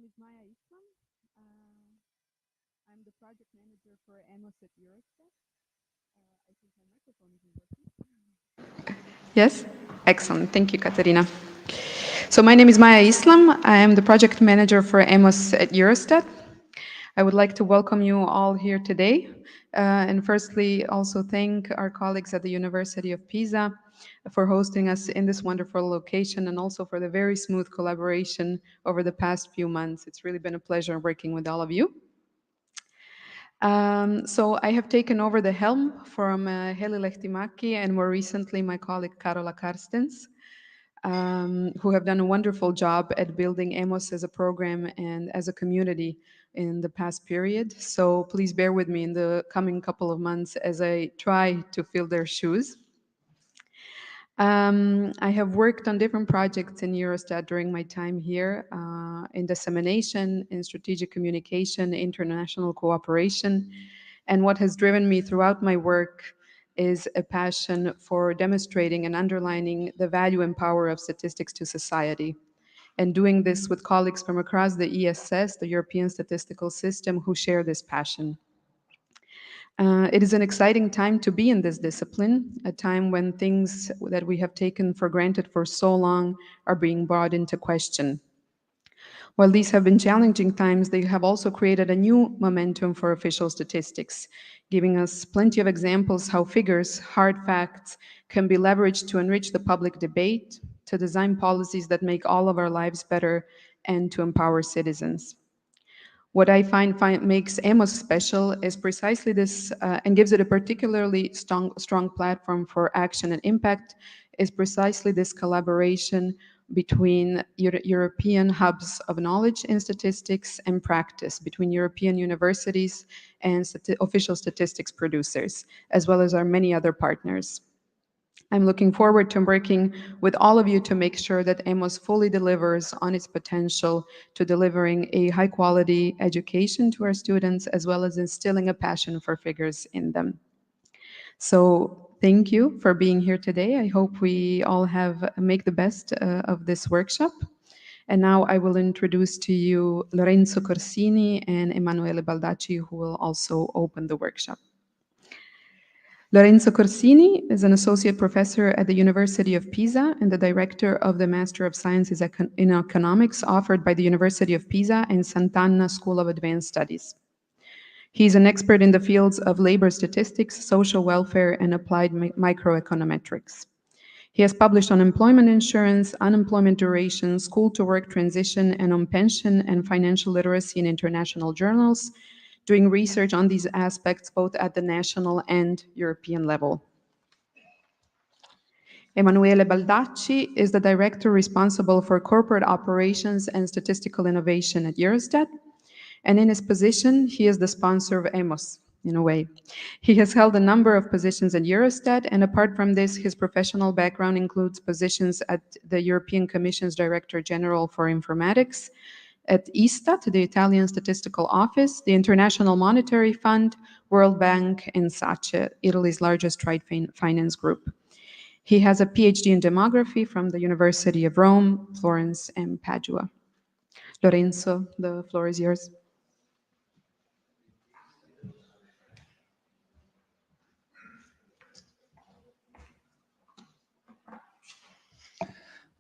is Maya Islam. I'm the project manager for Amos at Eurostat. I think my microphone isn't working. Yes? Excellent. Thank you, Katarina. So my name is Maya Islam. I am the project manager for Amos at Eurostat. I would like to welcome you all here today. And firstly, also thank our colleagues at the University of Pisa for hosting us in this wonderful location and also for the very smooth collaboration over the past few months. It's really been a pleasure working with all of you. So I have taken over the helm from Heli Lehtimaki and more recently my colleague Karola Karstens, who have done a wonderful job at building EMOS as a program and as a community in the past period. So please bear with me in the coming couple of months as I try to fill their shoes. I have worked on different projects in Eurostat during my time here, in dissemination, in strategic communication, international cooperation. And what has driven me throughout my work is a passion for demonstrating and underlining the value and power of statistics to society. And doing this with colleagues from across the ESS, the European Statistical System, who share this passion. It is an exciting time to be in this discipline, a time when things that we have taken for granted for so long are being brought into question. While these have been challenging times, they have also created a new momentum for official statistics, giving us plenty of examples how figures, hard facts, can be leveraged to enrich the public debate, to design policies that make all of our lives better, and to empower citizens. What I find makes Amos special is precisely this, and gives it a particularly strong platform for action and impact, is precisely this collaboration between European hubs of knowledge in statistics and practice, between European universities and official statistics producers, as well as our many other partners. I'm looking forward to working with all of you to make sure that Amos fully delivers on its potential to delivering a high-quality education to our students, as well as instilling a passion for figures in them. So thank you for being here today. I hope we all make the best of this workshop. And now I will introduce to you Lorenzo Corsini and Emmanuel Baldacci, who will also open the workshop. Lorenzo Corsini is an associate professor at the University of Pisa and the director of the Master of Sciences in Economics offered by the University of Pisa and Sant'Anna School of Advanced Studies. He's an expert in the fields of labor statistics, social welfare, and applied microeconometrics. He has published on employment insurance, unemployment duration, school-to-work transition, and on pension and financial literacy in international journals, doing research on these aspects both at the national and European level. Emanuele Baldacci is the director responsible for corporate operations and statistical innovation at Eurostat, and in his position, he is the sponsor of Amos, in a way. He has held a number of positions at Eurostat, and apart from this, his professional background includes positions at the European Commission's Director General for Informatics, at ISTAT, the Italian Statistical Office, the International Monetary Fund, World Bank, and SACE, Italy's largest trade finance group. He has a PhD in demography from the University of Rome, Florence, and Padua. Lorenzo, the floor is yours.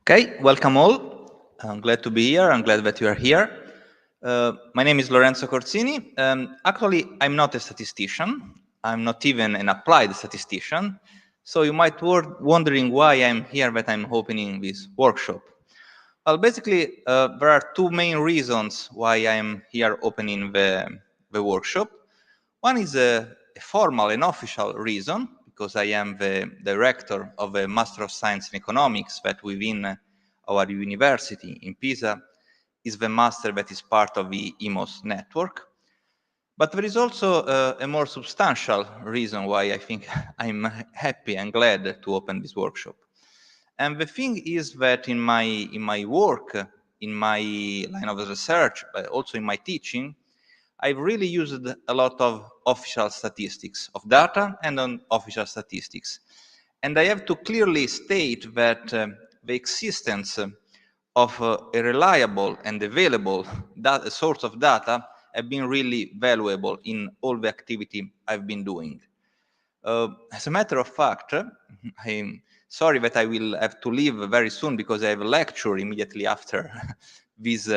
Okay, welcome all. I'm glad to be here. I'm glad that you are here. My name is Lorenzo Corsini. Actually, I'm not a statistician. I'm not even an applied statistician. So you might be wondering why I'm here, that I'm opening this workshop. Well, basically, there are two main reasons why I'm here opening the workshop. One is a formal and official reason, because I am the director of a Master of Science in Economics that within our university in Pisa is the master that is part of the EMOS network. But there is also a more substantial reason why I think I'm happy and glad to open this workshop. And the thing is that in my work, in my line of research, but also in my teaching, I've really used a lot of official statistics, of data and on official statistics. And I have to clearly state that the existence of a reliable and available source of data have been really valuable in all the activity I've been doing. As a matter of fact, I'm sorry that I will have to leave very soon because I have a lecture immediately after these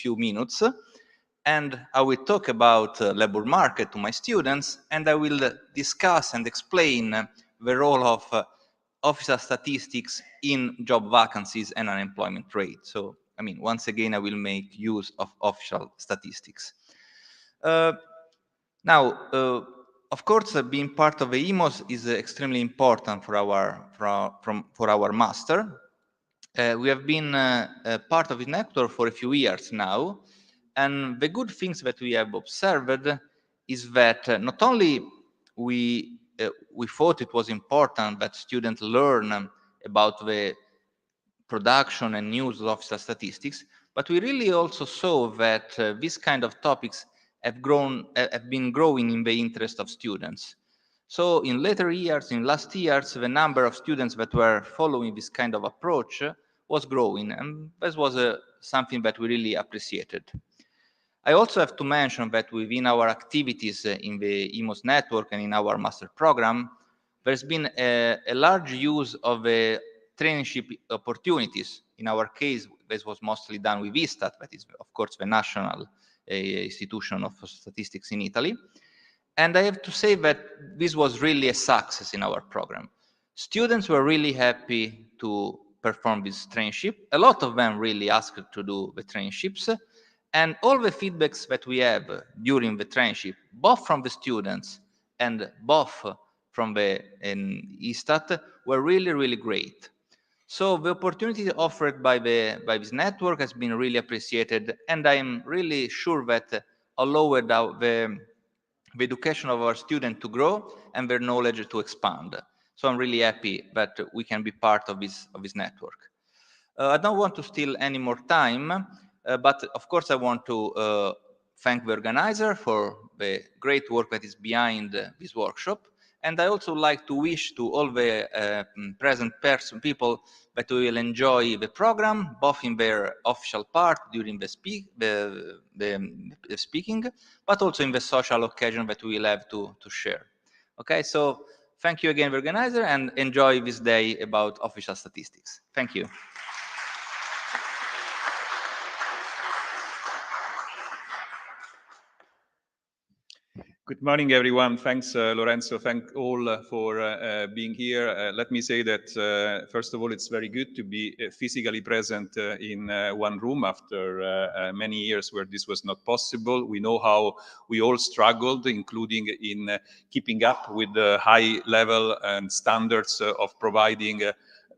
few minutes. And I will talk about labor market to my students, and I will discuss and explain the role of official statistics in job vacancies and unemployment rate. So, I mean, once again, I will make use of official statistics. Now, of course, being part of the EMOS is extremely important for our master. We have been part of the network for a few years now, and the good things that we have observed is that not only we thought it was important that students learn about the production and use of statistics, but we really also saw that these kind of topics have been growing in the interest of students. So in later years, in last years, the number of students that were following this kind of approach was growing, and this was something that we really appreciated. I also have to mention that within our activities in the EMOS network and in our master program, there's been a large use of traineeship opportunities. In our case, this was mostly done with Eurostat, that is, of course, the national institution of statistics in Italy. And I have to say that this was really a success in our program. Students were really happy to perform this traineeship. A lot of them really asked to do the traineeships. And all the feedbacks that we have during the traineeship, both from the students and both from the Eurostat, were really, really great. So the opportunity offered by this network has been really appreciated, and I'm really sure that allowed the education of our students to grow and their knowledge to expand. So I'm really happy that we can be part of this network. I don't want to steal any more time, but of course I want to thank the organizer for the great work that is behind this workshop. And I also like to wish to all the present people that we will enjoy the program, both in their official part during the speaking, but also in the social occasion that we will have to share. Okay, so thank you again, the organizer, and enjoy this day about official statistics. Thank you. Good morning, everyone. Thanks, Lorenzo. Thank all for being here. Let me say that, first of all, it's very good to be physically present in one room after many years where this was not possible. We know how we all struggled, including in keeping up with the high level and standards of providing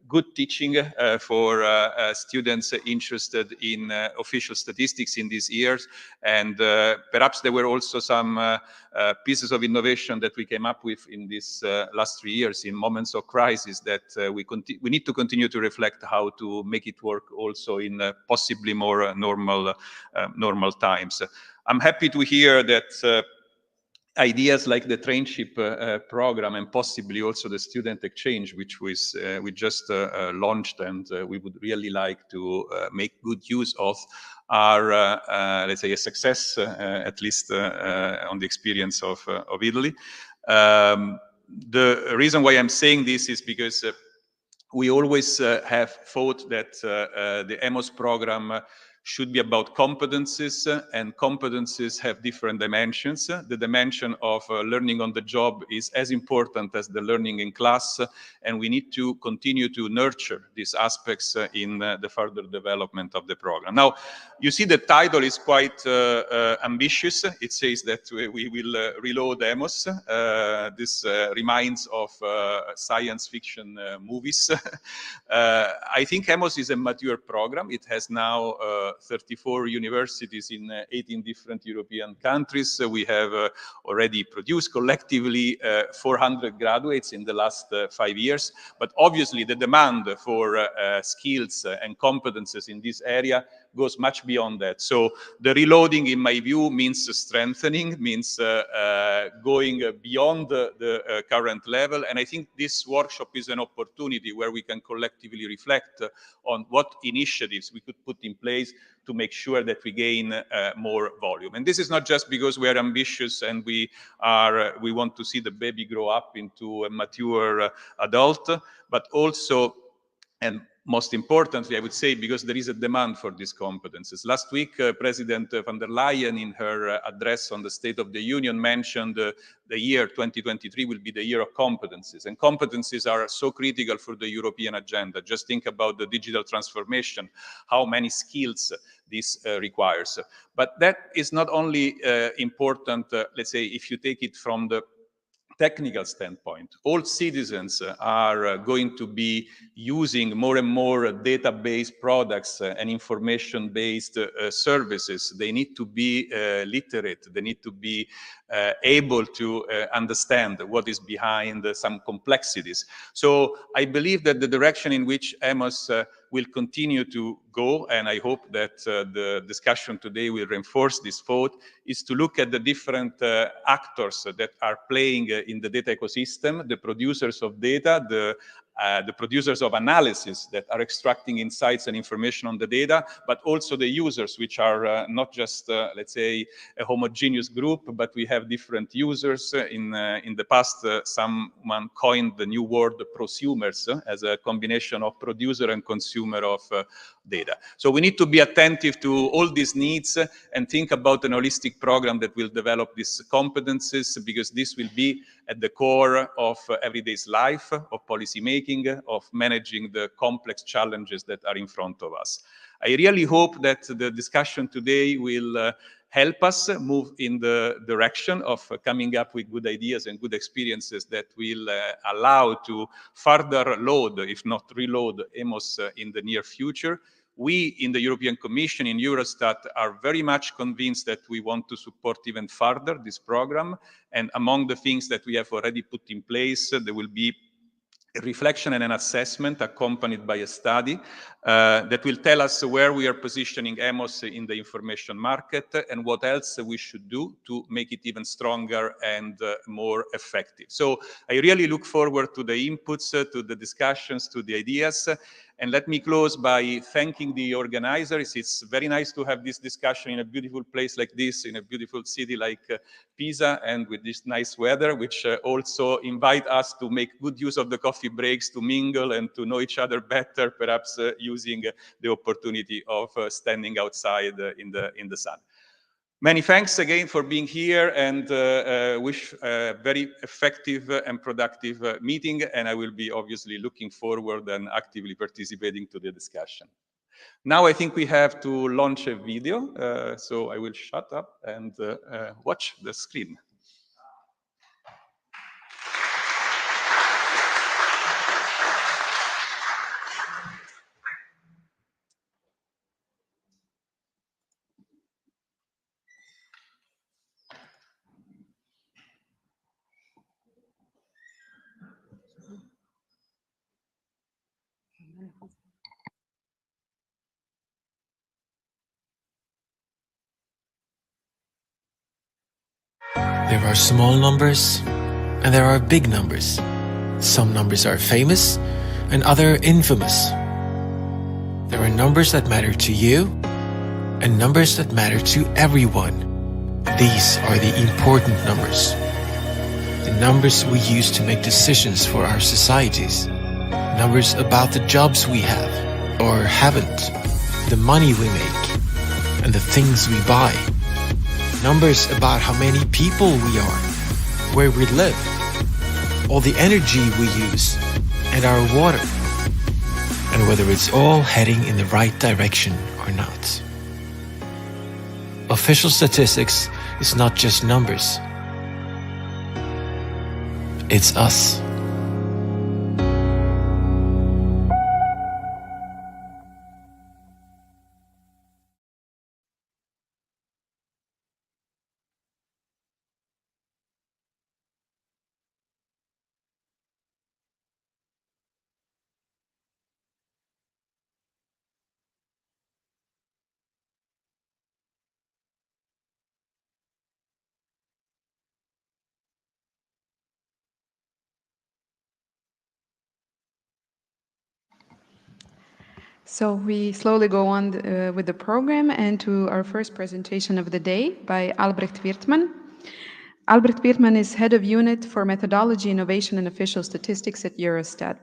good teaching for students interested in official statistics in these years. And perhaps there were also some pieces of innovation that we came up with in these last 3 years in moments of crisis that we need to continue to reflect how to make it work also in possibly more normal times. I'm happy to hear that ideas like the traineeship program and possibly also the student exchange, which we just launched and we would really like to make good use of, are, let's say, a success, at least on the experience of Italy. The reason why I'm saying this is because we always have thought that the EMOS program should be about competencies, and competencies have different dimensions. The dimension of learning on the job is as important as the learning in class, and we need to continue to nurture these aspects in the further development of the program. Now, you see the title is quite ambitious. It says that we will reload EMOS. This reminds of science fiction movies. I think EMOS is a mature program. It has now 34 universities in 18 different European countries. We have already produced collectively 400 graduates in the last 5 years. But obviously the demand for skills and competences in this area goes much beyond that. So the reloading, in my view, means strengthening, means going beyond the current level. And I think this workshop is an opportunity where we can collectively reflect on what initiatives we could put in place to make sure that we gain more volume. And this is not just because we are ambitious and we want to see the baby grow up into a mature adult, but also, and most importantly, I would say, because there is a demand for these competences. Last week, President von der Leyen, in her address on the State of the Union, mentioned the year 2023 will be the year of competences. And competences are so critical for the European agenda. Just think about the digital transformation, how many skills this requires. But that is not only important, let's say, if you take it from the technical standpoint. All citizens are going to be using more and more database products and information-based services. They need to be literate. They need to be able to understand what is behind some complexities. So I believe that the direction in which EMOS will continue to go, and I hope that the discussion today will reinforce this thought, is to look at the different actors that are playing in the data ecosystem, the producers of data, the producers of analysis that are extracting insights and information on the data, but also the users, which are not just, let's say, a homogeneous group, but we have different users. In the past, someone coined the new word prosumers as a combination of producer and consumer of data. So we need to be attentive to all these needs and think about an holistic program that will develop these competences, because this will be at the core of everyday's life, of policy making, of managing the complex challenges that are in front of us. I really hope that the discussion today will help us move in the direction of coming up with good ideas and good experiences that will allow to further load, if not reload, EMOS in the near future. We in the European Commission, in Eurostat, are very much convinced that we want to support even further this program. And among the things that we have already put in place, there will be a reflection and an assessment accompanied by a study that will tell us where we are positioning EMOS in the information market and what else we should do to make it even stronger and more effective. So I really look forward to the inputs, to the discussions, to the ideas. And let me close by thanking the organizers. It's very nice to have this discussion in a beautiful place like this, in a beautiful city like Pisa, and with this nice weather, which also invite us to make good use of the coffee breaks, to mingle and to know each other better, perhaps using the opportunity of standing outside in the sun. Many thanks again for being here, and wish a very effective and productive meeting. And I will be obviously looking forward and actively participating to the discussion. Now I think we have to launch a video, so I will shut up and watch the screen. There are small numbers and there are big numbers. Some numbers are famous and other infamous. There are numbers that matter to you and numbers that matter to everyone. These are the important numbers. The numbers we use to make decisions for our societies. Numbers about the jobs we have or haven't, the money we make, and the things we buy. Numbers about how many people we are, where we live, all the energy we use, and our water, and whether it's all heading in the right direction or not. Official statistics is not just numbers. It's us. So we slowly go on with the program and to our first presentation of the day by Albrecht Virtman. Albrecht Virtman is head of unit for methodology, innovation, and official statistics at Eurostat.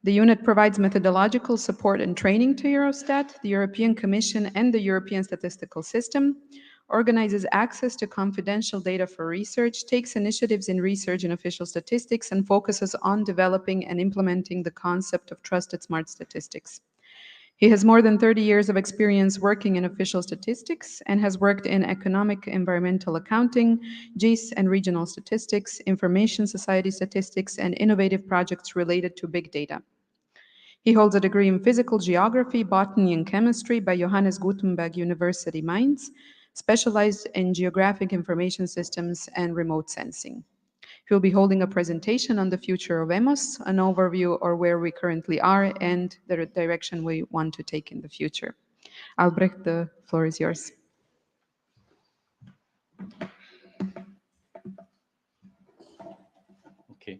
The unit provides methodological support and training to Eurostat, the European Commission, and the European Statistical System, organizes access to confidential data for research, takes initiatives in research and official statistics, and focuses on developing and implementing the concept of trusted smart statistics. He has more than 30 years of experience working in official statistics and has worked in economic environmental accounting, GIS and regional statistics, information society statistics, and innovative projects related to big data. He holds a degree in physical geography, botany, and chemistry by Johannes Gutenberg University Mainz, specialized in geographic information systems and remote sensing. He will be holding a presentation on the future of EMOS, an overview of where we currently are and the direction we want to take in the future. Albrecht, the floor is yours. Okay.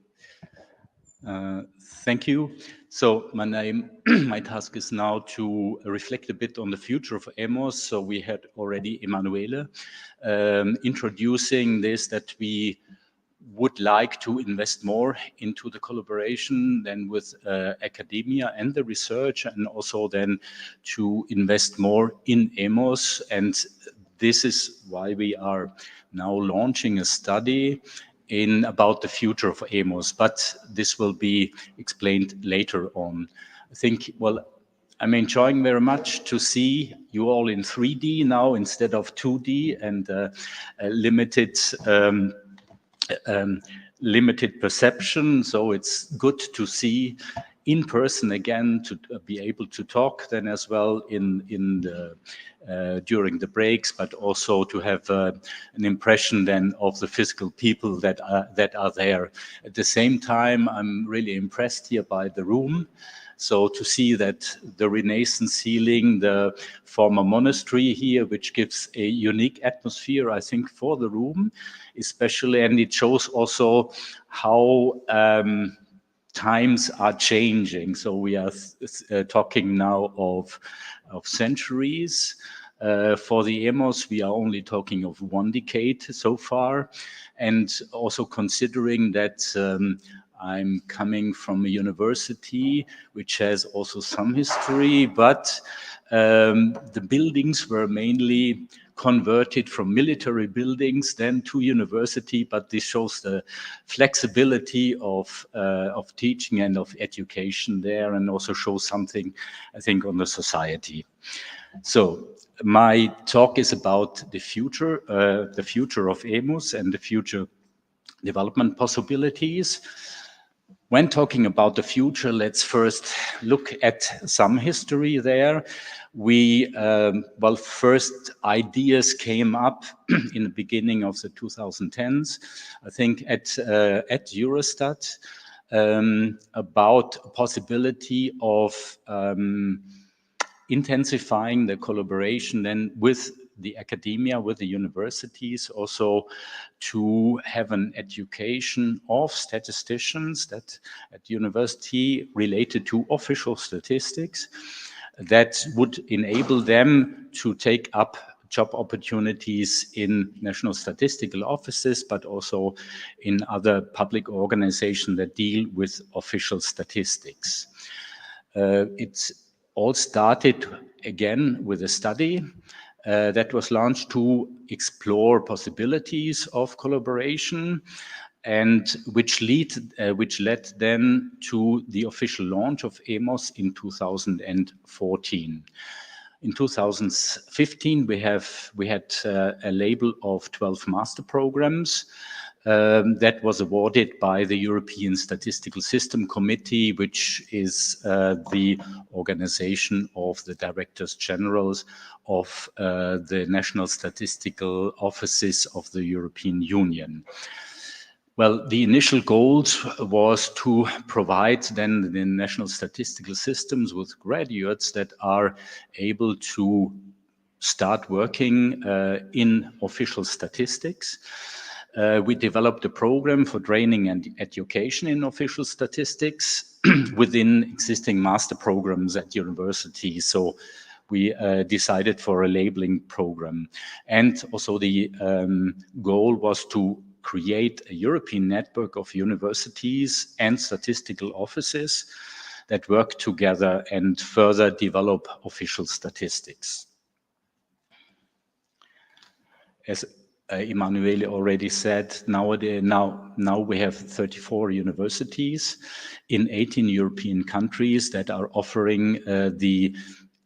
Thank you. So my task is now to reflect a bit on the future of EMOS. So we had already Emmanuel introducing this, that we would like to invest more into the collaboration than with academia and the research, and also then to invest more in EMOS. And this is why we are now launching a study about the future of EMOS, but this will be explained later on. I think, well, I'm enjoying very much to see you all in 3D now instead of 2D and limited perception. So it's good to see in person again, to be able to talk then as well during the breaks, but also to have an impression then of the physical people that are there. At the same time, I'm really impressed here by the room. So to see that the Renaissance ceiling, the former monastery here, which gives a unique atmosphere, I think, for the room, especially, and it shows also how times are changing. So we are talking now of centuries. For the EMOS, we are only talking of 1 decade so far, and also considering that I'm coming from a university which has also some history, but the buildings were mainly converted from military buildings then to university, but this shows the flexibility of teaching and of education there, and also shows something, I think, on the society. So my talk is about the future of EMOS and the future development possibilities. When talking about the future, let's first look at some history there. First ideas came up in the beginning of the 2010s, I think at Eurostat, about possibility of intensifying the collaboration then with the academia, with the universities, also to have an education of statisticians that at university related to official statistics that would enable them to take up job opportunities in national statistical offices, but also in other public organizations that deal with official statistics. It all started again with a study that was launched to explore possibilities of collaboration, and which led then to the official launch of EMOS in 2014. In 2015, we had a label of 12 master programs that was awarded by the European Statistical System Committee, which is the organization of the Directors Generals of the National Statistical Offices of the European Union. Well, the initial goals was to provide then the national statistical systems with graduates that are able to start working in official statistics. We developed a program for training and education in official statistics, within existing master programs at universities. So we decided for a labeling program. And also the goal was to create a European network of universities and statistical offices that work together and further develop official statistics. As Emmanuel already said, now we have 34 universities in 18 European countries that are offering the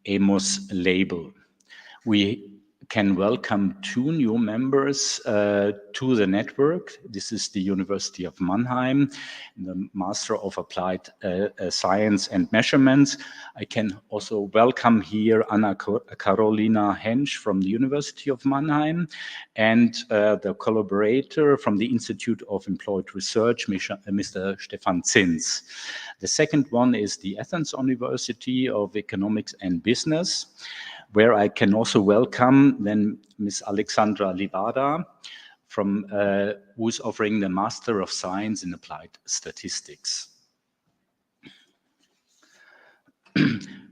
EMOS label. We can welcome 2 new members to the network. This is the University of Mannheim, the Master of Applied Science and Measurements. I can also welcome here Anna Carolina Hensch from the University of Mannheim, and the collaborator from the Institute of Employed Research, Mr. Stefan Zins. The second one is the Athens University of Economics and Business, where I can also welcome then Ms. Alexandra Livada, from who's offering the Master of Science in Applied Statistics.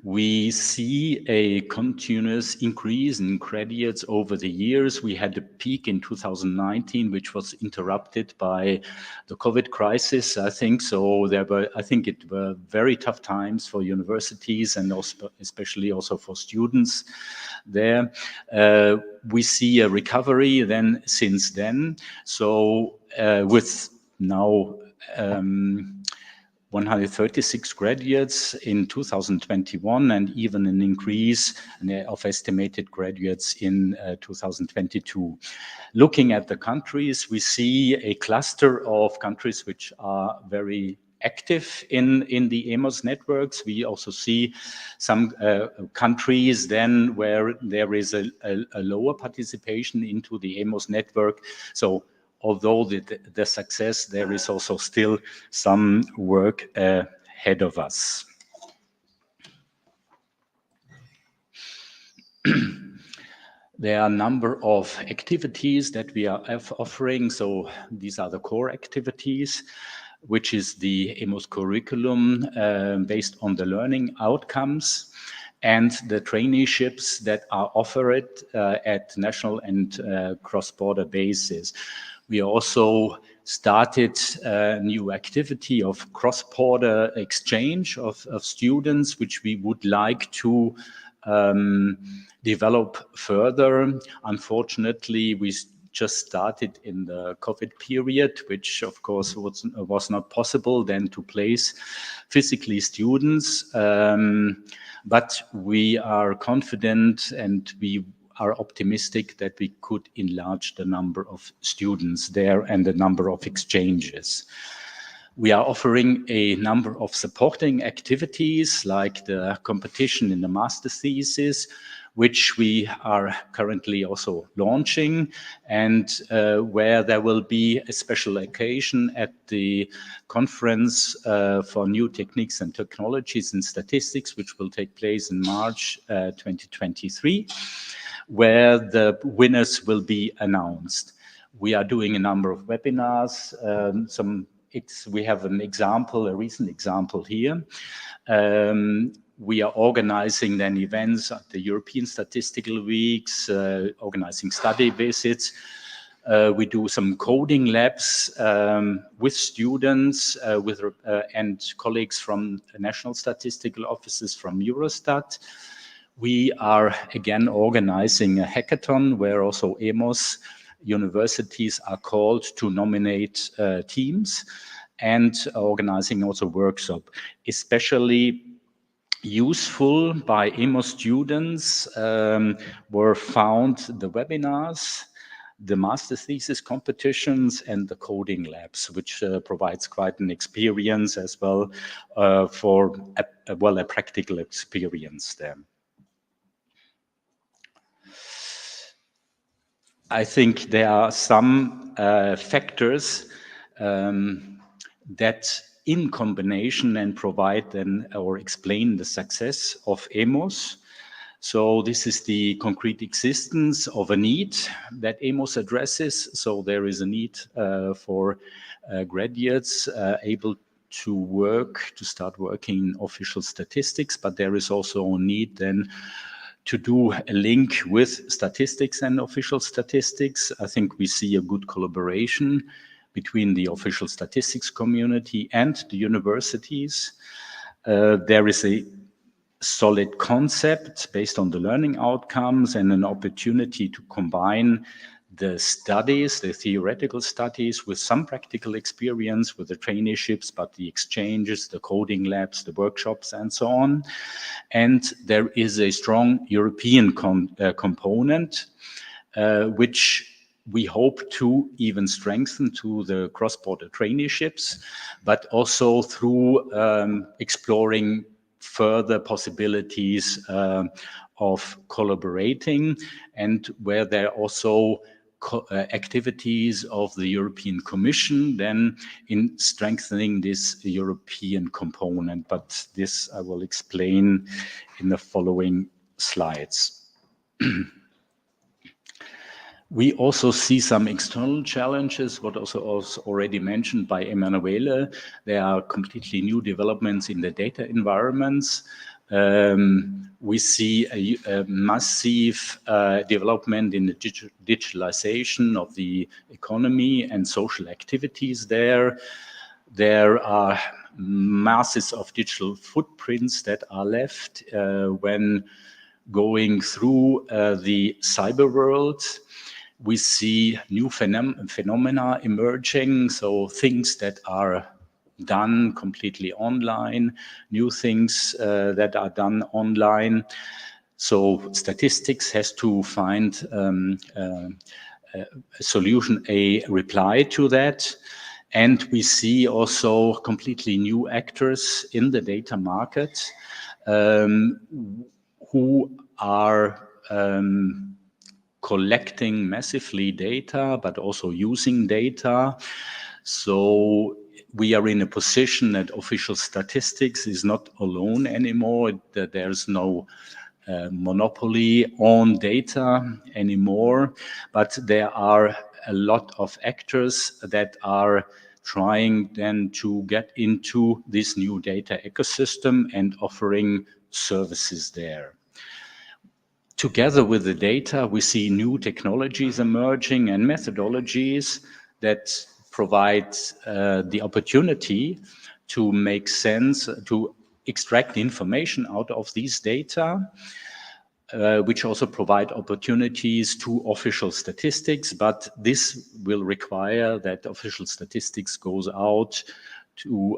We see a continuous increase in graduates over the years. We had a peak in 2019, which was interrupted by the COVID crisis, I think. So I think it were very tough times for universities and also, especially also for students there. We see a recovery then since then. So with now 136 graduates in 2021, and even an increase of estimated graduates in 2022. Looking at the countries, we see a cluster of countries which are very active in the EMOS networks. We also see some countries then where there is a lower participation into the EMOS network. So although the success, there is also still some work ahead of us. There are a number of activities that we are offering. So these are the core activities, which is the EMOS curriculum based on the learning outcomes, and the traineeships that are offered at national and cross-border basis. We also started a new activity of cross-border exchange of students, which we would like to develop further. Unfortunately, we just started in the COVID period, which of course was not possible then to place physically students. But we are confident and we are optimistic that we could enlarge the number of students there and the number of exchanges. We are offering a number of supporting activities like the competition in the master thesis, which we are currently also launching, and where there will be a special occasion at the conference for new techniques and technologies in statistics, which will take place in March 2023. Where the winners will be announced. We are doing a number of webinars. We have an example, a recent example here. We are organizing then events at the European Statistical Weeks, organizing study visits. We do some coding labs with students and colleagues from national statistical offices from Eurostat. We are again organizing a hackathon where also EMOS universities are called to nominate teams, and organizing also workshop, especially useful by EMOS students were found the webinars, the master thesis competitions, and the coding labs, which provides quite an experience as well for a practical experience there. I think there are some factors that in combination and provide then or explain the success of EMOS. So this is the concrete existence of a need that EMOS addresses. So there is a need for graduates able to start working in official statistics, but there is also a need then to do a link with statistics and official statistics. I think we see a good collaboration between the official statistics community and the universities. There is a solid concept based on the learning outcomes and an opportunity to combine the studies, the theoretical studies, with some practical experience with the traineeships, but the exchanges, the coding labs, the workshops, and so on. And there is a strong European component, which we hope to even strengthen to the cross-border traineeships, but also through exploring further possibilities of collaborating, and where there are also activities of the European Commission then in strengthening this European component. But this I will explain in the following slides. We also see some external challenges, what also was already mentioned by Emmanuel. There are completely new developments in the data environments. We see a massive development in the digitalization of the economy and social activities there. There are masses of digital footprints that are left when going through the cyber world. We see new phenomena emerging, so things that are done completely online, new things that are done online. So statistics has to find a solution, a reply to that. And we see also completely new actors in the data market who are collecting massively data, but also using data. So we are in a position that official statistics is not alone anymore, that there's no monopoly on data anymore, but there are a lot of actors that are trying then to get into this new data ecosystem and offering services there. Together with the data, we see new technologies emerging and methodologies that provide the opportunity to make sense, to extract information out of these data, which also provide opportunities to official statistics, but this will require that official statistics goes out to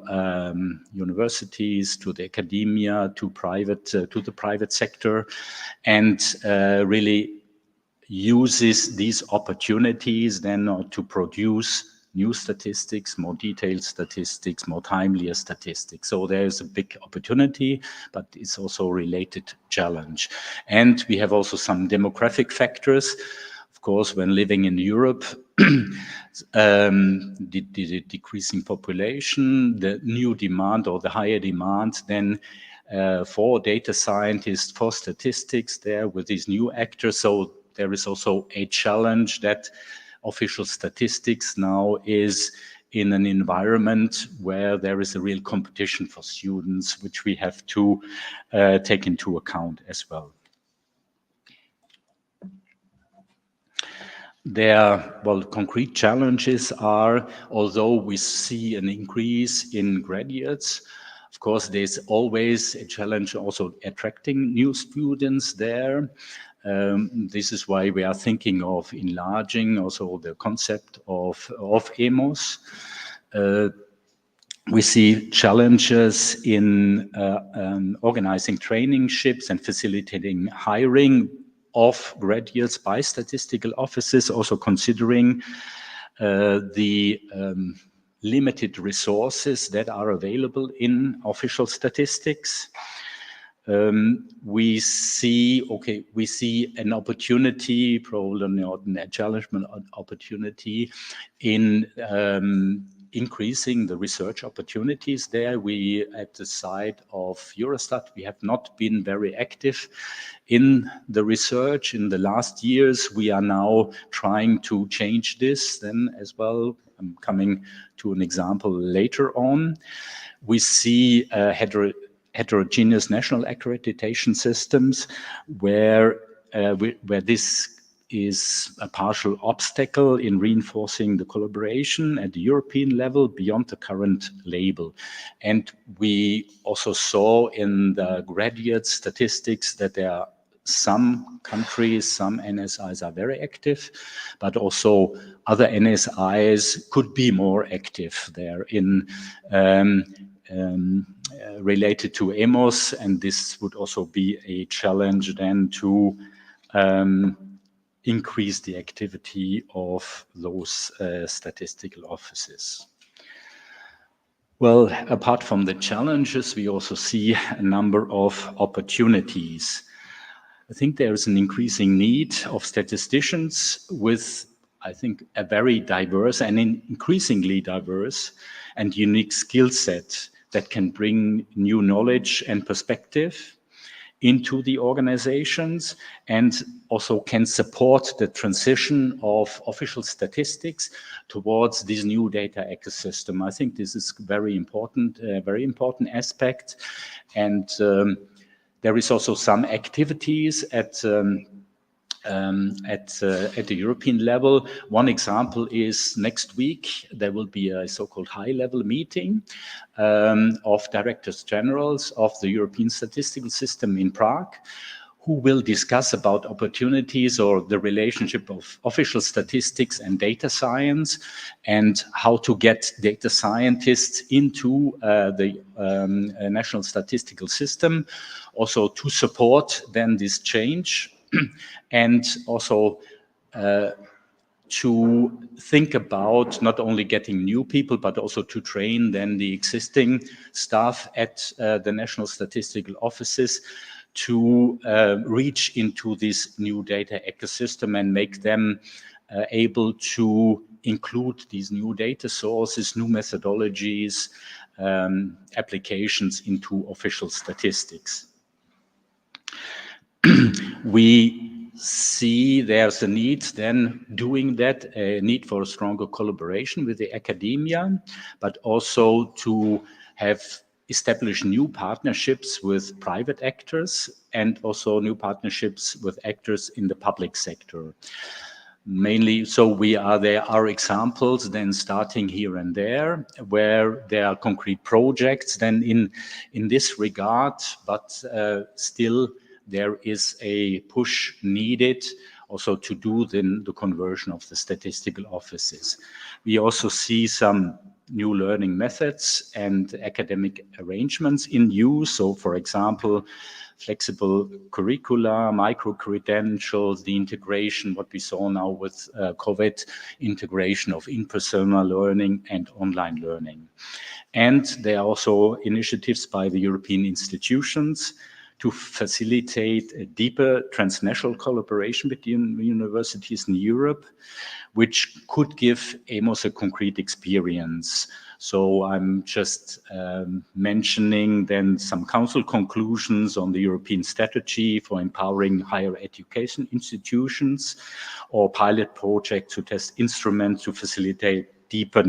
universities, to the academia, to the private sector, and really uses these opportunities then to produce new statistics, more detailed statistics, more timely statistics. So there's a big opportunity, but it's also a related challenge. And we have also some demographic factors. Of course, when living in Europe, the decreasing population, the new demand or the higher demand then for data scientists, for statistics there with these new actors. So there is also a challenge that official statistics now is in an environment where there is a real competition for students, which we have to take into account as well. Concrete challenges are, although we see an increase in graduates, of course, there's always a challenge also attracting new students there. This is why we are thinking of enlarging also the concept of EMOS. We see challenges in organizing traineeships and facilitating hiring of graduates by statistical offices, also considering the limited resources that are available in official statistics. We see an opportunity, probably not a challenge, but an opportunity in increasing the research opportunities there. We, at the side of Eurostat, we have not been very active in the research in the last years. We are now trying to change this then as well. I'm coming to an example later on. We see heterogeneous national accreditation systems where this is a partial obstacle in reinforcing the collaboration at the European level beyond the current label. And we also saw in the graduate statistics that there are some countries, some NSIs are very active, but also other NSIs could be more active there in related to EMOS, and this would also be a challenge then to increase the activity of those statistical offices. Well, apart from the challenges, we also see a number of opportunities. I think there is an increasing need of statisticians with, I think, a very diverse and increasingly diverse and unique skill set that can bring new knowledge and perspective into the organizations and also can support the transition of official statistics towards this new data ecosystem. I think this is very important aspect. And there is also some activities at the European level. One example is next week, there will be a so-called high-level meeting of directors generals of the European statistical system in Prague, who will discuss about opportunities or the relationship of official statistics and data science and how to get data scientists into the national statistical system, also to support then this change. And also to think about not only getting new people, but also to train then the existing staff at the national statistical offices to reach into this new data ecosystem and make them able to include these new data sources, new methodologies, applications into official statistics. We see there's a need then doing that, a need for a stronger collaboration with the academia, but also to have established new partnerships with private actors and also new partnerships with actors in the public sector. Mainly, so there are examples then starting here and there where there are concrete projects then in this regard, but still there is a push needed also to do then the conversion of the statistical offices. We also see some new learning methods and academic arrangements in use. So for example, flexible curricula, micro-credentials, the integration, what we saw now with COVID, integration of in-persona learning and online learning. And there are also initiatives by the European institutions to facilitate a deeper transnational collaboration between universities in Europe, which could give Amos a concrete experience. So I'm just mentioning then some council conclusions on the European strategy for empowering higher education institutions, or pilot projects to test instruments to facilitate deeper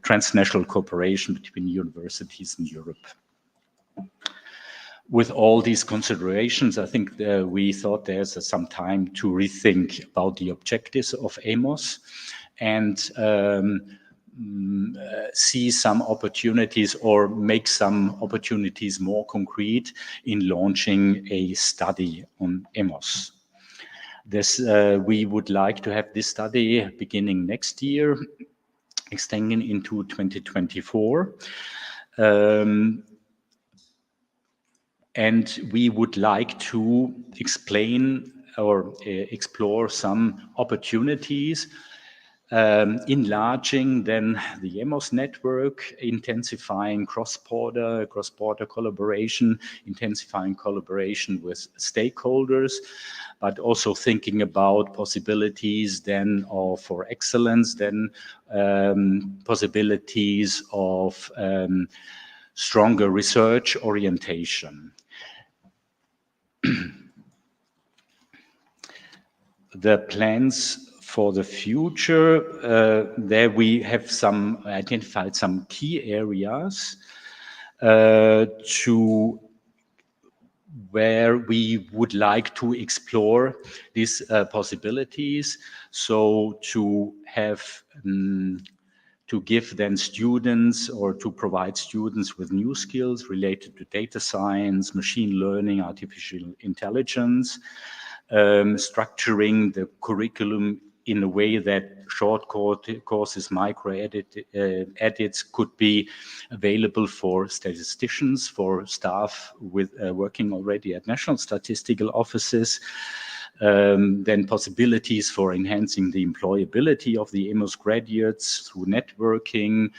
transnational cooperation between universities in Europe. With all these considerations, I think we thought there's some time to rethink about the objectives of Amos and see some opportunities or make some opportunities more concrete in launching a study on Amos. We would like to have this study beginning next year, extending into 2024. And we would like to explain or explore some opportunities enlarging then the EMOS network, intensifying cross-border collaboration, intensifying collaboration with stakeholders, but also thinking about possibilities then for excellence, then possibilities of stronger research orientation. The plans for the future, there we have identified some key areas to where we would like to explore these possibilities. So to have to give then students or to provide students with new skills related to data science, machine learning, artificial intelligence, structuring the curriculum in a way that short courses, micro-edits could be available for statisticians, for staff with working already at national statistical offices. Then possibilities for enhancing the employability of the EMOS graduates through networking,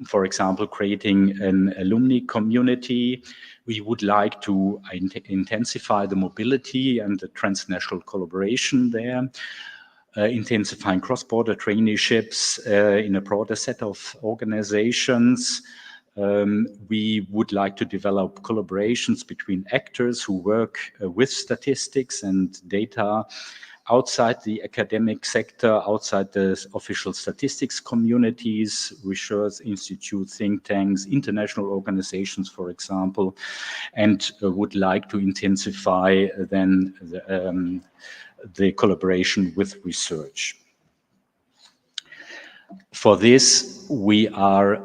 for example, creating an alumni community. We would like to intensify the mobility and the transnational collaboration there, intensifying cross-border traineeships in a broader set of organizations. We would like to develop collaborations between actors who work with statistics and data outside the academic sector, outside the official statistics communities, research institutes, think tanks, international organizations, for example, and would like to intensify then the collaboration with research. For this, we are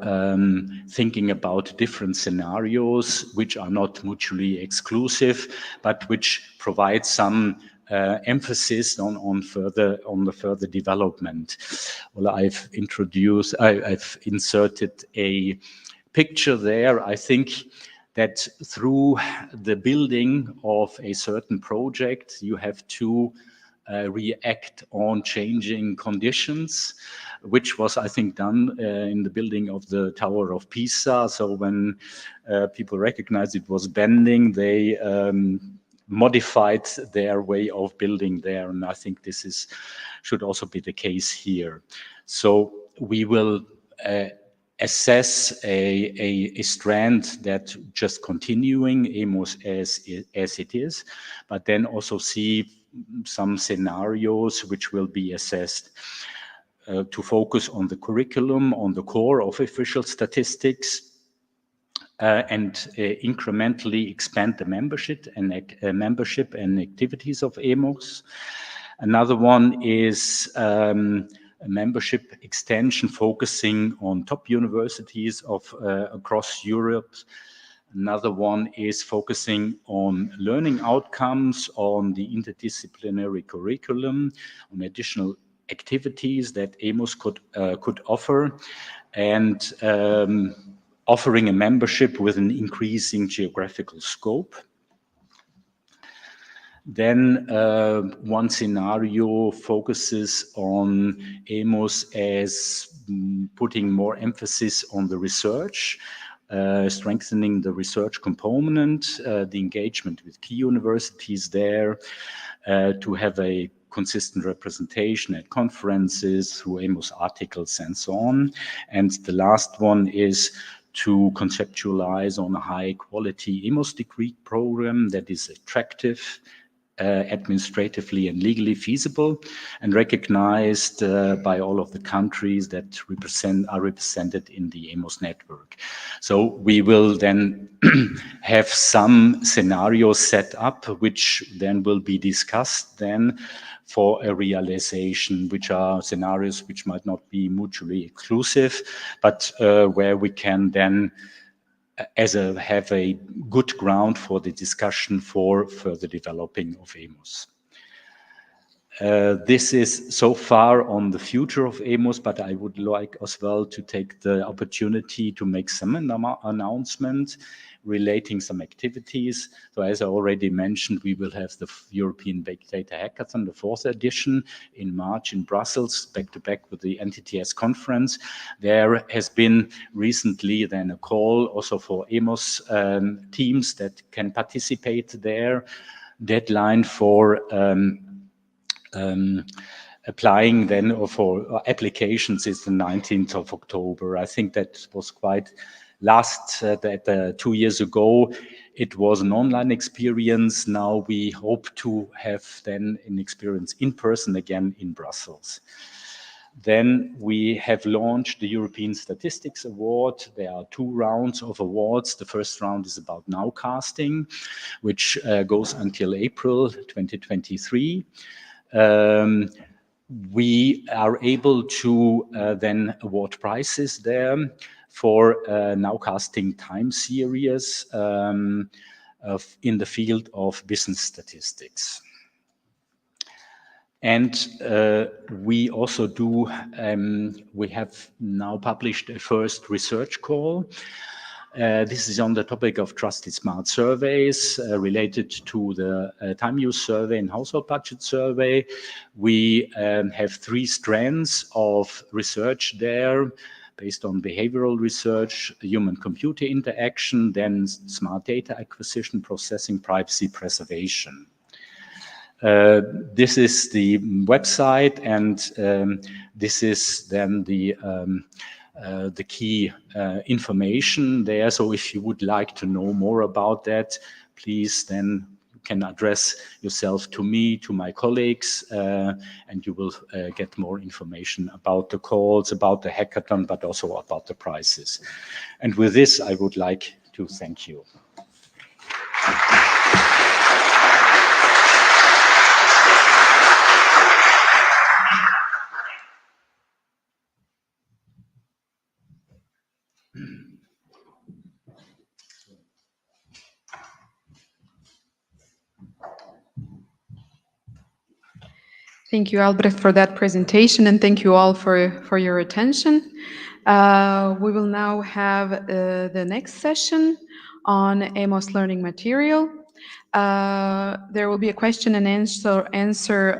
thinking about different scenarios which are not mutually exclusive, but which provide some emphasis on the further development. Well, I've inserted a picture there. I think that through the building of a certain project, you have to react on changing conditions, which was, I think, done in the building of the Tower of Pisa. So when people recognized it was bending, they modified their way of building there. And I think this should also be the case here. So we will assess a strand that just continuing EMOS as it is, but then also see some scenarios which will be assessed to focus on the curriculum, on the core of official statistics, and incrementally expand the membership and activities of EMOS. Another one is a membership extension focusing on top universities across Europe. Another one is focusing on learning outcomes, on the interdisciplinary curriculum, on additional activities that EMOS could offer, and offering a membership with an increasing geographical scope. Then one scenario focuses on EMOS as putting more emphasis on the research, strengthening the research component, the engagement with key universities there, to have a consistent representation at conferences through EMOS articles and so on. And the last one is to conceptualize on a high quality EMOS degree program that is attractive, administratively and legally feasible, and recognized by all of the countries that are represented in the EMOS network. So we will then have some scenarios set up, which then will be discussed then for a realization, which are scenarios which might not be mutually exclusive, but where we can then have a good ground for the discussion for further developing of EMOS. This is so far on the future of EMOS, but I would like as well to take the opportunity to make some announcements relating some activities. So as I already mentioned, we will have the European Big Data Hackathon, the 4th edition in March in Brussels, back to back with the NTTS conference. There has been recently then a call also for EMOS teams that can participate there. Deadline for applying then or for applications is the 19th of October. I think that was quite last, 2 years ago, it was an online experience. Now we hope to have then an experience in person again in Brussels. Then we have launched the European Statistics Award. There are 2 rounds of awards. The first round is about nowcasting, which goes until April 2023. We are able to then award prizes there for nowcasting time series in the field of business statistics. And we also do, we have now published a first research call. This is on the topic of trusted smart surveys related to the time use survey and household budget survey. We have 3 strands of research there based on behavioral research, human-computer interaction, then smart data acquisition, processing, privacy, preservation. This is the website, and this is then the key information there. So if you would like to know more about that, please then you can address yourself to me, to my colleagues, and you will get more information about the calls, about the hackathon, but also about the prizes. And with this, I would like to thank you. Thank you, Albrecht, for that presentation, and thank you all for your attention. We will now have the next session on EMOS learning material. There will be a question and answer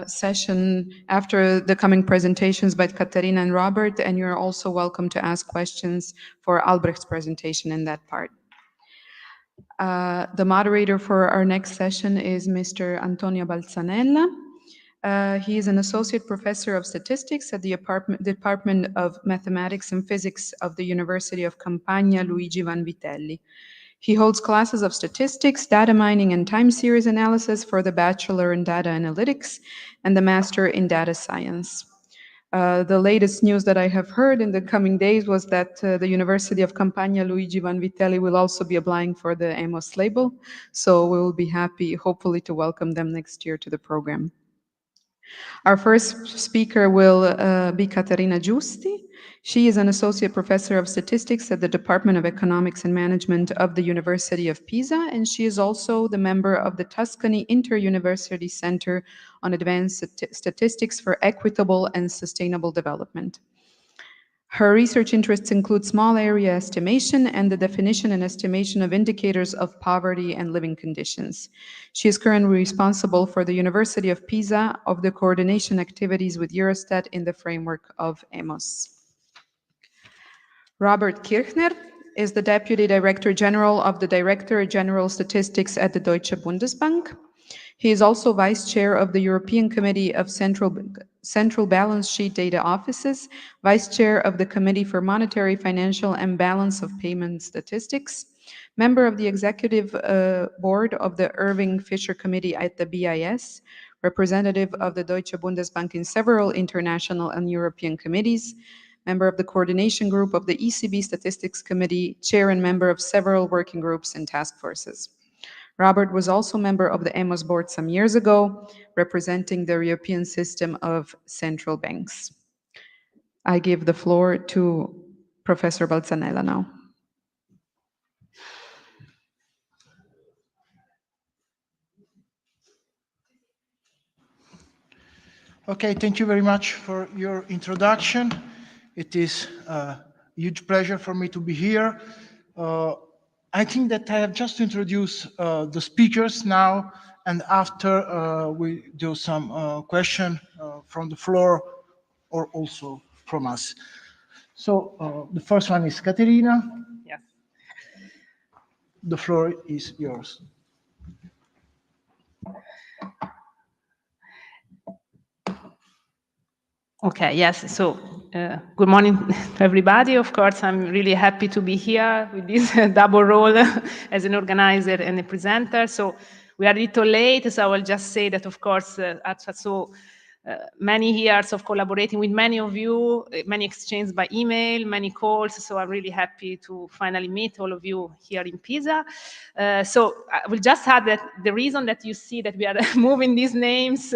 session after the coming presentations by Katarina and Robert, and you're also welcome to ask questions for Albrecht's presentation in that part. The moderator for our next session is Mr. Antonio Balzanella. He is an associate professor of statistics at the Department of Mathematics and Physics of the University of Campania Luigi Vanvitelli. He holds classes of statistics, data mining, and time series analysis for the Bachelor in Data Analytics and the Master in Data Science. The latest news that I have heard in the coming days was that the University of Campania Luigi Vanvitelli will also be applying for the EMOS label, so we will be happy, hopefully, to welcome them next year to the program. Our first speaker will be Katarina Giusti. She is an associate professor of statistics at the Department of Economics and Management of the University of Pisa, and she is also the member of the Tuscany Inter-University Center on Advanced Statistics for Equitable and Sustainable Development. Her research interests include small area estimation and the definition and estimation of indicators of poverty and living conditions. She is currently responsible for the University of Pisa of the coordination activities with Eurostat in the framework of EMOS. Robert Kirchner is the Deputy Director General of the Director General Statistics at the Deutsche Bundesbank. He is also Vice Chair of the European Committee of Central Balance Sheet Data Offices, Vice Chair of the Committee for Monetary, Financial, and Balance of Payment Statistics, member of the Executive Board of the Irving Fisher Committee at the BIS, representative of the Deutsche Bundesbank in several international and European committees, member of the Coordination Group of the ECB Statistics Committee, chair and member of several working groups and task forces. Robert was also member of the EMOS board some years ago, representing the European system of central banks. I give the floor to Professor Balzanella now. Okay, thank you very much for your introduction. It is a huge pleasure for me to be here. I think that I have just introduced the speakers now, and after we do some question from the floor or also from us. So the first one is Katarina. Yes. The floor is yours. Okay, yes. So, good morning, everybody. Of course, I'm really happy to be here with this double role as an organizer and a presenter. So, we are a little late, so I will just say that, of course, after so many years of collaborating with many of you, many exchanges by email, many calls. So, I'm really happy to finally meet all of you here in Pisa. So, I will just add that the reason that you see that we are moving these names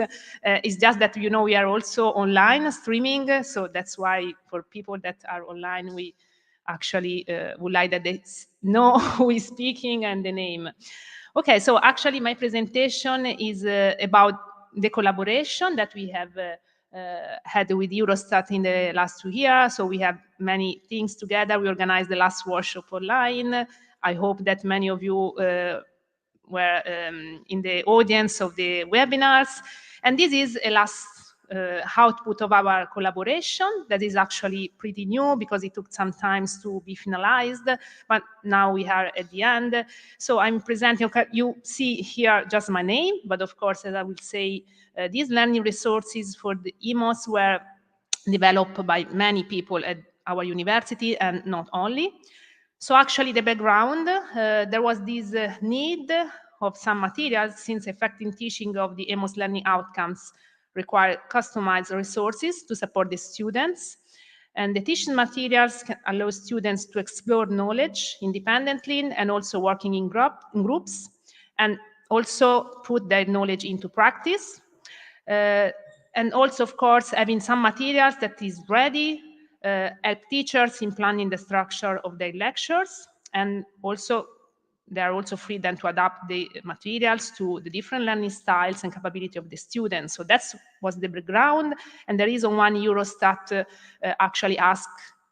is just that, you know, we are also online streaming. So, that's why for people that are online, we actually would like that they know who is speaking and the name. Okay, so actually my presentation is about the collaboration that we have had with Eurostat in the last 2 years. So we have many things together. We organized the last workshop online. I hope that many of you were in the audience of the webinars. And this is a last output of our collaboration that is actually pretty new because it took some time to be finalized, but now we are at the end. So I'm presenting, okay, you see here just my name, but of course, as I will say, these learning resources for the EMOS were developed by many people at our university and not only. So actually the background, there was this need of some materials since effective teaching of the EMOS learning outcomes require customized resources to support the students. And the teaching materials can allow students to explore knowledge independently and also working in groups and also put their knowledge into practice. And also, of course, having some materials that is ready help teachers in planning the structure of their lectures, and also they are also free then to adapt the materials to the different learning styles and capability of the students. So that was the background, and the reason why Eurostat actually asked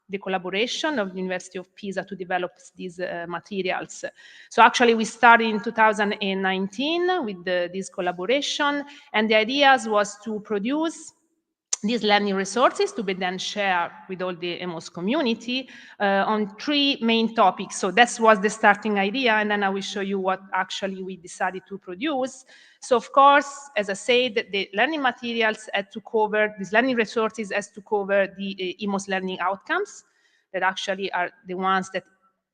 the collaboration of the University of Pisa to develop these materials. So actually we started in 2019 with this collaboration, and the idea was to produce these learning resources to be then shared with all the EMOS community on 3 main topics. So that was the starting idea, and then I will show you what actually we decided to produce. So of course, as I said, the learning materials had to cover, these learning resources has to cover the EMOS learning outcomes that actually are the ones that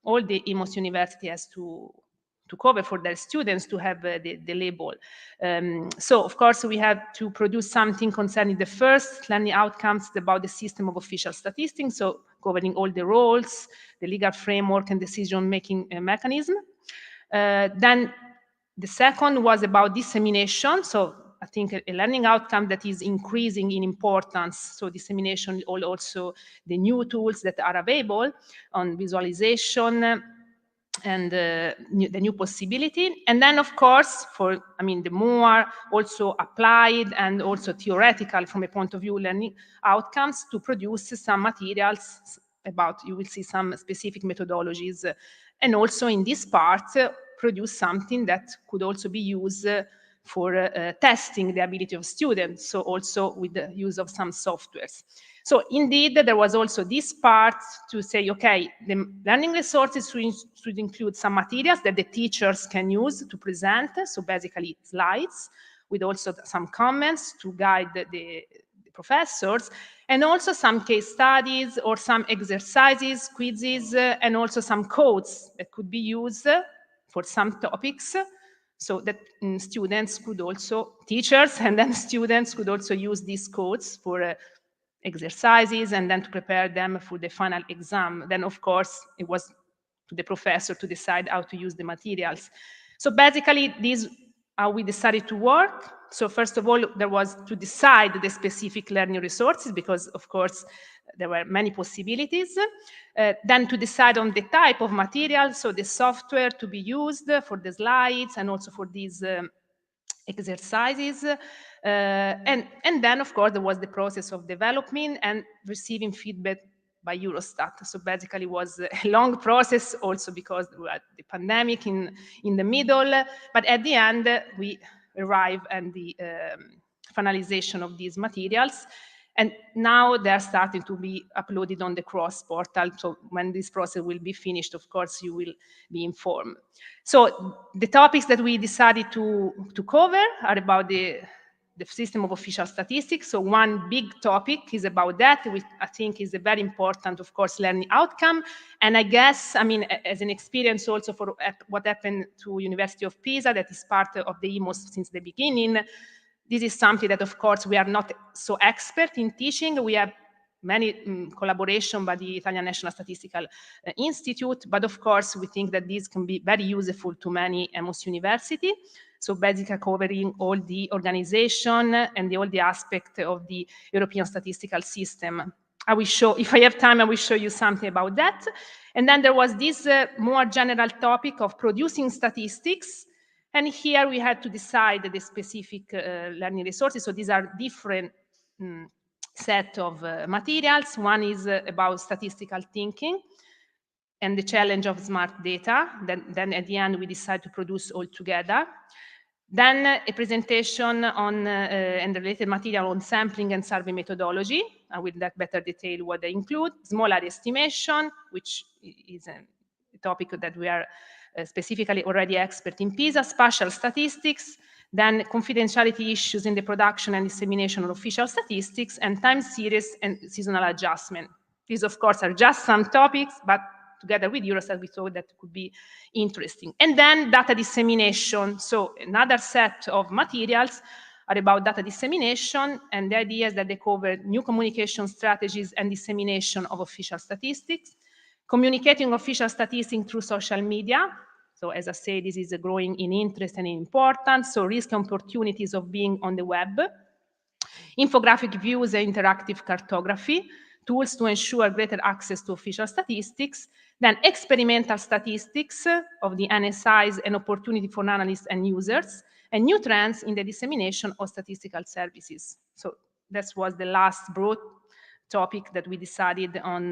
all the EMOS university has to cover for their students to have the label. So, of course, we have to produce something concerning the first learning outcomes about the system of official statistics, so covering all the roles, the legal framework, and decision-making mechanism. Then the second was about dissemination. So I think a learning outcome that is increasing in importance. So dissemination, also the new tools that are available on visualization, and the new possibility. And then, of course, the more also applied and also theoretical from a point of view learning outcomes, to produce some materials about, you will see some specific methodologies. And also in this part, produce something that could also be used for testing the ability of students, so also with the use of some softwares. So indeed, there was also this part to say, okay, the learning resources should include some materials that the teachers can use to present, so basically slides, with also some comments to guide the professors, and also some case studies or some exercises, quizzes, and also some codes that could be used for some topics, so that students could also, teachers and then students could also use these codes for exercises and then to prepare them for the final exam. Then, of course, it was to the professor to decide how to use the materials. So basically, this how we decided to work. So first of all, there was to decide the specific learning resources because, of course, there were many possibilities. Then to decide on the type of material, so the software to be used for the slides and also for these exercises. And then, of course, there was the process of developing and receiving feedback by Eurostat. So basically it was a long process also because we had the pandemic in the middle, but at the end we arrived at the finalization of these materials. And now they're starting to be uploaded on the cross portal. So when this process will be finished, of course, you will be informed. So the topics that we decided to cover are about the system of official statistics. So one big topic is about that, which I think is a very important, of course, learning outcome. And I guess, I mean, as an experience also for what happened to University of Pisa, that is part of the EMOS since the beginning, this is something that, of course, we are not so expert in teaching. We have many collaboration by the Italian National Statistical Institute, but of course, we think that this can be very useful to many EMOS university. So basically covering all the organization and all the aspect of the European statistical system. I will show, if I have time, I will show you something about that. And then there was this more general topic of producing statistics. And here we had to decide the specific learning resources. So these are different set of materials. One is about statistical thinking and the challenge of smart data. Then at the end, we decided to produce all together. Then a presentation on and related material on sampling and survey methodology. I will better detail what they include. Small area estimation, which is a topic that we are specifically already expert in Pisa, spatial statistics, then confidentiality issues in the production and dissemination of official statistics, and time series and seasonal adjustment. These, of course, are just some topics, but together with Eurostat, we thought that could be interesting. And then data dissemination. So another set of materials are about data dissemination, and the idea is that they cover new communication strategies and dissemination of official statistics, communicating official statistics through social media. So as I say, this is growing in interest and in importance. So risk and opportunities of being on the web, infographic views and interactive cartography, tools to ensure greater access to official statistics, then experimental statistics of the NSIs and opportunity for analysts and users, and new trends in the dissemination of statistical services. So that was the last broad topic that we decided on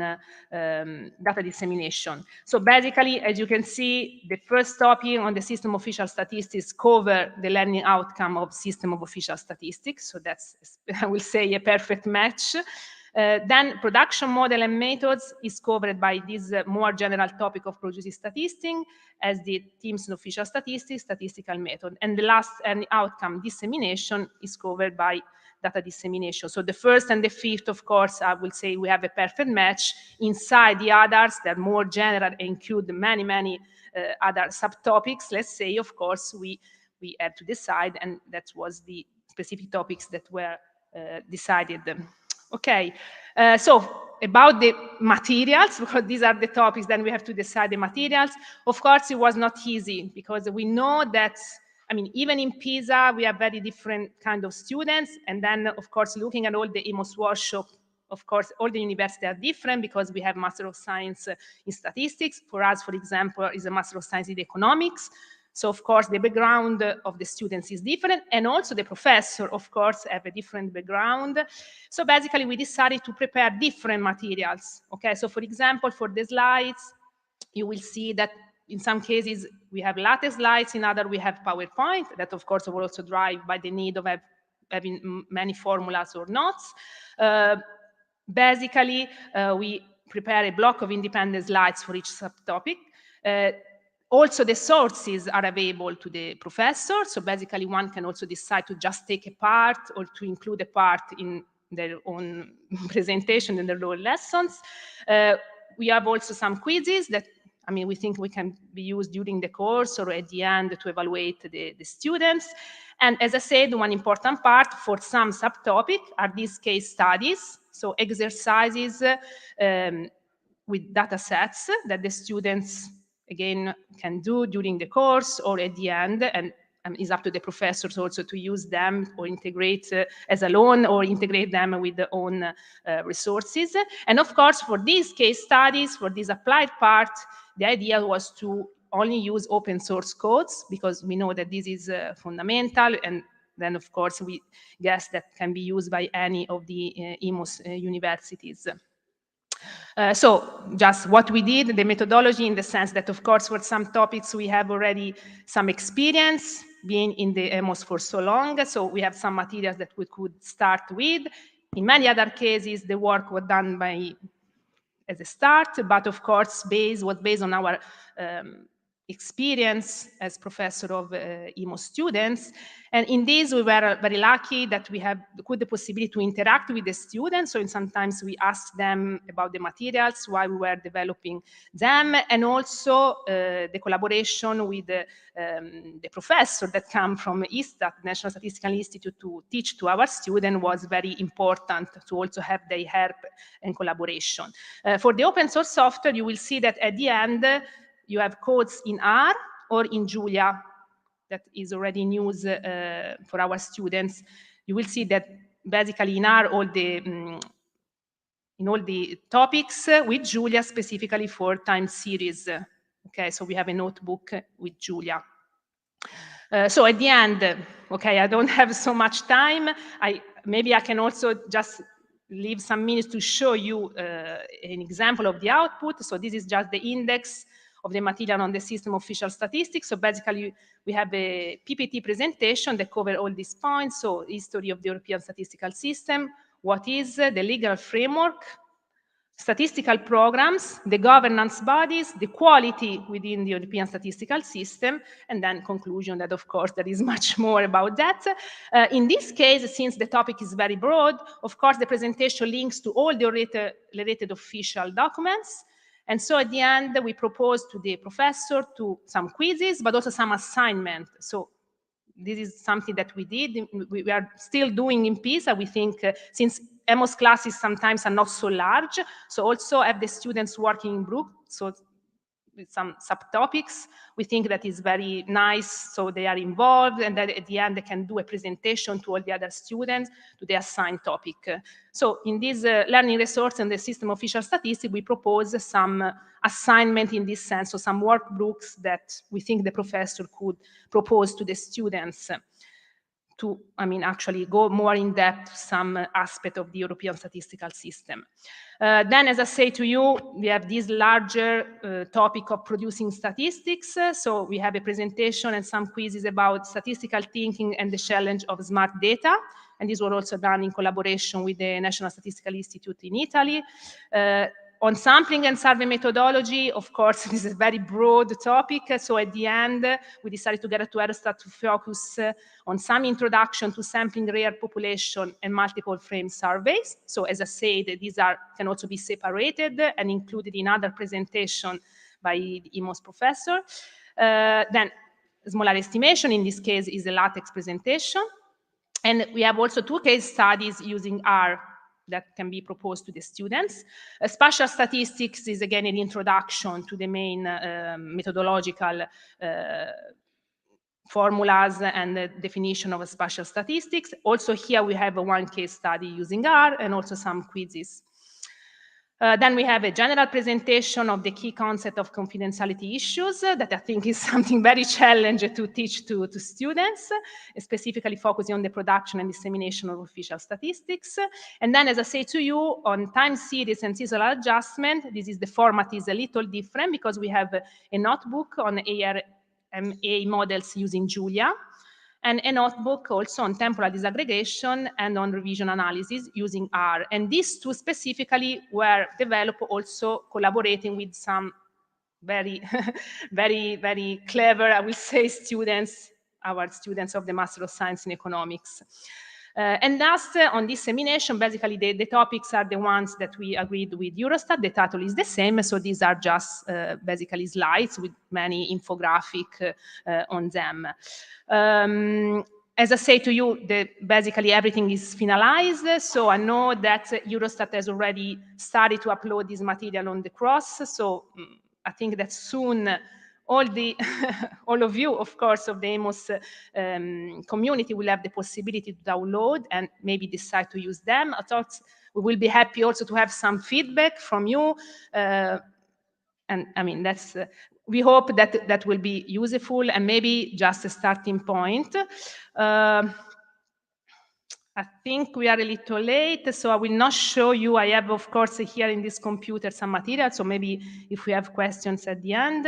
data dissemination. So basically, as you can see, the first topic on the system of official statistics cover the learning outcome of system of official statistics. So that's, I will say, a perfect match. Then production model and methods is covered by this more general topic of producing statistics as the teams in official statistics, statistical method. And the last outcome dissemination is covered by data dissemination. So the first and the fifth, of course, I will say we have a perfect match. Inside the others, they're more general and include many, many other subtopics. Let's say, of course, we had to decide, and that was the specific topics that were decided. Okay, so about the materials, because these are the topics, then we have to decide the materials. Of course, it was not easy because we know that, I mean, even in Pisa, we have very different kind of students. And then, of course, looking at all the EMOS Workshop, of course, all the universities are different because we have Master of Science in Statistics. For us, for example, is a Master of Science in Economics. So, of course, the background of the students is different. And also the professor, of course, have a different background. So basically, we decided to prepare different materials. Okay, so for example, for the slides, you will see that in some cases, we have LaTeX slides. In other, we have PowerPoint. That, of course, will also drive by the need of having many formulas or notes. Basically, we prepare a block of independent slides for each subtopic. Also, the sources are available to the professor. So basically, one can also decide to just take a part or to include a part in their own presentation in their own lessons. We have also some quizzes that, I mean, we think we can be used during the course or at the end to evaluate the students. And as I said, one important part for some subtopic are these case studies. So exercises with data sets that the students, again, can do during the course or at the end, and it's up to the professors also to use them or integrate as alone or integrate them with their own resources. And of course, for these case studies, for this applied part, the idea was to only use open source codes because we know that this is fundamental, and then of course we guess that can be used by any of the EMOS universities. So just what we did, the methodology, in the sense that, of course, for some topics we have already some experience being in the EMOS for so long, so we have some materials that we could start with. In many other cases, the work was done as a start, but of course, was based on our experience as professor of EMOS students. And in this, we were very lucky that we had the possibility to interact with the students. So sometimes we asked them about the materials while we were developing them, and also the collaboration with the professor that come from ISTAT, National Statistical Institute, to teach to our students was very important to also have their help and collaboration. For the open source software, you will see that at the end, you have codes in R or in Julia that is already in use for our students. You will see that basically in R, in all the topics with Julia specifically for time series. Okay, so we have a notebook with Julia. So at the end, okay, I don't have so much time. Maybe I can also just leave some minutes to show you an example of the output. So this is just the index of the material on the system official statistics. So basically, we have a PPT presentation that covers all these points. So history of the European statistical system, what is the legal framework, statistical programs, the governance bodies, the quality within the European statistical system, and then conclusion that, of course, there is much more about that. In this case, since the topic is very broad, of course, the presentation links to all the related official documents. And so at the end, we propose to the professor some quizzes, but also some assignment. So this is something that we did. We are still doing in Pisa. We think since EMOS classes sometimes are not so large, so also have the students working in group, so with some subtopics. We think that is very nice, so they are involved, and then at the end they can do a presentation to all the other students to the assigned topic. So in this learning resource and the system official statistics, we propose some assignment in this sense, so some workbooks that we think the professor could propose to the students to, actually go more in depth some aspect of the European statistical system. Then, as I say to you, we have this larger topic of producing statistics. So we have a presentation and some quizzes about statistical thinking and the challenge of smart data. And these were also done in collaboration with the National Statistical Institute in Italy. On sampling and survey methodology, of course, this is a very broad topic. So at the end, we decided together to Eurostat to focus on some introduction to sampling rare population and multiple frame surveys. So as I said, these can also be separated and included in other presentation by the EMOS professor. Then smaller estimation, in this case, is a LaTeX presentation. And we have also 2 case studies using R that can be proposed to the students. Spatial statistics is again an introduction to the main methodological formulas and the definition of spatial statistics. Also here we have 1 case study using R and also some quizzes. Then we have a general presentation of the key concept of confidentiality issues that I think is something very challenging to teach to students, specifically focusing on the production and dissemination of official statistics. And then, as I say to you, on time series and seasonal adjustment, the format is a little different because we have a notebook on ARMA models using Julia, and a notebook also on temporal disaggregation and on revision analysis using R. And these 2 specifically were developed also collaborating with some very, very, very clever, I will say, students, our students of the Master of Science in Economics. And last, on dissemination, basically the topics are the ones that we agreed with Eurostat. The title is the same, so these are just basically slides with many infographic on them. As I say to you, basically everything is finalized, so I know that Eurostat has already started to upload this material on the cross, so I think that soon all of you, of course, of the EMOS community will have the possibility to download and maybe decide to use them. I thought we will be happy also to have some feedback from you. And we hope that that will be useful and maybe just a starting point. I think we are a little late, so I will not show you. I have, of course, here in this computer some material, so maybe if we have questions at the end.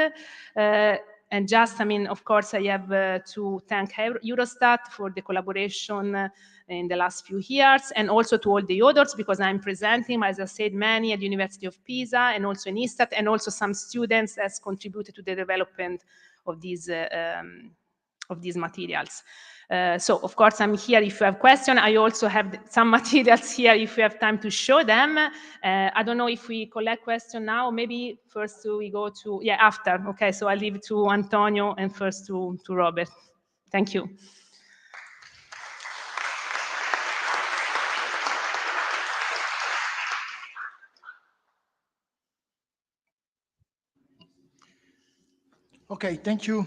And just, I mean, of course, I have to thank Eurostat for the collaboration in the last few years, and also to all the others, because I'm presenting, as I said, many at the University of Pisa and also in ESTAT, and also some students has contributed to the development of these materials. So, of course, I'm here if you have questions. I also have some materials here if you have time to show them. I don't know if we collect questions now. Maybe first we go to, yeah, after. Okay, so I leave it to Antonio and first to Robert. Thank you. Okay, thank you,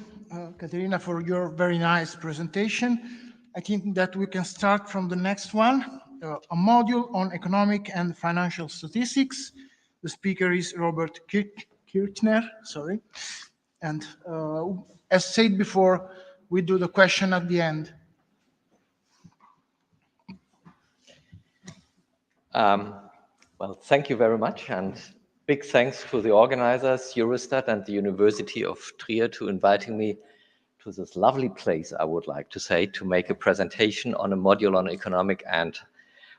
Katarina, for your very nice presentation. I think that we can start from the next one, a module on economic and financial statistics. The speaker is Robert Kirchner, sorry. And as said before, we do the question at the end. Well, thank you very much, and big thanks to the organizers, Eurostat and the University of Trier, to inviting me to this lovely place, I would like to say, to make a presentation on a module on economic and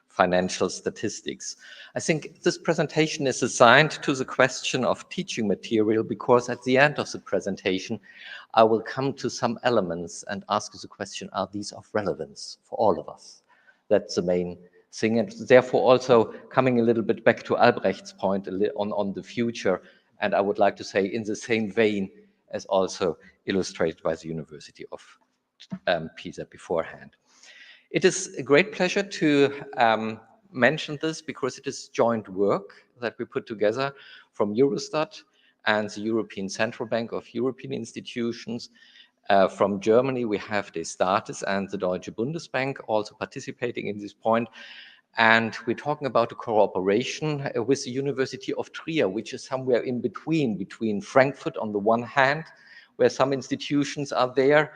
financial statistics. I think this presentation is assigned to the question of teaching material, because at the end of the presentation, I will come to some elements and ask you the question, are these of relevance for all of us? That's the main thing, and therefore also coming a little bit back to Albrecht's point on the future, and I would like to say in the same vein as also illustrated by the University of Pisa beforehand. It is a great pleasure to mention this, because it is joint work that we put together from Eurostat and the European Central Bank of European Institutions. From Germany, we have the Thesis and the Deutsche Bundesbank also participating in this point. And we're talking about a cooperation with the University of Trier, which is somewhere in between Frankfurt on the one hand, where some institutions are there,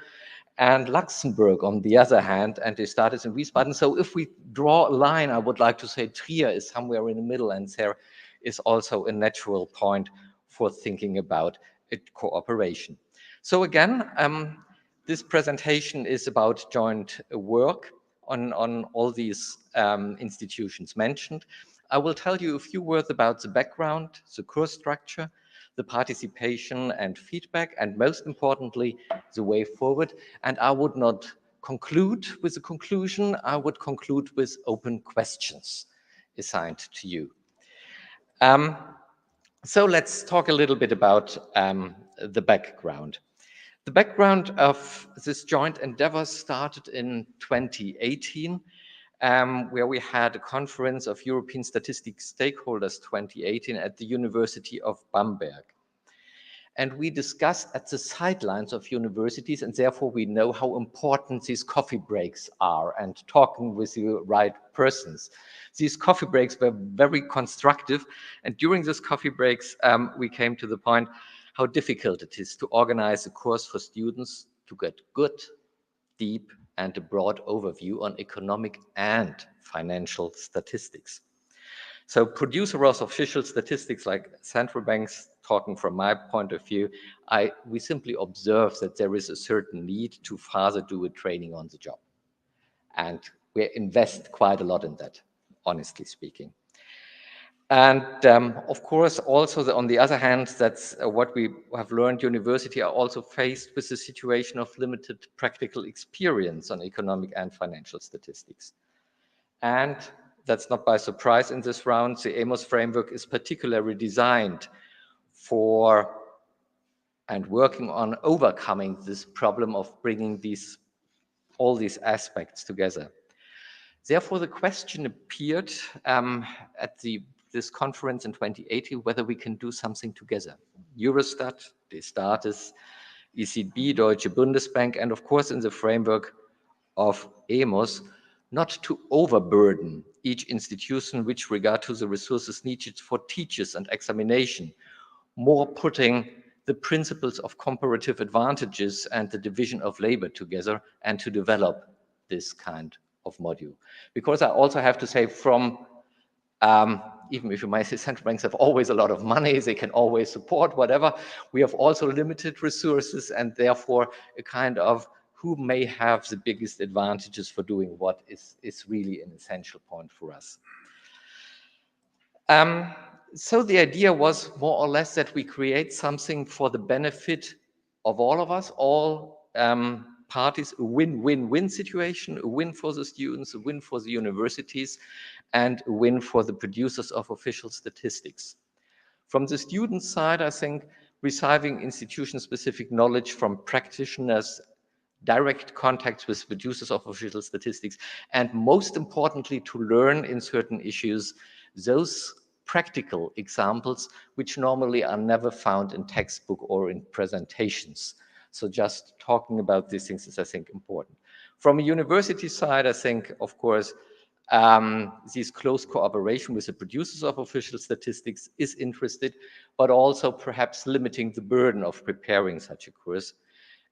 and Luxembourg on the other hand, and they started in Wiesbaden. So if we draw a line, I would like to say Trier is somewhere in the middle, and there is also a natural point for thinking about cooperation. So again, this presentation is about joint work on all these institutions mentioned. I will tell you a few words about the background, the course structure, the participation and feedback, and most importantly, the way forward. And I would not conclude with a conclusion, I would conclude with open questions assigned to you. So let's talk a little bit about the background. The background of this joint endeavor started in 2018, where we had a conference of European Statistics Stakeholders 2018 at the University of Bamberg. And we discussed at the sidelines of universities, and therefore we know how important these coffee breaks are and talking with the right persons. These coffee breaks were very constructive, and during these coffee breaks, we came to the point how difficult it is to organize a course for students to get good, deep, and a broad overview on economic and financial statistics. So producers of official statistics like central banks, talking from my point of view, we simply observe that there is a certain need to further do a training on the job. And we invest quite a lot in that, honestly speaking. And of course, also on the other hand, that's what we have learned. University are also faced with the situation of limited practical experience on economic and financial statistics. And that's not by surprise in this round. The Amos framework is particularly designed for and working on overcoming this problem of bringing all these aspects together. Therefore, the question appeared at this conference in 2018, whether we can do something together. Eurostat, the Thesis, ECB, Deutsche Bundesbank, and of course in the framework of EMOS, not to overburden each institution with regard to the resources needed for teachers and examination, more putting the principles of comparative advantages and the division of labor together, and to develop this kind of module. Because I also have to say, from even if you might say central banks have always a lot of money, they can always support whatever, we have also limited resources, and therefore a kind of who may have the biggest advantages for doing what is really an essential point for us. So the idea was more or less that we create something for the benefit of all of us, all parties, a win-win-win situation, a win for the students, a win for the universities, and a win for the producers of official statistics. From the student side, I think receiving institution-specific knowledge from practitioners, direct contacts with producers of official statistics, and most importantly, to learn in certain issues those practical examples which normally are never found in textbook or in presentations. So just talking about these things is, I think, important. From a university side, I think, of course, this close cooperation with the producers of official statistics is interested, but also perhaps limiting the burden of preparing such a course.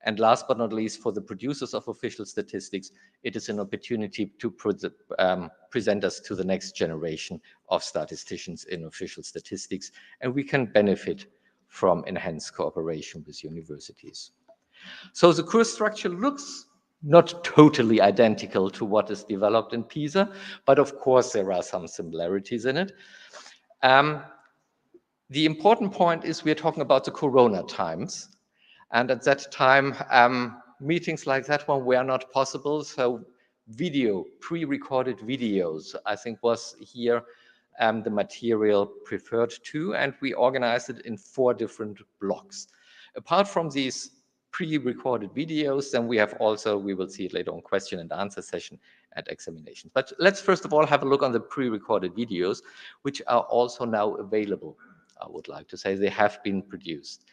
And last but not least, for the producers of official statistics, it is an opportunity to present us to the next generation of statisticians in official statistics, and we can benefit from enhanced cooperation with universities. So the course structure looks not totally identical to what is developed in Pisa, but of course there are some similarities in it. The important point is we're talking about the Corona times. And at that time, meetings like that one were not possible. So video, pre-recorded videos, I think was here the material preferred to, and we organized it in 4 different blocks. Apart from these pre-recorded videos, then we have also, we will see it later on, question and answer session and examinations. But let's first of all have a look on the pre-recorded videos, which are also now available, I would like to say. They have been produced.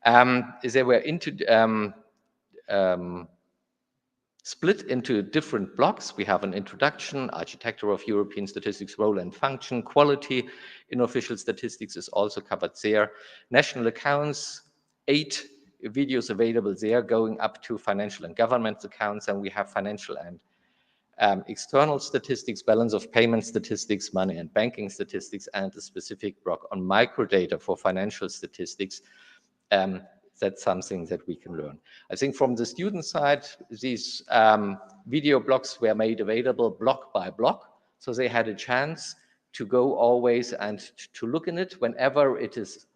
They were split into different blocks. We have an introduction, architecture of European statistics, role and function, quality in official statistics is also covered there. National accounts, 8 videos available there, going up to financial and government accounts, and we have financial and external statistics, balance of payment statistics, money and banking statistics, and a specific block on microdata for financial statistics. That's something that we can learn. I think from the student side, these video blocks were made available block by block. So they had a chance to go always and to look in it whenever it is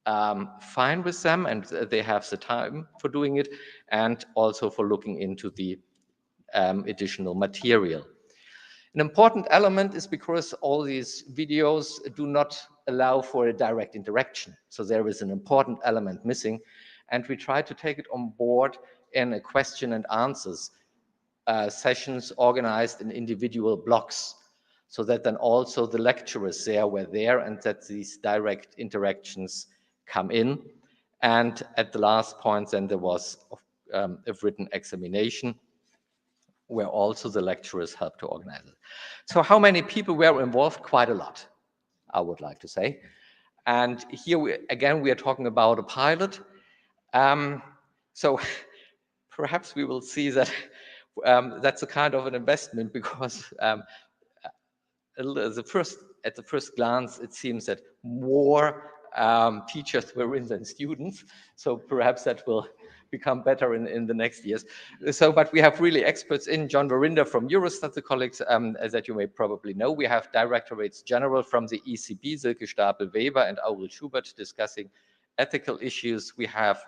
fine with them and they have the time for doing it, and also for looking into the additional material. An important element is because all these videos do not allow for a direct interaction. So there is an important element missing, and we try to take it on board in a question and answers sessions organized in individual blocks, so that then also the lecturers there were there and that these direct interactions come in. And at the last point, then there was a written examination where also the lecturers helped to organize it. So how many people were involved? Quite a lot, I would like to say. And here, again, we are talking about a pilot. So perhaps we will see that that's a kind of an investment, because at the first glance, it seems that more teachers were in than students. So perhaps that will become better in the next years. So, but we have really experts in. John Verinder from Eurostat, the colleagues that you may probably know. We have Directorates General from the ECB, Silke Stapel-Weber and Aurel Schubert, discussing ethical issues. We have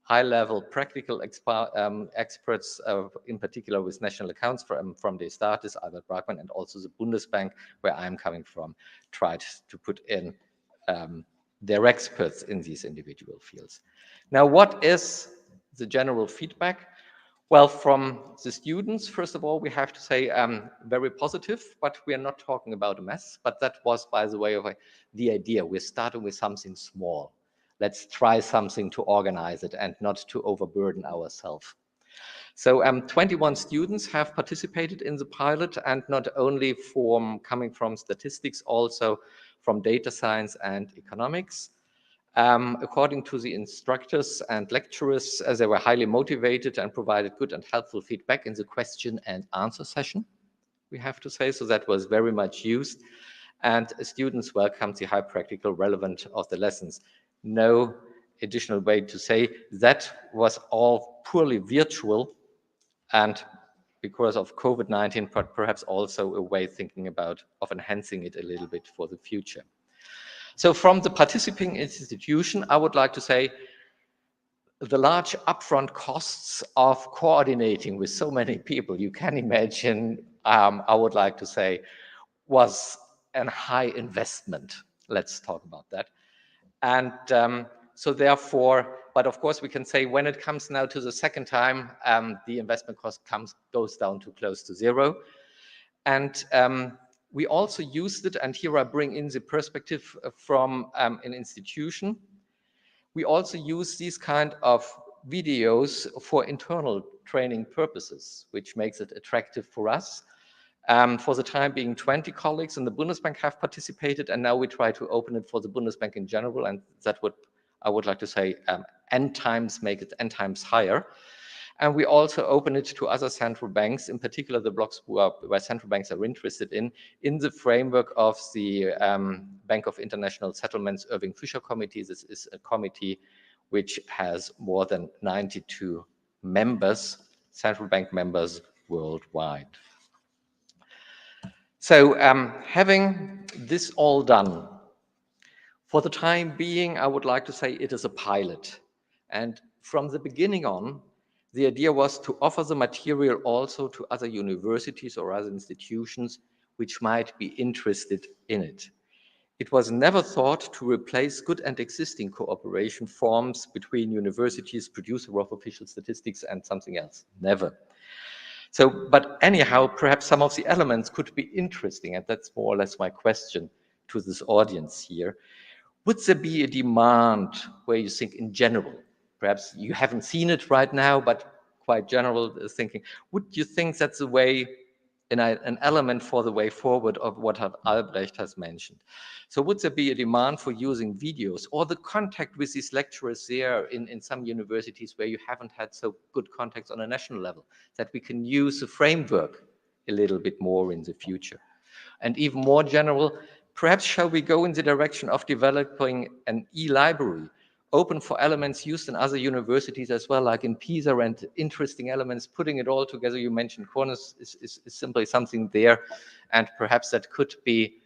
high-level practical experts, in particular with national accounts from the Thesis, Albert Virtman, and also the Bundesbank, where I'm coming from, tried to put in their experts in these individual fields. Now, what is the general feedback? Well, from the students, first of all, we have to say very positive, but we are not talking about a mess. But that was, by the way, of the idea. We're starting with something small. Let's try something to organize it and not to overburden ourselves. So 21 students have participated in the pilot, and not only coming from statistics, also from data science and economics. According to the instructors and lecturers, they were highly motivated and provided good and helpful feedback in the question and answer session, we have to say. So that was very much used. And students welcomed the high practical relevance of the lessons. No additional way to say that was all purely virtual, and because of COVID-19, but perhaps also a way thinking about of enhancing it a little bit for the future. So from the participating institution, I would like to say the large upfront costs of coordinating with so many people, you can imagine, I would like to say, was a high investment. Let's talk about that. And so therefore, but of course we can say when it comes now to the second time, the investment cost goes down to close to zero. And we also used it, and here I bring in the perspective from an institution. We also use these kind of videos for internal training purposes, which makes it attractive for us. For the time being, 20 colleagues in the Bundesbank have participated, and now we try to open it for the Bundesbank in general, and that would, I would like to say, n times, make it n times higher. And we also open it to other central banks, in particular the blocks where central banks are interested in the framework of the Bank of International Settlements Irving Fisher Committee. This is a committee which has more than 92 members, central bank members worldwide. So having this all done, for the time being, I would like to say it is a pilot. And from the beginning on, the idea was to offer the material also to other universities or other institutions which might be interested in it. It was never thought to replace good and existing cooperation forms between universities, producer of official statistics, and something else. Never. So, but anyhow, perhaps some of the elements could be interesting, and that's more or less my question to this audience here. Would there be a demand where you think in general, perhaps you haven't seen it right now, but quite general thinking, would you think that's a way, an element for the way forward of what Albrecht has mentioned? So would there be a demand for using videos or the contact with these lecturers there in some universities where you haven't had so good contacts on a national level, that we can use the framework a little bit more in the future? And even more general, perhaps shall we go in the direction of developing an e-library, open for elements used in other universities as well, like in Pisa, and interesting elements, putting it all together. You mentioned corners is simply something there, and perhaps that could be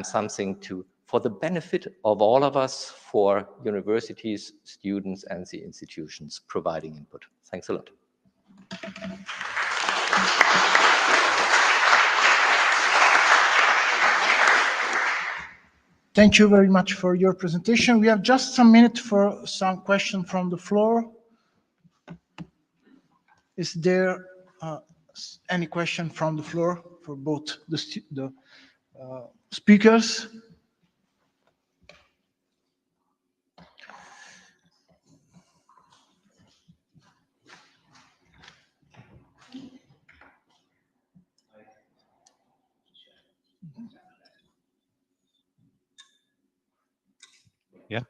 something for the benefit of all of us, for universities, students, and the institutions providing input. Thanks a lot. Thank you very much for your presentation. We have just some minutes for some questions from the floor. Is there any question from the floor for both the speakers? Yeah.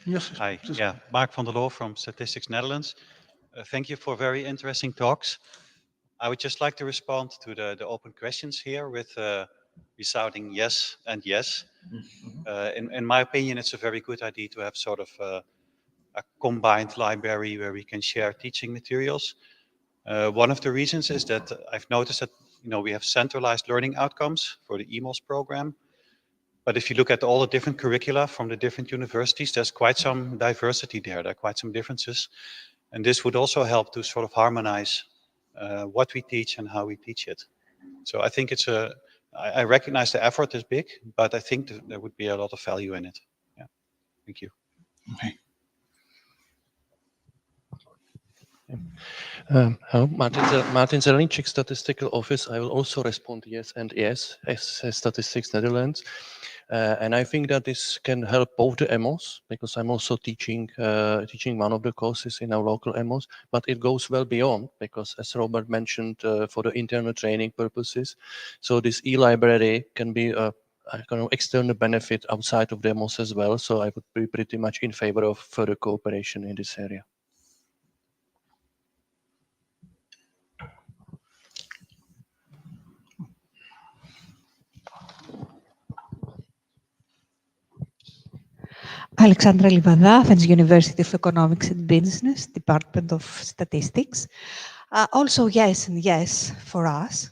Yes. Hi. Yeah. Mark van der Loo from Statistics Netherlands. Thank you for very interesting talks. I would just like to respond to the open questions here with resounding yes and yes. In my opinion, it's a very good idea to have sort of a combined library where we can share teaching materials. One of the reasons is that I've noticed that we have centralized learning outcomes for the EMOS program. But if you look at all the different curricula from the different universities, there's quite some diversity there. There are quite some differences. And this would also help to sort of harmonize what we teach and how we teach it. So I think I recognize the effort is big, but I think there would be a lot of value in it. Yeah. Thank you. Okay. Martin Zelinček, Statistical Office. I will also respond yes and yes as Statistics Netherlands. And I think that this can help both the EMOS, because I'm also teaching one of the courses in our local EMOS, but it goes well beyond, because as Robert mentioned, for the internal training purposes. So this e-library can be a kind of external benefit outside of the EMOS as well. So I would be pretty much in favor of further cooperation in this area. Alexandra Livada, Athens University of Economics and Business, Department of Statistics. Also yes and yes for us.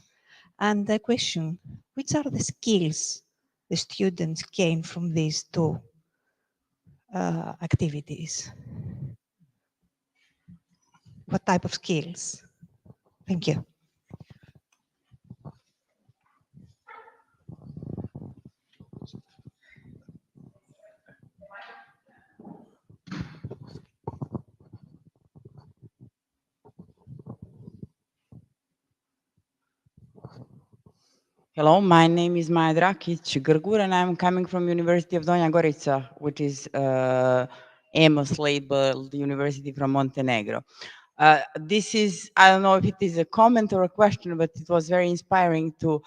And the question, which are the skills the students gain from these two activities? What type of skills? Thank you. Hello, my name is Maja Drakic Grgur, and I'm coming from University of Donja Gorica, which is EMOS labeled University from Montenegro. This is, I don't know if it is a comment or a question, but it was very inspiring to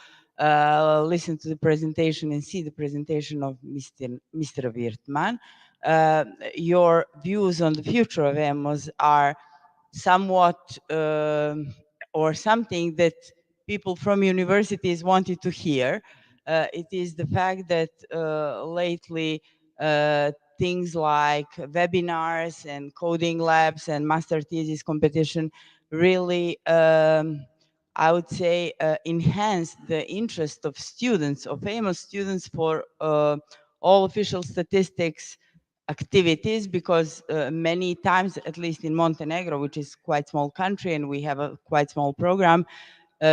listen to the presentation and see the presentation of Mr. Virtman. Your views on the future of EMOS are somewhat or something that people from universities wanted to hear. It is the fact that lately things like webinars and coding labs and master thesis competition really, I would say, enhance the interest of students, of EMOS students for all official statistics activities, because many times, at least in Montenegro, which is quite small country and we have a quite small program,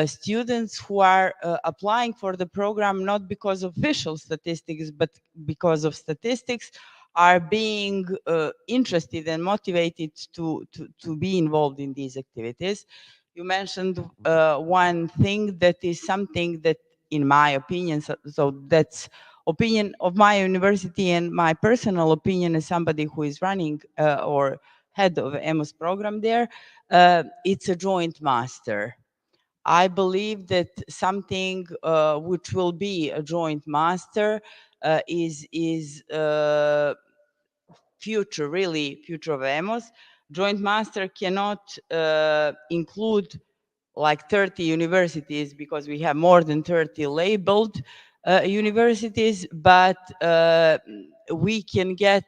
students who are applying for the program not because of official statistics but because of statistics are being interested and motivated to be involved in these activities. You mentioned one thing that is something that, in my opinion, so that's opinion of my university and my personal opinion as somebody who is running or head of EMOS program there, it's a joint master. I believe that something which will be a joint master is future, really future of EMOS. Joint master cannot include like 30 universities because we have more than 30 labeled universities, but we can get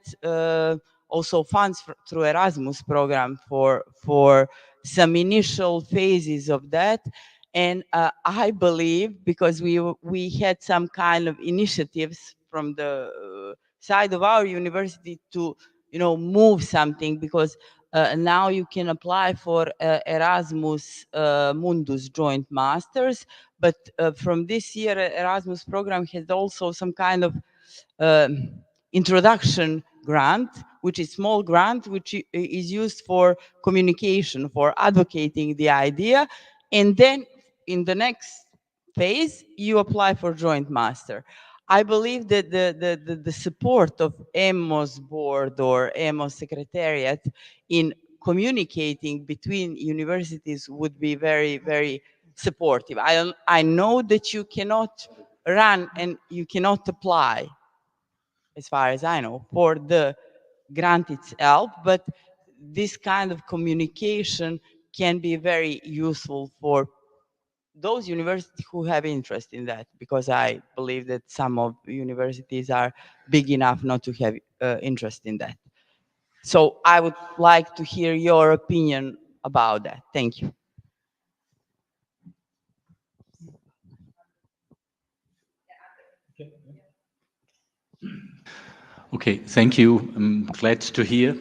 also funds through Erasmus program for some initial phases of that. And I believe, because we had some kind of initiatives from the side of our university to, move something, because now you can apply for Erasmus Mundus joint masters, but from this year Erasmus program has also some kind of introduction grant, which is small grant, which is used for communication, for advocating the idea, and then in the next phase you apply for joint master. I believe that the support of EMOS board or EMOS secretariat in communicating between universities would be very, very supportive. I know that you cannot run and you cannot apply, as far as I know, for the grant itself, but this kind of communication can be very useful for those universities who have interest in that, because I believe that some of universities are big enough not to have interest in that. So I would like to hear your opinion about that. Thank you. Okay, thank you. I'm glad to hear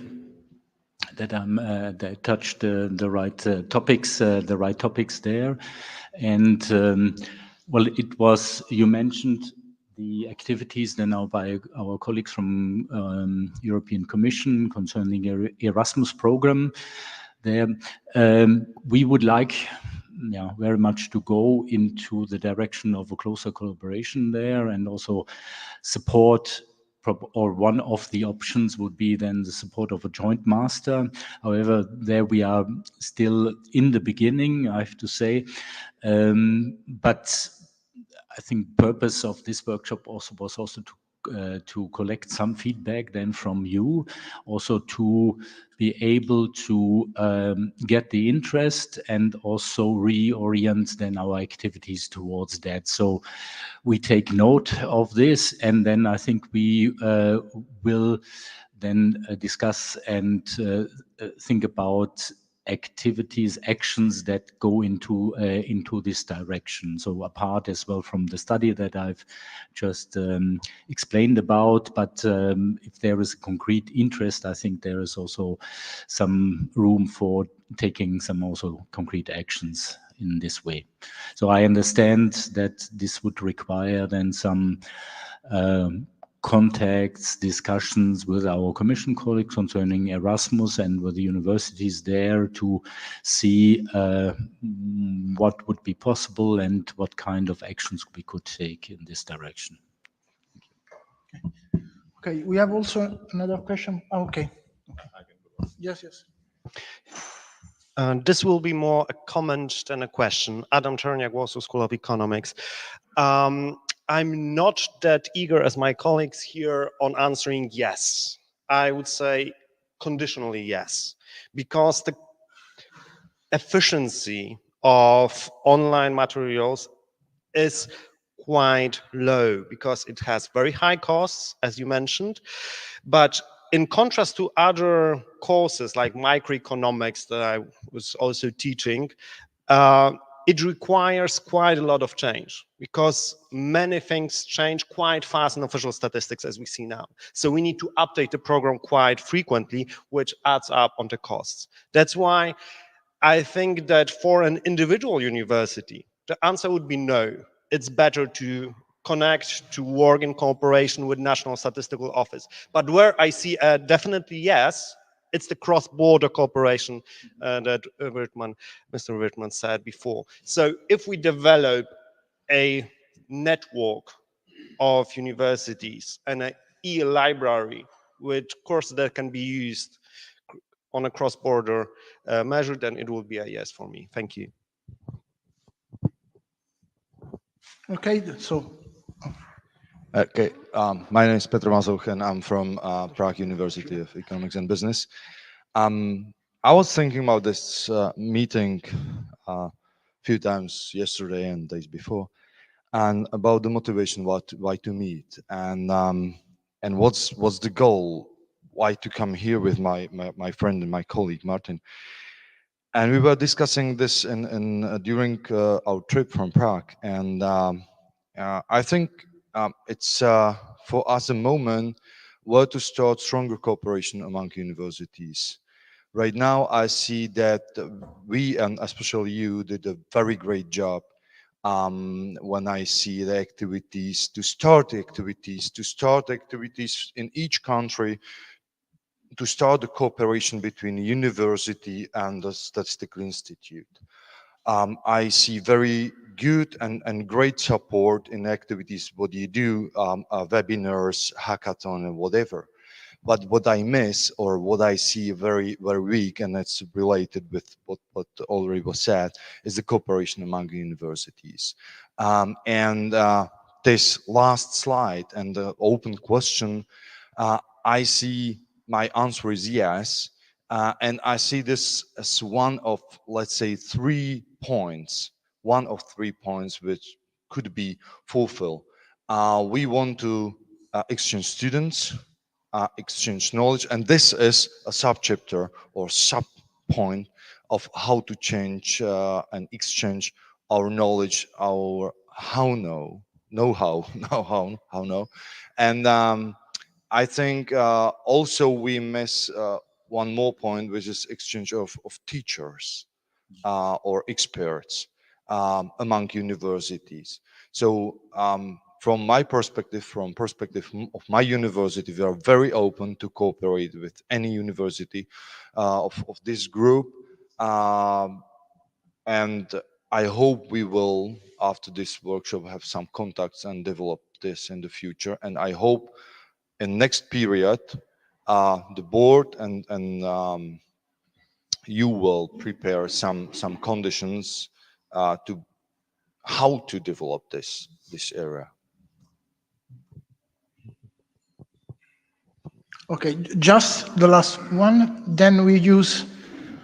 that that I touched the right topics there. And well, it was, you mentioned the activities then now by our colleagues from European Commission concerning Erasmus program there. We would like very much to go into the direction of a closer collaboration there, and also support, or one of the options would be then the support of a joint master. However, there we are still in the beginning, I have to say. But I think purpose of this workshop also was also to collect some feedback then from you, also to be able to get the interest and also reorient then our activities towards that. So we take note of this, and then I think we will then discuss and think about activities, actions that go into this direction. So apart as well from the study that I've just explained about, but if there is a concrete interest, I think there is also some room for taking some also concrete actions in this way. So I understand that this would require then some contacts, discussions with our commission colleagues concerning Erasmus and with the universities there to see what would be possible and what kind of actions we could take in this direction. Okay, we have also another question. Okay. Yes, yes. This will be more a comment than a question. Adam Czerniak, Warsaw School of Economics. I'm not that eager as my colleagues here on answering yes. I would say conditionally yes, because the efficiency of online materials is quite low because it has very high costs, as you mentioned. But in contrast to other courses like microeconomics that I was also teaching, it requires quite a lot of change because many things change quite fast in official statistics as we see now. So we need to update the program quite frequently, which adds up on the costs. That's why I think that for an individual university, the answer would be no. It's better to connect, to work in cooperation with National Statistical Office. But where I see a definitely yes, it's the cross-border cooperation that Mr. Virtman said before. So if we develop a network of universities and an e-library with courses that can be used on a cross-border measure, then it will be a yes for me. Thank you. Okay, so. Okay, my name is Petr Mazouch and I'm from Prague University of Economics and Business. I was thinking about this meeting a few times yesterday and days before, and about the motivation why to meet, and what's the goal, why to come here with my friend and my colleague Martin. And we were discussing this during our trip from Prague, and I think it's for us a moment where to start stronger cooperation among universities. Right now, I see that we, and especially you, did a very great job when I see the activities, to start activities in each country, to start the cooperation between the university and the statistical institute. I see very good and great support in activities, what you do, webinars, hackathon, and whatever. But what I miss, or what I see very, very weak, and it's related with what already was said, is the cooperation among universities. This last slide and the open question, I see my answer is yes. And I see this as one of, let's say, 3 points, which could be fulfilled. We want to exchange students, exchange knowledge, and this is a subchapter or sub-point of how to change and exchange our knowledge, our know-how, and I think also we miss one more point, which is exchange of teachers or experts among universities. So from my perspective, from perspective of my university, we are very open to cooperate with any university of this group. And I hope we will, after this workshop, have some contacts and develop this in the future. And I hope in next period, the board and you will prepare some conditions to how to develop this area. Okay, just the last one, then we use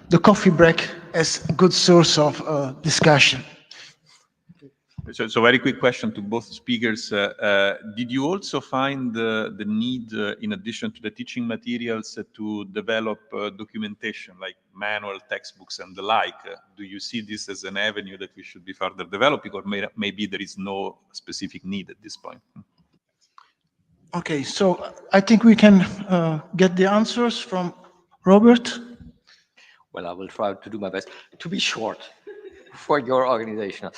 the coffee break as a good source of discussion. So very quick question to both speakers. Did you also find the need, in addition to the teaching materials, to develop documentation like manual textbooks and the like? Do you see this as an avenue that we should be further developing, or maybe there is no specific need at this point? Okay, so I think we can get the answers from Robert. Well, I will try to do my best to be short for your organization.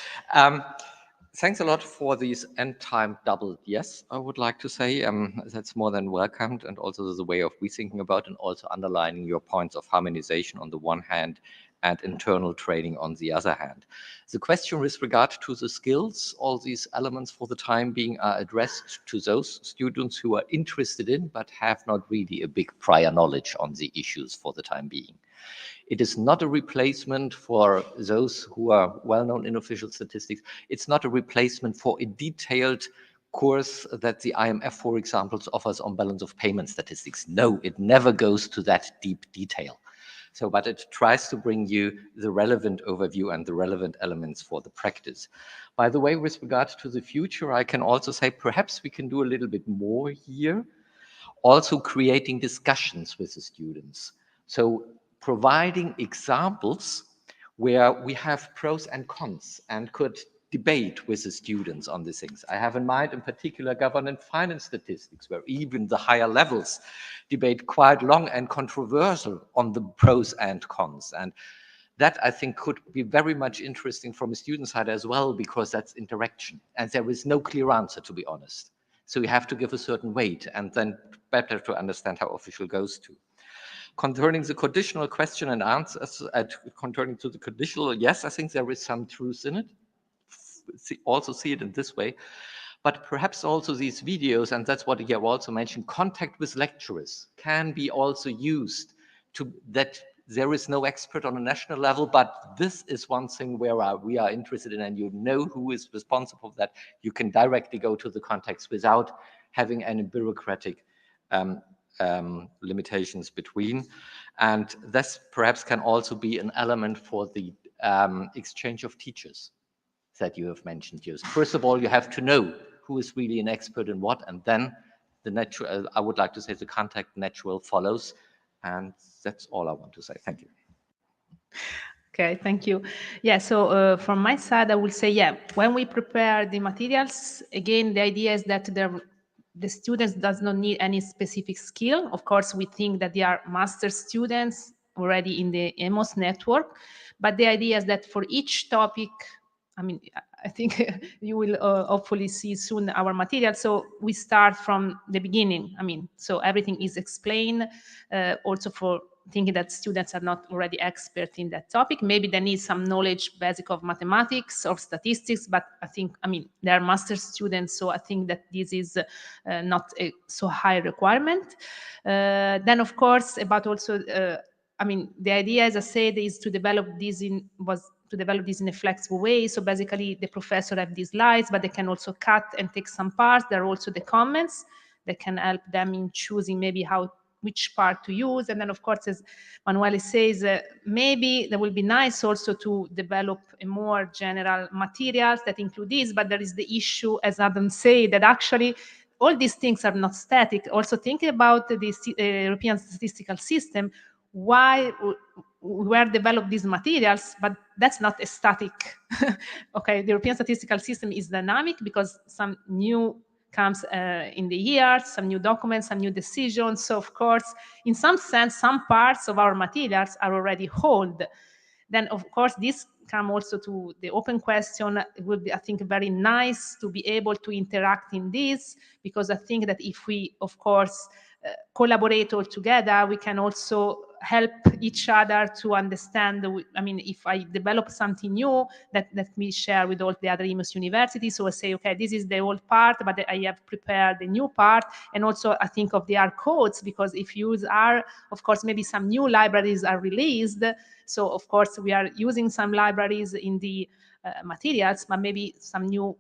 Thanks a lot for these end time double yes, I would like to say. That's more than welcomed, and also the way of we thinking about, and also underlining your points of harmonization on the one hand and internal training on the other hand. The question with regard to the skills, all these elements for the time being are addressed to those students who are interested in but have not really a big prior knowledge on the issues for the time being. It is not a replacement for those who are well-known in official statistics. It's not a replacement for a detailed course that the IMF, for example, offers on balance of payment statistics. No, it never goes to that deep detail. So, but it tries to bring you the relevant overview and the relevant elements for the practice. By the way, with regard to the future, I can also say perhaps we can do a little bit more here. Also creating discussions with the students. So providing examples where we have pros and cons and could debate with the students on these things. I have in mind in particular government finance statistics, where even the higher levels debate quite long and controversial on the pros and cons. And that, I think, could be very much interesting from a student side as well, because that's interaction. And there is no clear answer, to be honest. So you have to give a certain weight, and then better to understand how official goes to. Concerning the conditional question and answers, concerning to the conditional, yes, I think there is some truth in it. Also see it in this way. But perhaps also these videos, and that's what you have also mentioned, contact with lecturers can be also used to that there is no expert on a national level, but this is one thing where we are interested in, and you know who is responsible for that. You can directly go to the context without having any bureaucratic limitations between. And this perhaps can also be an element for the exchange of teachers that you have mentioned. Just first of all, you have to know who is really an expert in what, and then the natural, I would like to say, the contact natural follows. And that's all I want to say. Thank you. Okay, thank you. Yeah, so from my side, I will say, yeah, when we prepare the materials, again, the idea is that the students does not need any specific skill. Of course, we think that they are master students already in the EMOS network, but the idea is that for each topic, I mean, I think you will hopefully see soon our material. So we start from the beginning. I mean, so everything is explained, also for thinking that students are not already expert in that topic. Maybe they need some knowledge basic of mathematics or statistics, but I think, I mean, they're master students, so I think that this is not a so high requirement. Then, of course, about also, I mean, the idea, as I said, is to develop this in a flexible way. So basically, the professor have these slides, but they can also cut and take some parts. There are also the comments that can help them in choosing maybe which part to use. And then, of course, as Emmanuel says, maybe that will be nice also to develop a more general materials that include this, but there is the issue, as Adam said, that actually all these things are not static. Also thinking about the European statistical system, why were developed these materials, but that's not a static. Okay, the European statistical system is dynamic because some new comes in the year, some new documents, some new decisions. So of course, in some sense, some parts of our materials are already old. Then of course, this come also to the open question. It would be, I think, very nice to be able to interact in this, because I think that if we, of course, collaborate all together, we can also help each other to understand. I mean, if I develop something new, that let me share with all the other EMOS universities. So I say, okay, this is the old part, but I have prepared the new part. And also I think of the R codes, because if you use R, of course, maybe some new libraries are released. So of course we are using some libraries in the materials, but maybe some new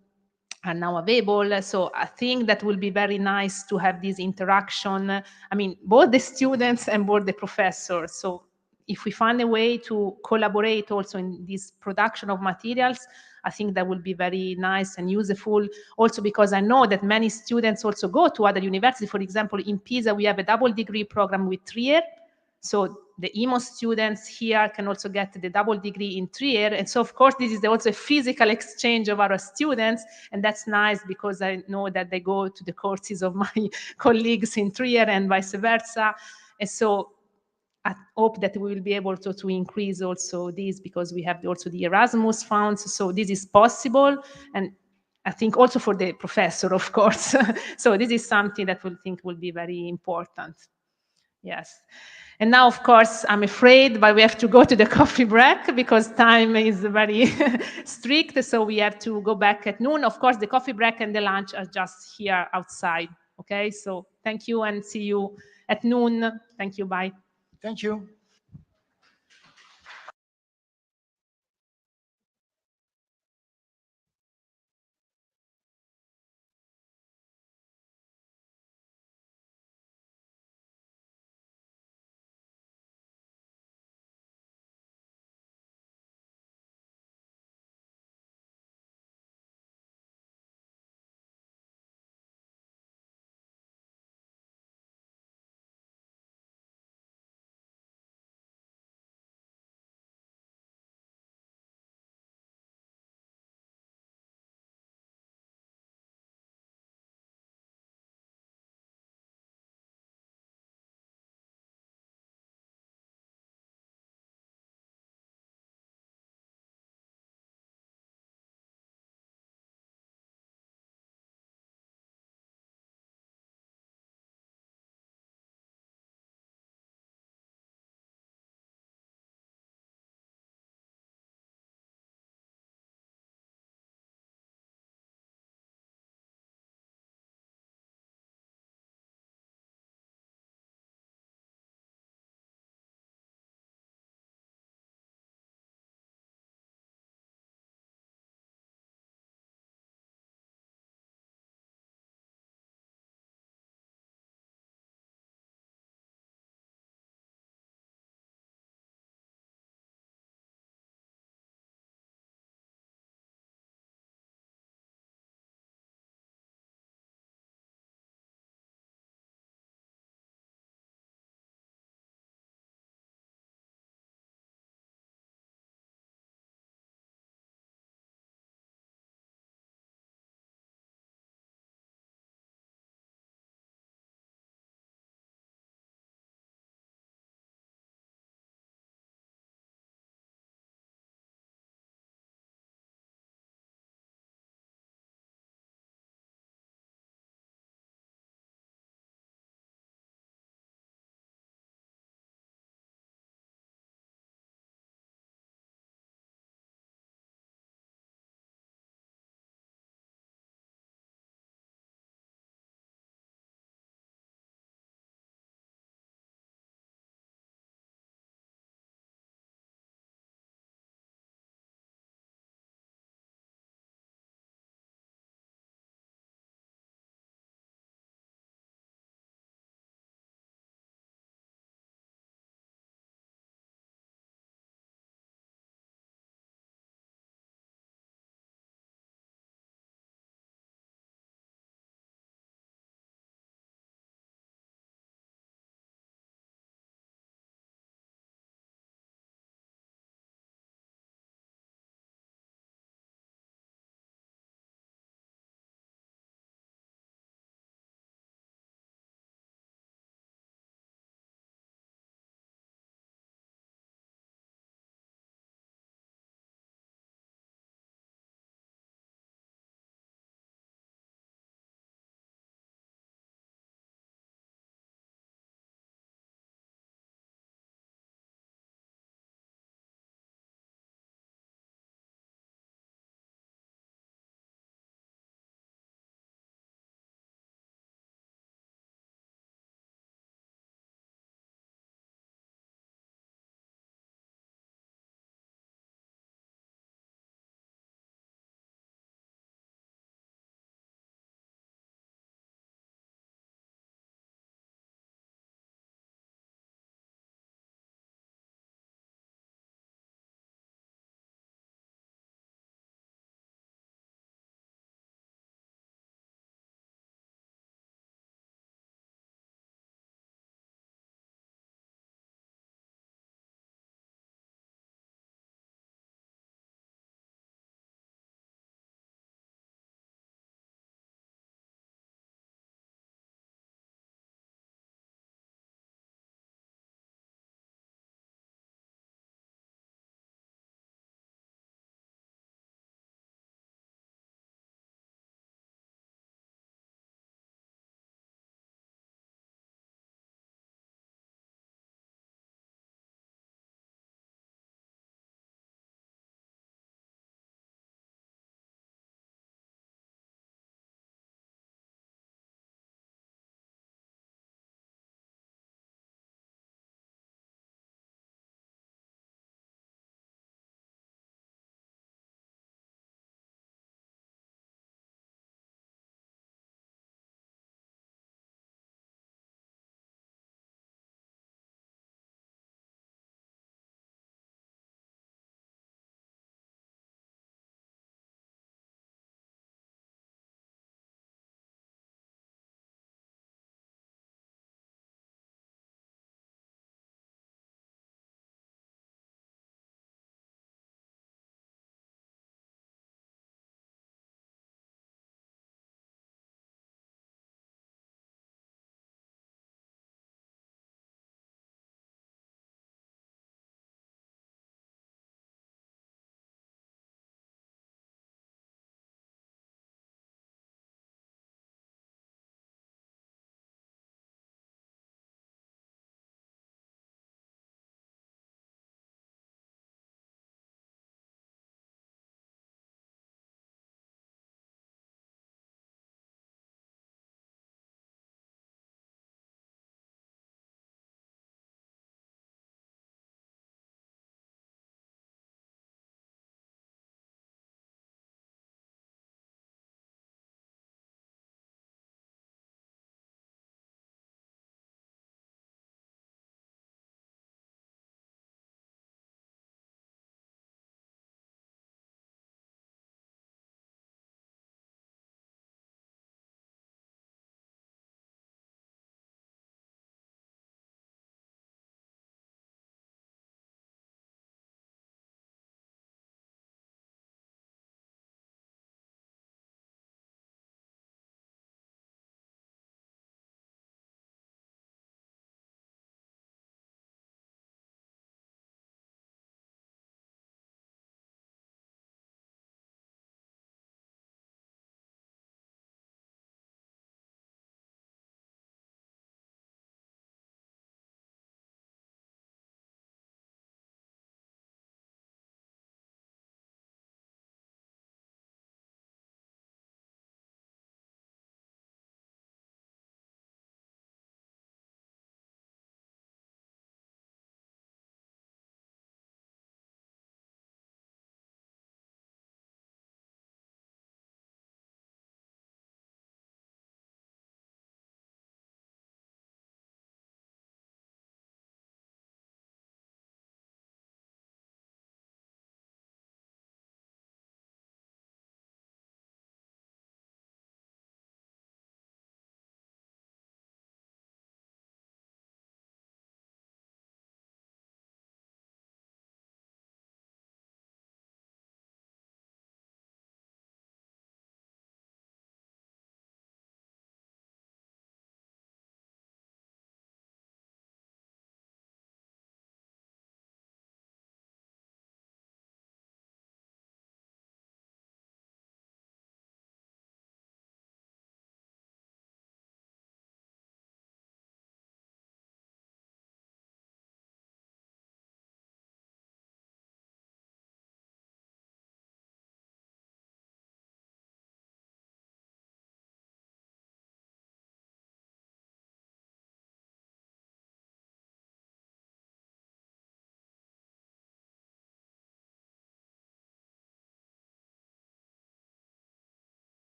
are now available. So I think that will be very nice to have this interaction. I mean, both the students and both the professors. So if we find a way to collaborate also in this production of materials, I think that will be very nice and useful. Also because I know that many students also go to other universities. For example, in Pisa, we have a double degree program with Trier. So the EMOS students here can also get the double degree in Trier. And so, of course, this is also a physical exchange of our students. And that's nice because I know that they go to the courses of my colleagues in Trier and vice versa. And so I hope that we will be able to increase also this, because we have also the Erasmus funds. So this is possible. And I think also for the professor, of course. So this is something that we think will be very important. Yes. And now, of course, I'm afraid, but we have to go to the coffee break because time is very strict. So we have to go back at noon. Of course, the coffee break and the lunch are just here outside. Okay, so thank you and see you at noon. Thank you. Bye. Thank you.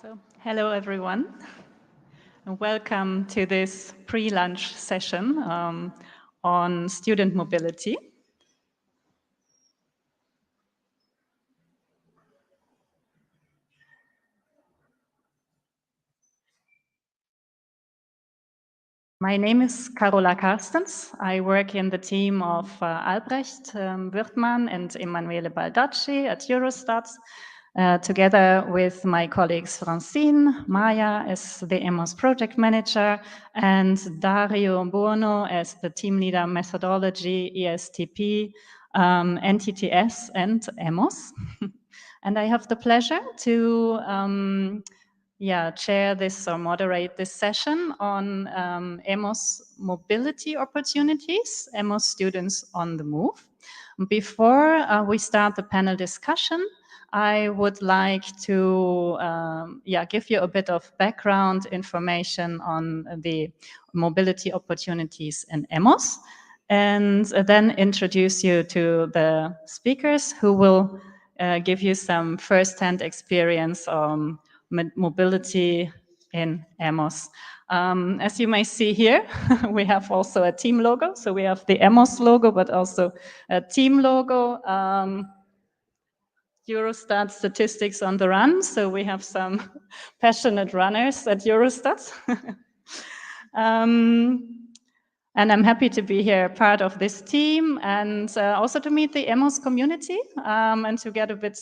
So, hello everyone, and welcome to this pre-lunch session on student mobility. My name is Carola Carstens. I work in the team of Albrecht, Virtman, and Emmanuel Baldacci at Eurostat, together with my colleagues Francine, Maya as the EMOS project manager, and Dario Buono as the team leader methodology, ESTP, NTTS, and EMOS. And I have the pleasure to chair this or moderate this session on EMOS mobility opportunities, EMOS students on the move. Before we start the panel discussion, I would like to give you a bit of background information on the mobility opportunities in EMOS, and then introduce you to the speakers who will give you some first-hand experience on mobility in EMOS. As you may see here, we have also a team logo. So we have the EMOS logo, but also a team logo. Eurostat statistics on the run. So we have some passionate runners at Eurostat. And I'm happy to be here, part of this team, and also to meet the EMOS community and to get a bit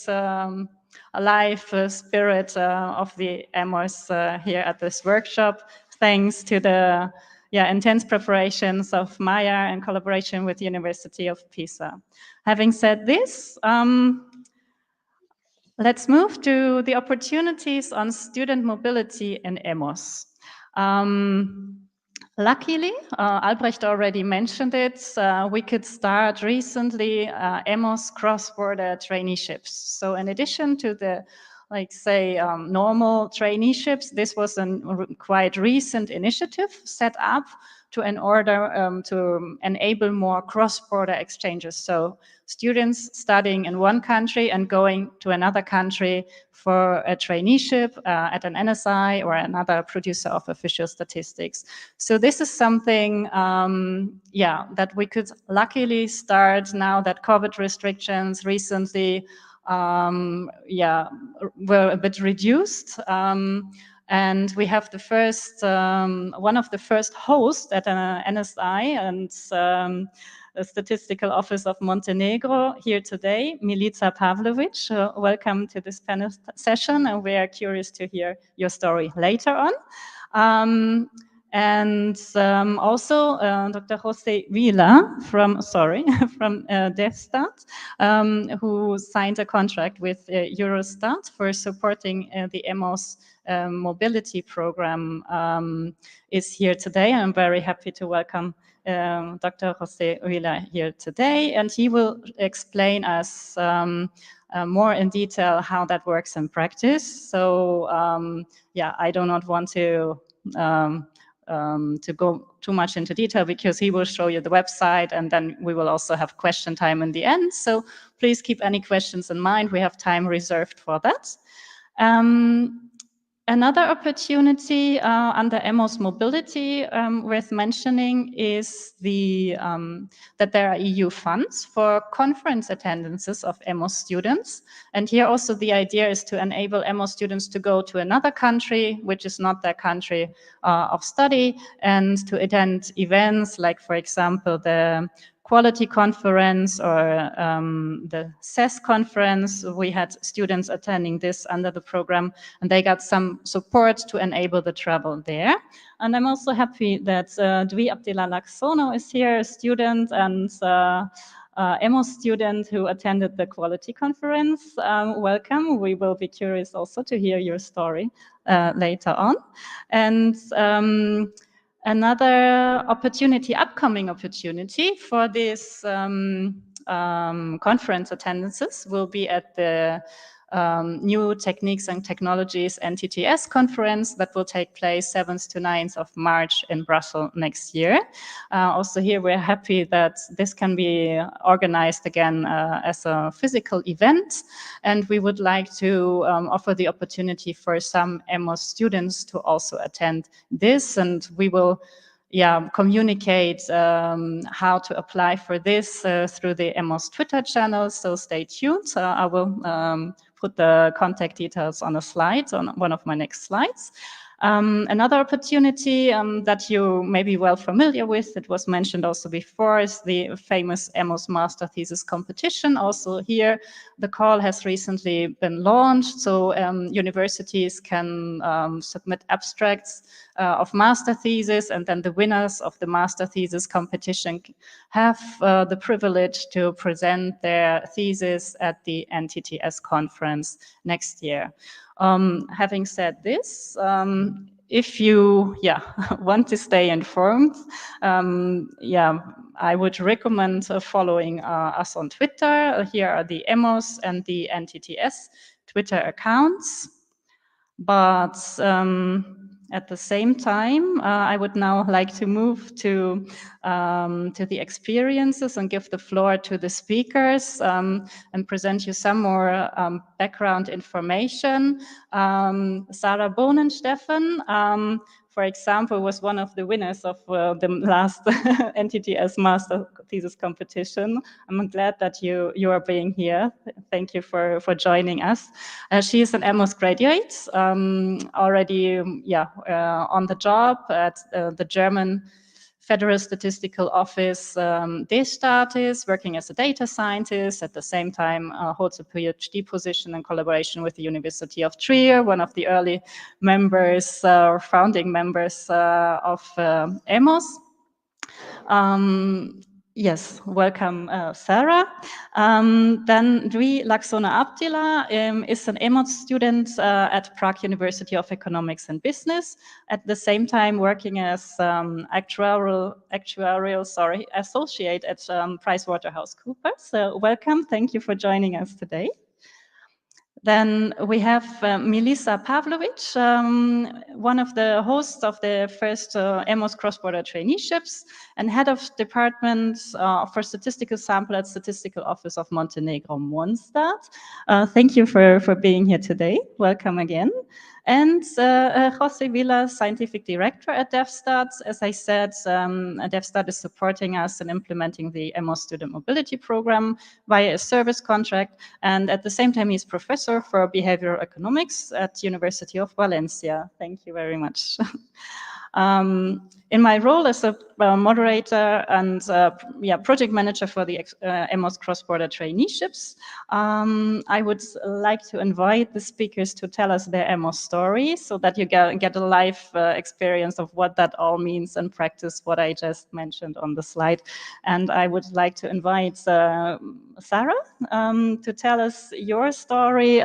alive spirit of the EMOS here at this workshop, thanks to the intense preparations of Maya in collaboration with the University of Pisa. Having said this, let's move to the opportunities on student mobility in EMOS. Luckily, Albrecht already mentioned it, we could start recently EMOS cross-border traineeships. So in addition to the, normal traineeships, this was a quite recent initiative set up in order to enable more cross-border exchanges. So students studying in one country and going to another country for a traineeship at an NSI or another producer of official statistics. So this is something, that we could luckily start now that COVID restrictions recently were a bit reduced. And we have the first, one of the first hosts at an NSI and the Statistical Office of Montenegro here today, Milica Pavlovic. Welcome to this panel session, and we are curious to hear your story later on. Also Dr. Jose Vila from Eurostat, who signed a contract with Eurostat for supporting the EMOS mobility program, is here today. I'm very happy to welcome Dr. Jose Vila here today, and he will explain us more in detail how that works in practice. So I do not want to go too much into detail because he will show you the website, and then we will also have question time in the end. So please keep any questions in mind. We have time reserved for that. Another opportunity under EMOS mobility worth mentioning is that there are EU funds for conference attendances of EMOS students. And here also the idea is to enable EMOS students to go to another country, which is not their country of study, and to attend events like, for example, the Quality Conference or the CES conference. We had students attending this under the program, and they got some support to enable the travel there. And I'm also happy that Dwi Abdila Laksono is here, a student and EMOS student who attended the Quality Conference. Welcome. We will be curious also to hear your story later on. And another opportunity, upcoming opportunity for this conference attendances will be at the New Techniques and Technologies NTTS conference that will take place 7th to 9th of March in Brussels next year. Also here we're happy that this can be organized again as a physical event, and we would like to offer the opportunity for some EMOS students to also attend this, and we will communicate how to apply for this through the EMOS Twitter channel, so stay tuned. I will put the contact details on a slide, on one of my next slides. Another opportunity that you may be well familiar with, it was mentioned also before, is the famous EMOS Master Thesis competition. Also here, the call has recently been launched, so universities can submit abstracts of master thesis, and then the winners of the master thesis competition have the privilege to present their thesis at the NTTS conference next year. Having said this, if you want to stay informed, I would recommend following us on Twitter. Here are the EMOS and the NTTS Twitter accounts. But at the same time, I would now like to move to the experiences and give the floor to the speakers and present you some more background information. Sarah Bohnensteffen, for example, was one of the winners of the last NTTS Master Thesis competition. I'm glad that you are being here. Thank you for joining us. She is an EMOS graduate, already on the job at the German Federal Statistical Office Destatis, working as a data scientist. At the same time, holds a PhD position in collaboration with the University of Trier, one of the early members, or founding members of EMOS. Yes, welcome, Sarah. Then Dwi Laksona Abdila is an EMOS student at Prague University of Economics and Business, at the same time working as actuarial associate at PricewaterhouseCoopers. So welcome, thank you for joining us today. Then we have Milisa Pavlovic, one of the hosts of the first EMOS cross-border traineeships and head of department for statistical sample at Statistical Office of Montenegro, Mondstadt. Thank you for being here today. Welcome again. And Jose Villa, Scientific Director at DevStat. As I said, DevStat is supporting us in implementing the EMOS Student Mobility Program via a service contract. And at the same time, he's Professor for Behavioral Economics at University of Valencia. Thank you very much. In my role as a moderator and project manager for the EMOS cross-border traineeships, I would like to invite the speakers to tell us their EMOS story so that you get a live experience of what that all means and practice what I just mentioned on the slide. And I would like to invite Sarah to tell us your story,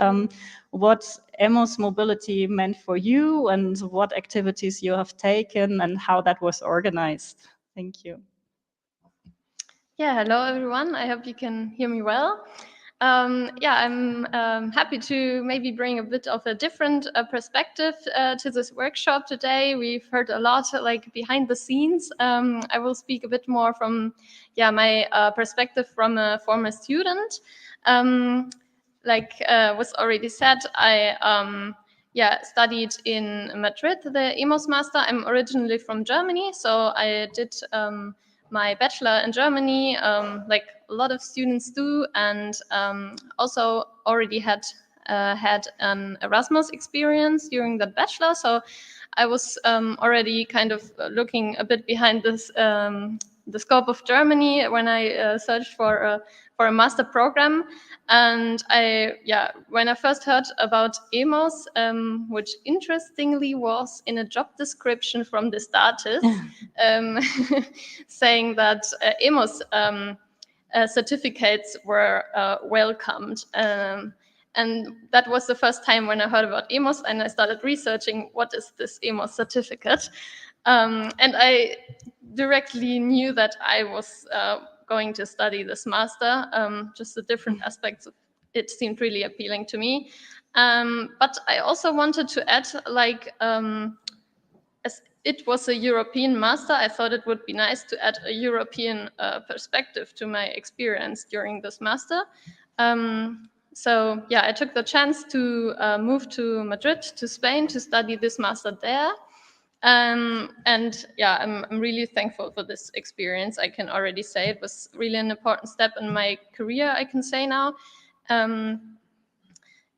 what EMOS mobility meant for you and what activities you have taken and how that was organized. Thank you. Yeah, hello everyone. I hope you can hear me well. I'm happy to maybe bring a bit of a different perspective to this workshop today. We've heard a lot like behind the scenes. I will speak a bit more from my perspective from a former student. Like was already said, I studied in Madrid, the EMOS Master. I'm originally from Germany, so I did my bachelor in Germany, like a lot of students do, and also already had an Erasmus experience during the bachelor. So I was already kind of looking a bit behind this the scope of Germany when I searched for a master program. And when I first heard about EMOS, which interestingly was in a job description from the Status, saying that EMOS certificates were welcomed. And that was the first time when I heard about EMOS, and I started researching what is this EMOS certificate. And I directly knew that I was going to study this master, just the different aspects of it seemed really appealing to me. But I also wanted to add, like, as it was a European master, I thought it would be nice to add a European perspective to my experience during this master. So yeah, I took the chance to move to Madrid, to Spain, to study this master there. And yeah, I'm really thankful for this experience. I can already say it was really an important step in my career, I can say now.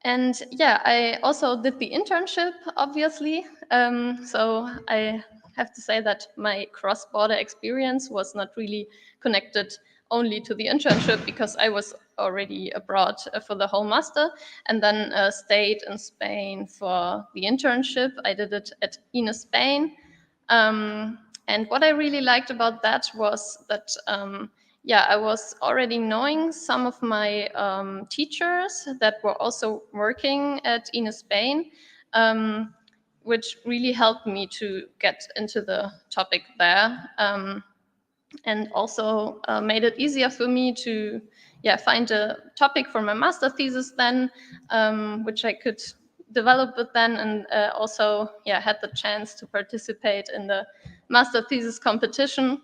And yeah, I also did the internship, obviously. So I have to say that my cross-border experience was not really connected only to the internship, because I was already abroad for the whole master, and then stayed in Spain for the internship. I did it at EMOS Spain. And what I really liked about that was that yeah, I was already knowing some of my teachers that were also working at EMOS Spain, which really helped me to get into the topic there, and also made it easier for me to find a topic for my master thesis then, which I could develop with then, and also had the chance to participate in the master thesis competition,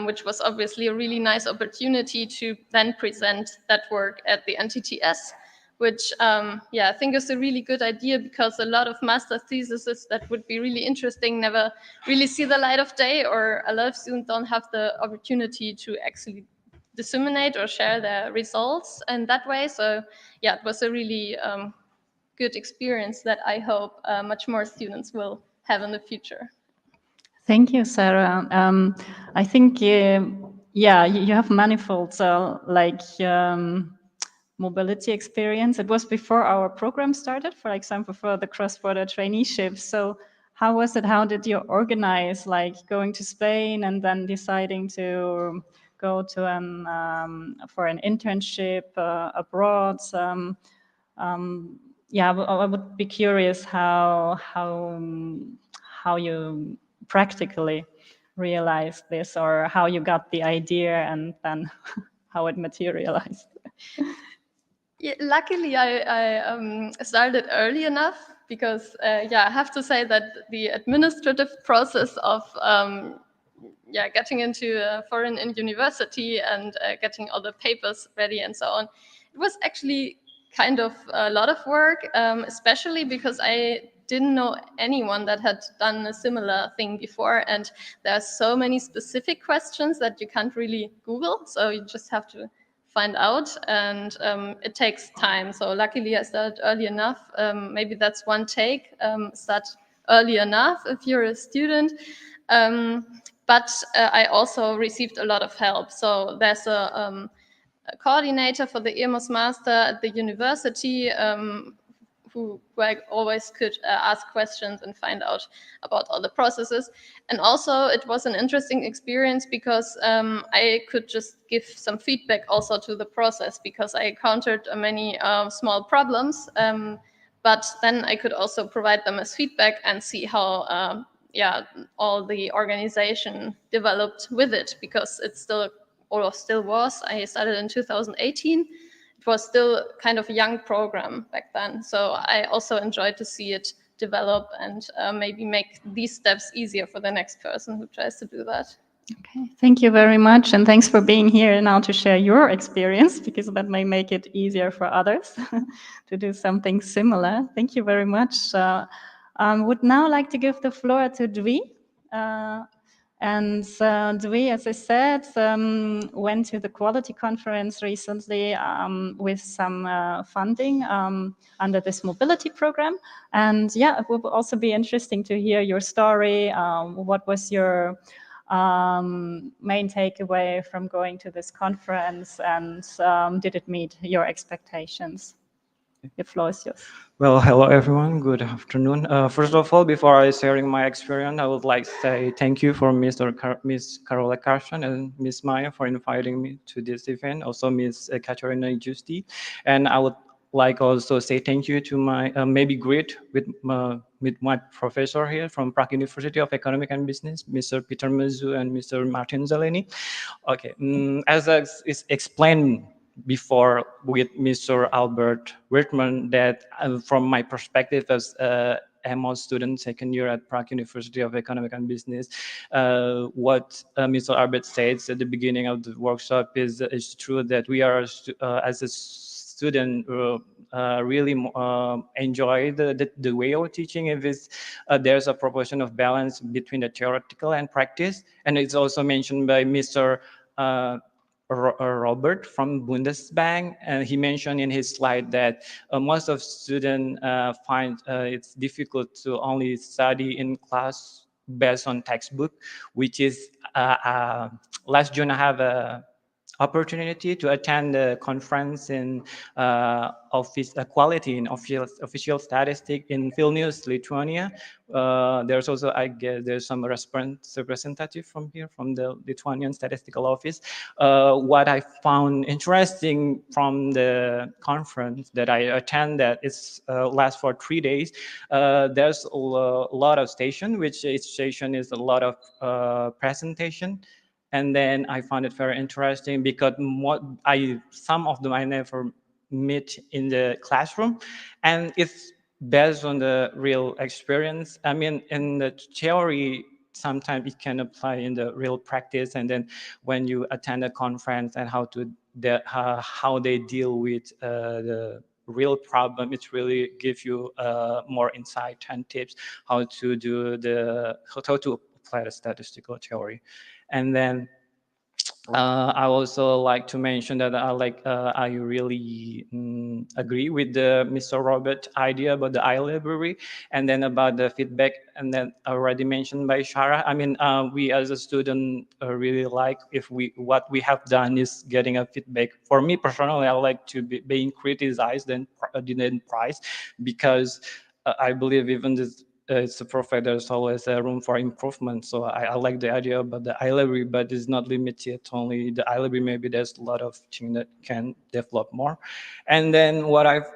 which was obviously a really nice opportunity to then present that work at the NTTS, which I think is a really good idea, because a lot of master theses that would be really interesting never really see the light of day, or a lot of students don't have the opportunity to actually disseminate or share their results in that way. So yeah, it was a really good experience that I hope much more students will have in the future. Thank you, Sarah. I think, yeah, you have manifold, mobility experience. It was before our program started, for example, for the cross-border traineeships. So how was it? How did you organize, like, going to Spain and then deciding to go to for an internship abroad? Yeah, I would be curious how you practically realized this, or how you got the idea and then how it materialized. Yeah, luckily, I started early enough, because I have to say that the administrative process of getting into a foreign university and getting all the papers ready and so on, it was actually kind of a lot of work, especially because I didn't know anyone that had done a similar thing before, and there are so many specific questions that you can't really Google, so you just have to find out, and it takes time. So luckily I started early enough. Maybe that's one take, start early enough if you're a student. But I also received a lot of help. So there's a coordinator for the EMOS master at the university, who I always could ask questions and find out about all the processes. And also it was an interesting experience, because I could just give some feedback also to the process, because I encountered many small problems, but then I could also provide them as feedback and see how all the organization developed with it, because it's still was. I started in 2018. It was still kind of a young program back then. So I also enjoyed to see it develop and maybe make these steps easier for the next person who tries to do that. Okay, thank you very much. And thanks for being here now to share your experience, because that may make it easier for others to do something similar. Thank you very much. Would now like to give the floor to Dwi. And Dwi, as I said, went to the quality conference recently with some funding under this mobility program. And yeah, it will also be interesting to hear your story. What was your main takeaway from going to this conference, and did it meet your expectations? The floor is yours. Well, hello everyone. Good afternoon. First of all, before I sharing my experience, I would like to say thank you for Miss Karola Karsten and Miss Maya for inviting me to this event. Also, Miss Katarina Giusti, and I would like also say thank you to my maybe great with my professor here from Prague University of Economic and Business, Mr. Peter Mezu and Mr. Martin Zeleny. Okay, as is explained before with Mr. Albert Virtman that from my perspective as EMOS student, second year at Prague University of Economics and Business, what Mr. Albert said at the beginning of the workshop is true that we are, as a student, really enjoy the way of teaching if there's a proportion of balance between the theoretical and practice. And it's also mentioned by Mr. Robert from Bundesbank, and he mentioned in his slide that most of students find it's difficult to only study in class based on textbook, which is last June I have a opportunity to attend the conference in office quality in official statistics in Vilnius, Lithuania. There's also, I guess, there's some representative from here, from the Lithuanian Statistical Office. What I found interesting from the conference that I attended, it's lasts for 3 days. There's a lot of station, which each station is a lot of presentation. And then I found it very interesting because some of them I never met in the classroom, and it's based on the real experience. I mean, in the theory, sometimes it can apply in the real practice, and then when you attend a conference and how they deal with the real problem, it really gives you more insight and tips how to apply the statistical theory. And then I also like to mention that I really agree with Mr. Robert idea about the iLibrary, and then about the feedback, and then already mentioned by Shara. I mean, we as a student really like if what we have done is getting a feedback. For me personally, I like to be being criticized and praised, because I believe even this. It's a profile, there's always a room for improvement. So I like the idea about the iLibrary, but it's not limited only the iLibrary. Maybe there's a lot of things that can develop more. And then what I've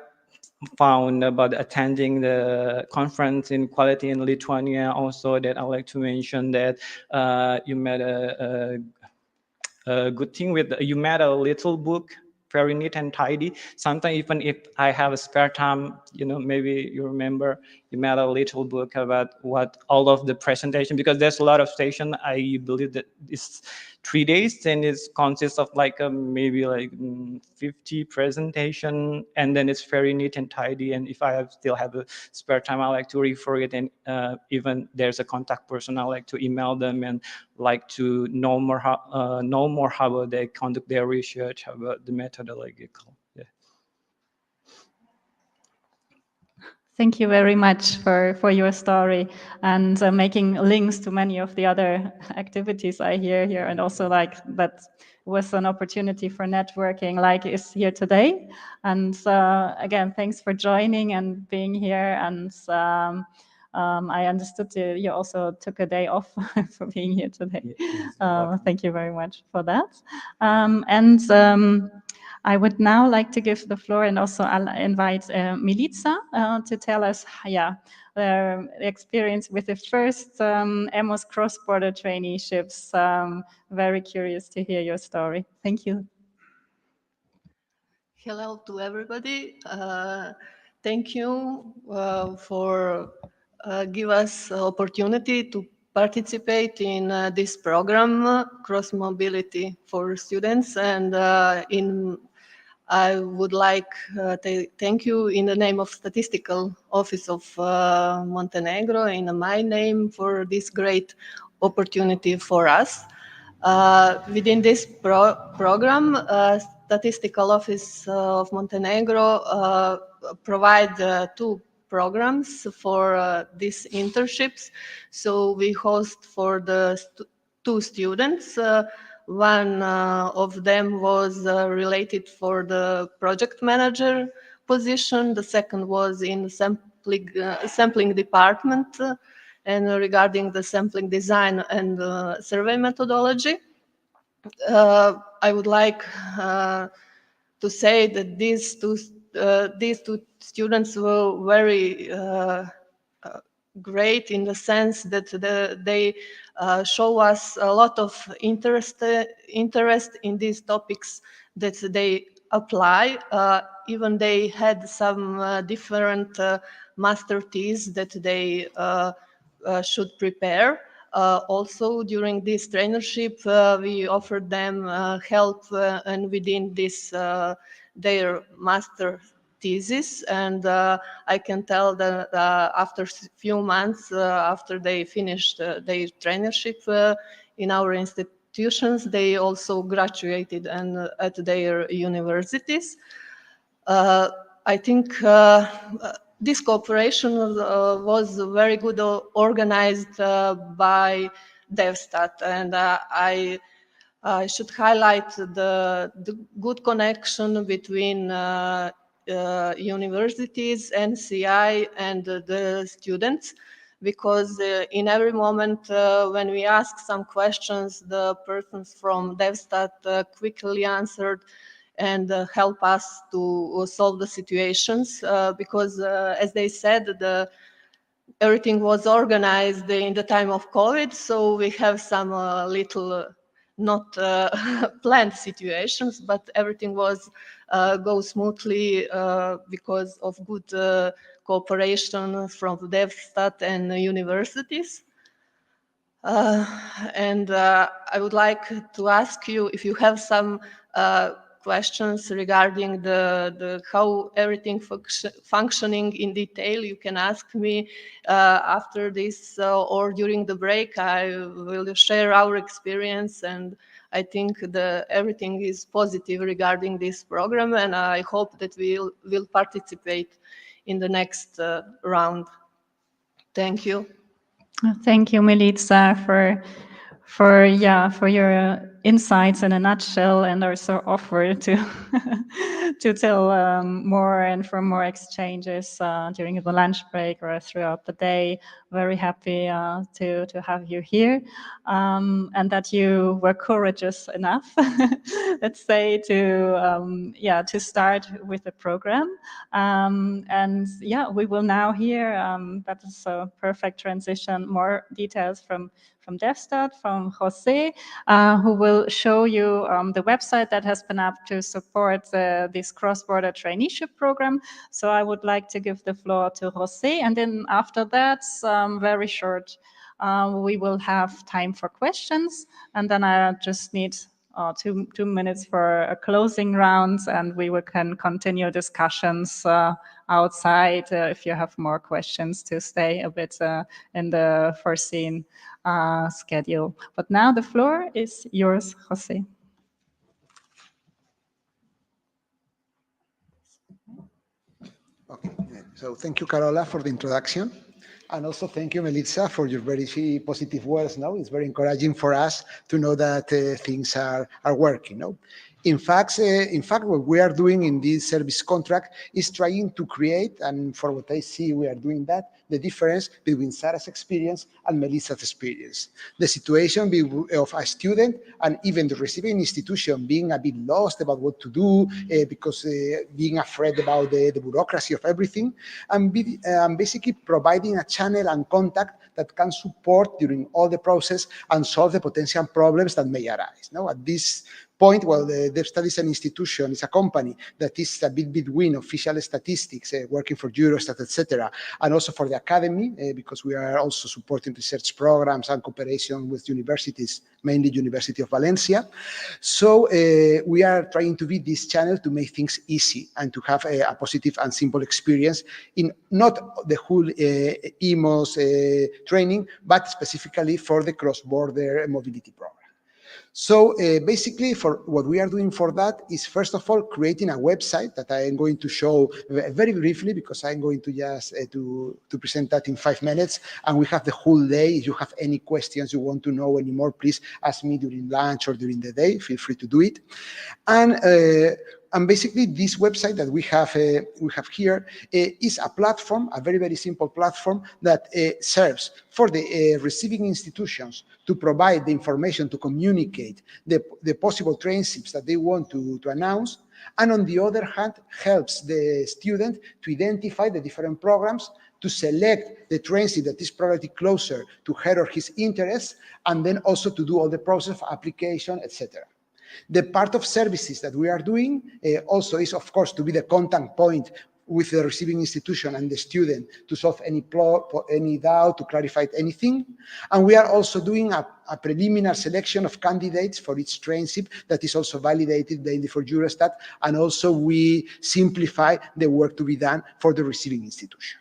found about attending the conference in quality in Lithuania also, that I like to mention that you made a good thing with, you made a little book, very neat and tidy. Sometimes even if I have a spare time, maybe you remember, you made a little book about what all of the presentation, because there's a lot of station. I believe that it's 3 days, and it consists of maybe 50 presentation, and then it's very neat and tidy. And if I still have a spare time, I like to refer it, and even there's a contact person, I like to email them and like to know more how they conduct their research, about the methodological. Yeah. Thank you very much for your story, and making links to many of the other activities I hear here, and also that was an opportunity for networking like is here today. And again, thanks for joining and being here. And I understood you also took a day off for being here today. Thank you very much for that. I would now like to give the floor, and also I'll invite Milica to tell us, their experience with the first EMOS cross-border traineeships. Very curious to hear your story. Thank you. Hello to everybody. Thank you for give us opportunity to participate in this program, Cross Mobility for Students. And I would like to thank you in the name of Statistical Office of Montenegro, in my name, for this great opportunity for us. Within this program, Statistical Office of Montenegro provide 2 programs for these internships. So we host for the 2 students. One of them was related for the project manager position. The second was in sampling department and regarding the sampling design and survey methodology. I would like to say that these two students were very great, in the sense that they show us a lot of interest in these topics that they apply, even they had some different master theses that they should prepare. Also, during this traineeship, we offered them help and within this their master thesis, and I can tell that after a few months after they finished their traineeship in our institutions, they also graduated and at their universities. I think this cooperation was very good organized by DevStat, and I should highlight the good connection between universities, NCI, and the students, because in every moment when we ask some questions, the persons from DevStat quickly answered and help us to solve the situations, because as they said, everything was organized in the time of COVID, so we have some little not planned situations, but everything was go smoothly because of good cooperation from DevStat and universities. And I would like to ask you if you have some questions regarding the how everything functioning in detail. You can ask me after this or during the break. I will share our experience, and I think everything is positive regarding this program, and I hope that we'll participate in the next round. Thank you. Thank you, Milica, for your insights in a nutshell, and also offer to to tell more and for more exchanges during the lunch break or throughout the day. Very happy to have you here, and that you were courageous enough, let's say, to start with the program. And yeah, we will now hear, that is a perfect transition, more details from DevStat, from Jose, who will show you the website that has been up to support this cross-border traineeship program. So I would like to give the floor to Jose, and then after that, very short, we will have time for questions, and then I just need 2 minutes for a closing round, and we can continue discussions outside if you have more questions to stay a bit in the foreseen schedule. But now the floor is yours, Jose. Okay, so thank you, Carola, for the introduction. And also thank you, Milica, for your very positive words. No, it's very encouraging for us to know that things are working. No? In fact, what we are doing in this service contract is trying to create, and for what I see, we are doing that, the difference between Sarah's experience and Melissa's experience. The situation of a student and even the receiving institution being a bit lost about what to do because being afraid about the bureaucracy of everything, and basically providing a channel and contact that can support during all the process and solve the potential problems that may arise. Now, at this point, well, the DevStat is an institution, it's a company that is a bit between official statistics, working for Eurostat, etc., and also for the academy, because we are also supporting research programs and cooperation with universities, mainly University of Valencia. So we are trying to be this channel to make things easy and to have a positive and simple experience in not the whole EMOS training, but specifically for the cross-border mobility program. So basically, for what we are doing for that is, first of all, creating a website that I am going to show very briefly, because I'm going to just to present that in 5 minutes, and we have the whole day. If you have any questions you want to know anymore, please ask me during lunch or during the day. Feel free to do it. And basically, this website that we have here is a platform, a very, very simple platform that serves for the receiving institutions to provide the information to communicate the possible traineeships that they want to announce. And on the other hand, helps the student to identify the different programs, to select the traineeship that is probably closer to her or his interests, and then also to do all the process of application, etc. The part of services that we are doing also is, of course, to be the contact point with the receiving institution and the student to solve any doubt, to clarify anything. And we are also doing a preliminary selection of candidates for each trainship that is also validated daily for Eurostat, and also we simplify the work to be done for the receiving institution.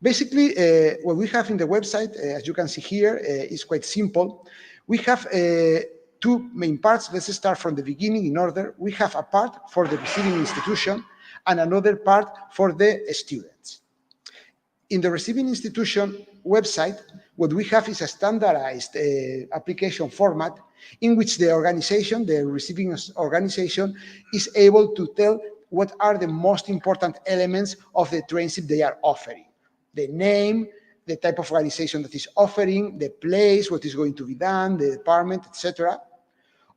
Basically, what we have in the website, as you can see here, is quite simple. We have two main parts. Let's start from the beginning in order. We have a part for the receiving institution and another part for the students. In the receiving institution website, what we have is a standardized application format in which the organization, the receiving organization, is able to tell what are the most important elements of the trainship they are offering. The name, the type of organization that is offering, the place, what is going to be done, the department, etc.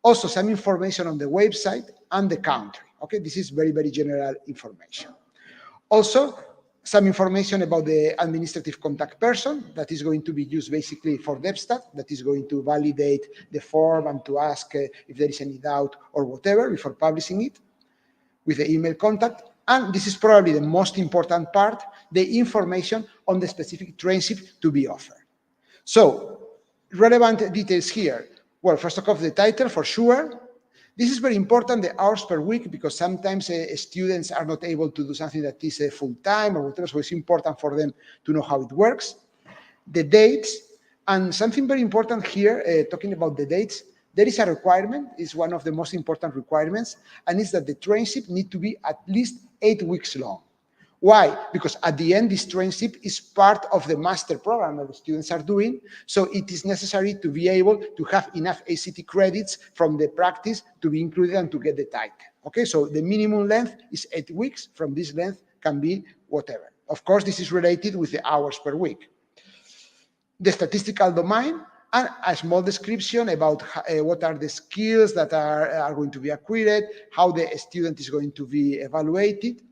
Also, some information on the website and the country. Okay, this is very, very general information. Also, some information about the administrative contact person that is going to be used basically for DevStat, that is going to validate the form and to ask if there is any doubt or whatever before publishing it, with the email contact. And this is probably the most important part, the information on the specific trainship to be offered. So, relevant details here. Well, first of all, the title for sure. This is very important, the hours per week, because sometimes students are not able to do something that is full-time or whatever, so it's important for them to know how it works. The dates, and something very important here, talking about the dates, there is a requirement, it's one of the most important requirements, and it's that the trainship need to be at least 8 weeks long. Why? Because at the end, this trainship is part of the master program that the students are doing, so it is necessary to be able to have enough ACT credits from the practice to be included and to get the title. Okay, so the minimum length is 8 weeks. From this length can be whatever. Of course, this is related with the hours per week. The statistical domain, and a small description about what are the skills that are going to be acquired, how the student is going to be evaluated,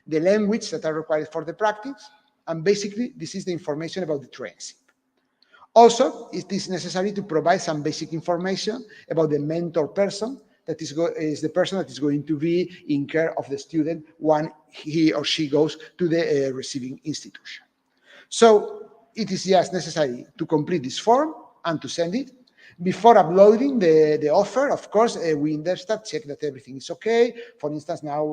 the language that are required for the practice, and basically this is the information about the trainship. Also, it is necessary to provide some basic information about the mentor person, that is the person that is going to be in care of the student when he or she goes to the receiving institution. So it is just necessary to complete this form and to send it. Before uploading the offer, of course, we in DevStat check that everything is okay. For instance, now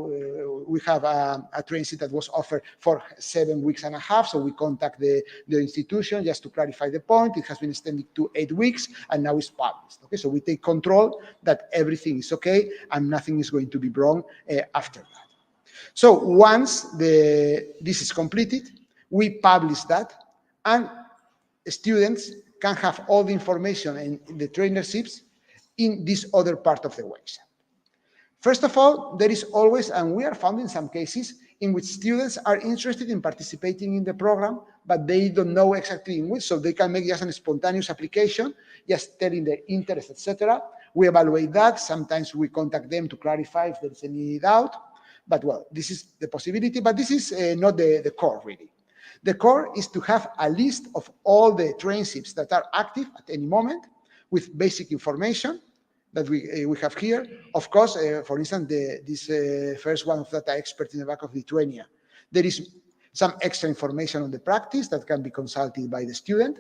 we have a trainship that was offered for 7.5 weeks, so we contact the institution just to clarify the point. It has been extended to 8 weeks, and now it's published. Okay, so we take control that everything is okay and nothing is going to be wrong after that. So once this is completed, we publish that, and students can have all the information in the traineeships in this other part of the website. First of all, there is always, and we are found in some cases, in which students are interested in participating in the program, but they don't know exactly in which, so they can make just a spontaneous application, just telling their interest, etc. We evaluate that. Sometimes we contact them to clarify if there is any doubt. But well, this is the possibility, but this is not the core, really. The core is to have a list of all the traineeships that are active at any moment with basic information that we have here. Of course, for instance, this first one of data expert in the back of Lithuania. There is some extra information on the practice that can be consulted by the student.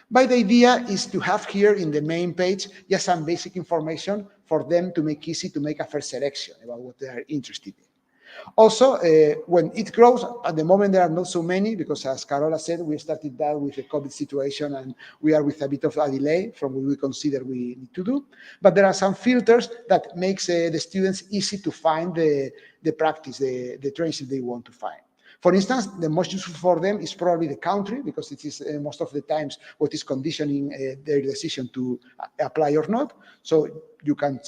But the idea is to have here in the main page just some basic information for them to make easy to make a first selection about what they are interested in. Also, when it grows, at the moment there are not so many, because as Carola said, we started that with the COVID situation and we are with a bit of a delay from what we consider we need to do. But there are some filters that makes the students easy to find the practice, the trainship they want to find. For instance, the most useful for them is probably the country, because it is most of the times what is conditioning their decision to apply or not. So you can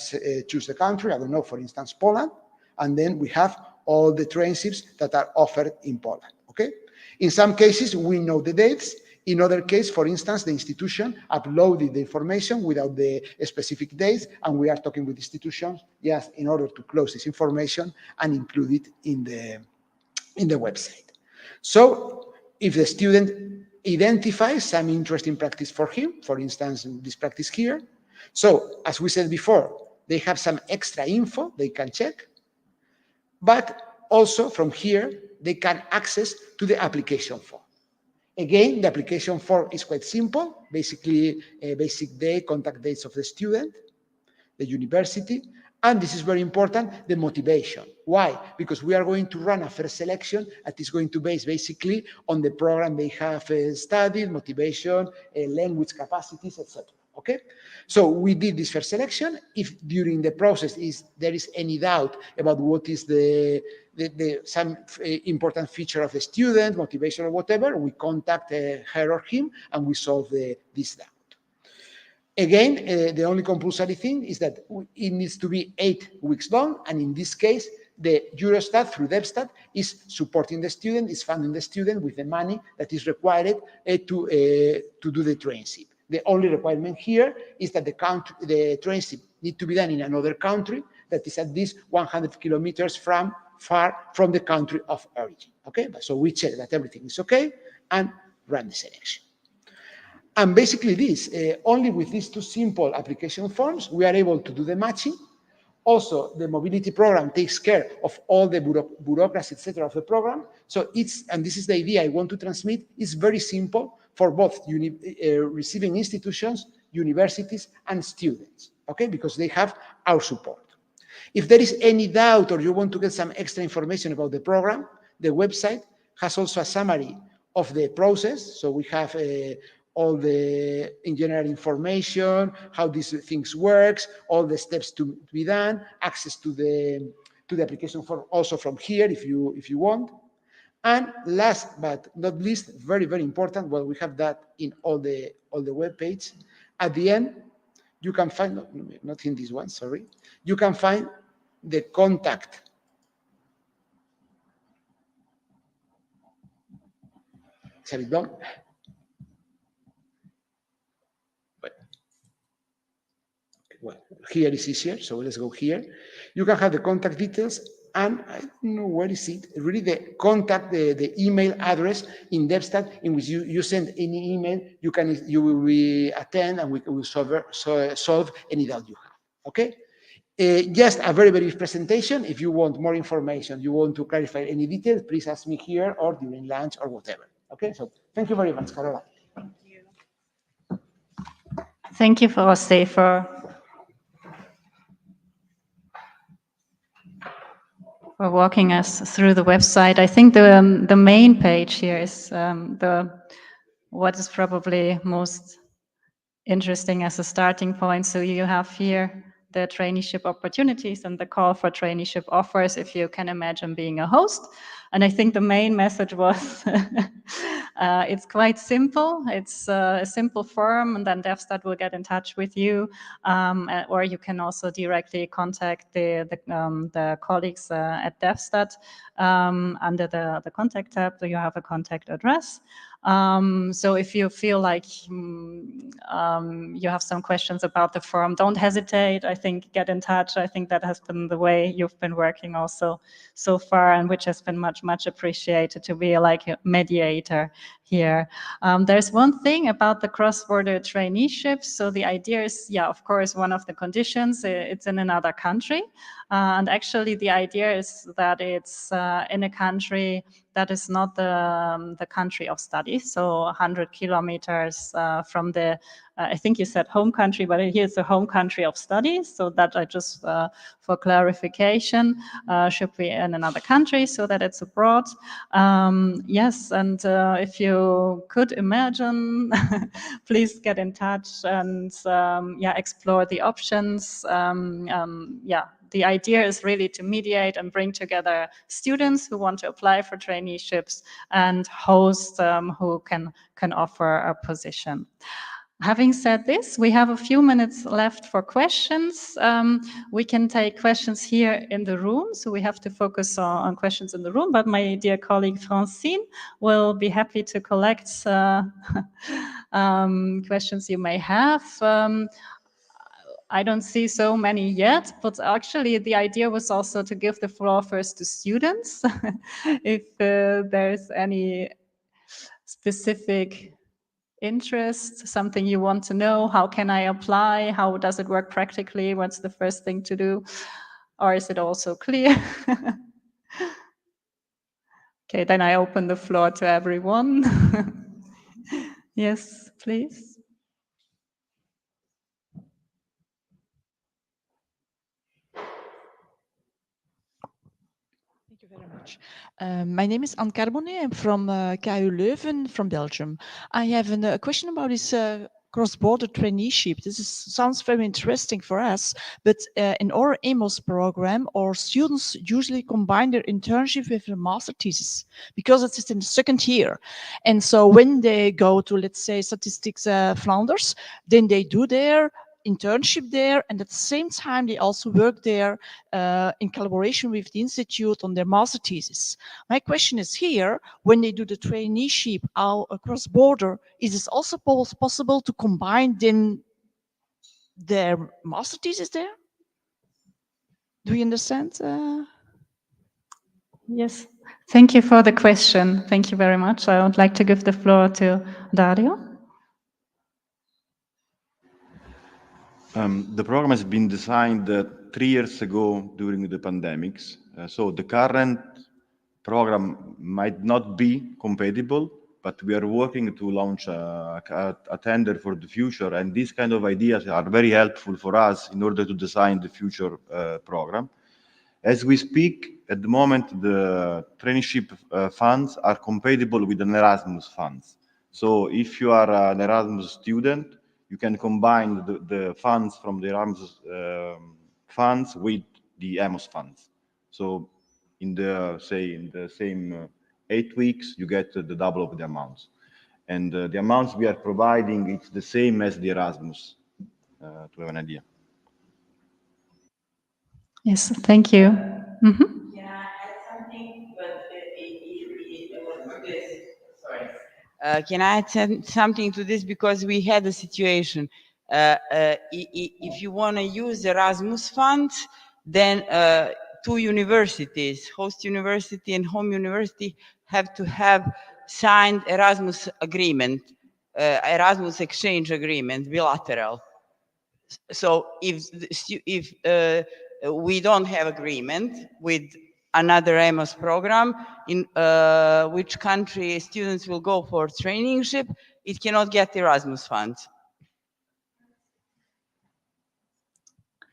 choose the country, I don't know, for instance, Poland, and then we have all the traineeships that are offered in Poland, okay? In some cases, we know the dates. In other cases, for instance, the institution uploaded the information without the specific dates, and we are talking with institutions just in order to close this information and include it in the website. So if the student identifies some interesting practice for him, for instance, this practice here, so as we said before, they have some extra info they can check, but also from here, they can access to the application form. Again, the application form is quite simple, basically a basic day, contact dates of the student, the university, and this is very important, the motivation. Why? Because we are going to run a first selection that is going to base basically on the program they have studied, motivation, language capacities, etc. Okay? So we did this first selection. If during the process there is any doubt about what is some important feature of the student, motivation or whatever, we contact her or him and we solve this doubt. Again, the only compulsory thing is that it needs to be 8 weeks long, and in this case, the Eurostat through DevStat is supporting the student, is funding the student with the money that is required to do the trainship. The only requirement here is that the trainship need to be done in another country that is at least 100 kilometers far from the country of origin. Okay, so we check that everything is okay and run the selection. And basically this, only with these two simple application forms, we are able to do the matching. Also, the mobility program takes care of all the bureaucracy, etc. of the program. So and this is the idea I want to transmit, it's very simple for both receiving institutions, universities, and students, okay? Because they have our support. If there is any doubt or you want to get some extra information about the program, the website has also a summary of the process. So we have all the in general information, how these things works, all the steps to be done, access to the application form also from here if you want. And last but not least, very, very important, well, we have that in all the web page. At the end, you can find, not in this one, sorry, you can find the contact. Shall it done? Well, here is easier, so let's go here. You can have the contact details, and I don't know where is it, really the contact, the email address in DevStat in which you send any email, you will be attend and we will solve any doubt you have, okay? Just a very, very brief presentation. If you want more information, you want to clarify any details, please ask me here or during lunch or whatever, okay? So thank you very much, Carola. Thank you, Jose, for walking us through the website. I think the main page here is what is probably most interesting as a starting point. So you have here the traineeship opportunities and the call for traineeship offers, if you can imagine being a host. And I think the main message was it's quite simple. It's a simple form, and then DevStat will get in touch with you, or you can also directly contact the colleagues at DevStat under the contact tab. So you have a contact address. So if you feel like you have some questions about the form, don't hesitate. I think get in touch. I think that has been the way you've been working also so far, and which has been much appreciated, to be like a mediator here. There's one thing about the cross-border traineeships. So the idea is, yeah, of course, one of the conditions, it's in another country. And actually the idea is that it's in a country that is not the country of study. So 100 kilometers from the, I think you said home country, but here's the home country of study. So that I just, for clarification, should be in another country so that it's abroad. Yes, and if you could imagine, please get in touch and yeah, explore the options. Yeah. The idea is really to mediate and bring together students who want to apply for traineeships and hosts who can offer a position. Having said this, we have a few minutes left for questions. We can take questions here in the room, so we have to focus on questions in the room, but my dear colleague Francine will be happy to collect questions you may have. I don't see so many yet, but actually the idea was also to give the floor first to students. If there's any specific interest, something you want to know? How can I apply? How does it work practically? What's the first thing to do? Or is it also clear? Okay, then I open the floor to everyone. Yes, please. Thank you very much. My name is Anne Carbonnet. I'm from KU Leuven, from Belgium. I have a question about this cross-border traineeship. Sounds very interesting for us, but in our EMOS program, our students usually combine their internship with their master thesis because it's in the second year. And so when they go to, let's say, Statistics Flanders, then they do their internship there, and at the same time they also work there in collaboration with the institute on their master thesis. My question is here, when they do the traineeship across border, is it also possible to combine then their master thesis there? Do you understand? Yes, thank you for the question. Thank you very much. I would like to give the floor to Dario. The program has been designed 3 years ago during the pandemics. So the current program might not be compatible, but we are working to launch a tender for the future. And these kind of ideas are very helpful for us in order to design the future program. As we speak, at the moment, the traineeship funds are compatible with an Erasmus funds. So if you are an Erasmus student, you can combine the funds from the Erasmus funds with the EMOS funds. So in the same 8 weeks, you get the double of the amounts. And the amounts we are providing, it's the same as the Erasmus, to have an idea. Yes, thank you. Mm-hmm. Can I add something to this? Because we had a situation. If you want to use Erasmus funds, then 2 universities, host university and home university, have to have signed Erasmus agreement, Erasmus exchange agreement, bilateral. So if we don't have agreement with another EMOS program, in which country students will go for traineeship, it cannot get Erasmus funds.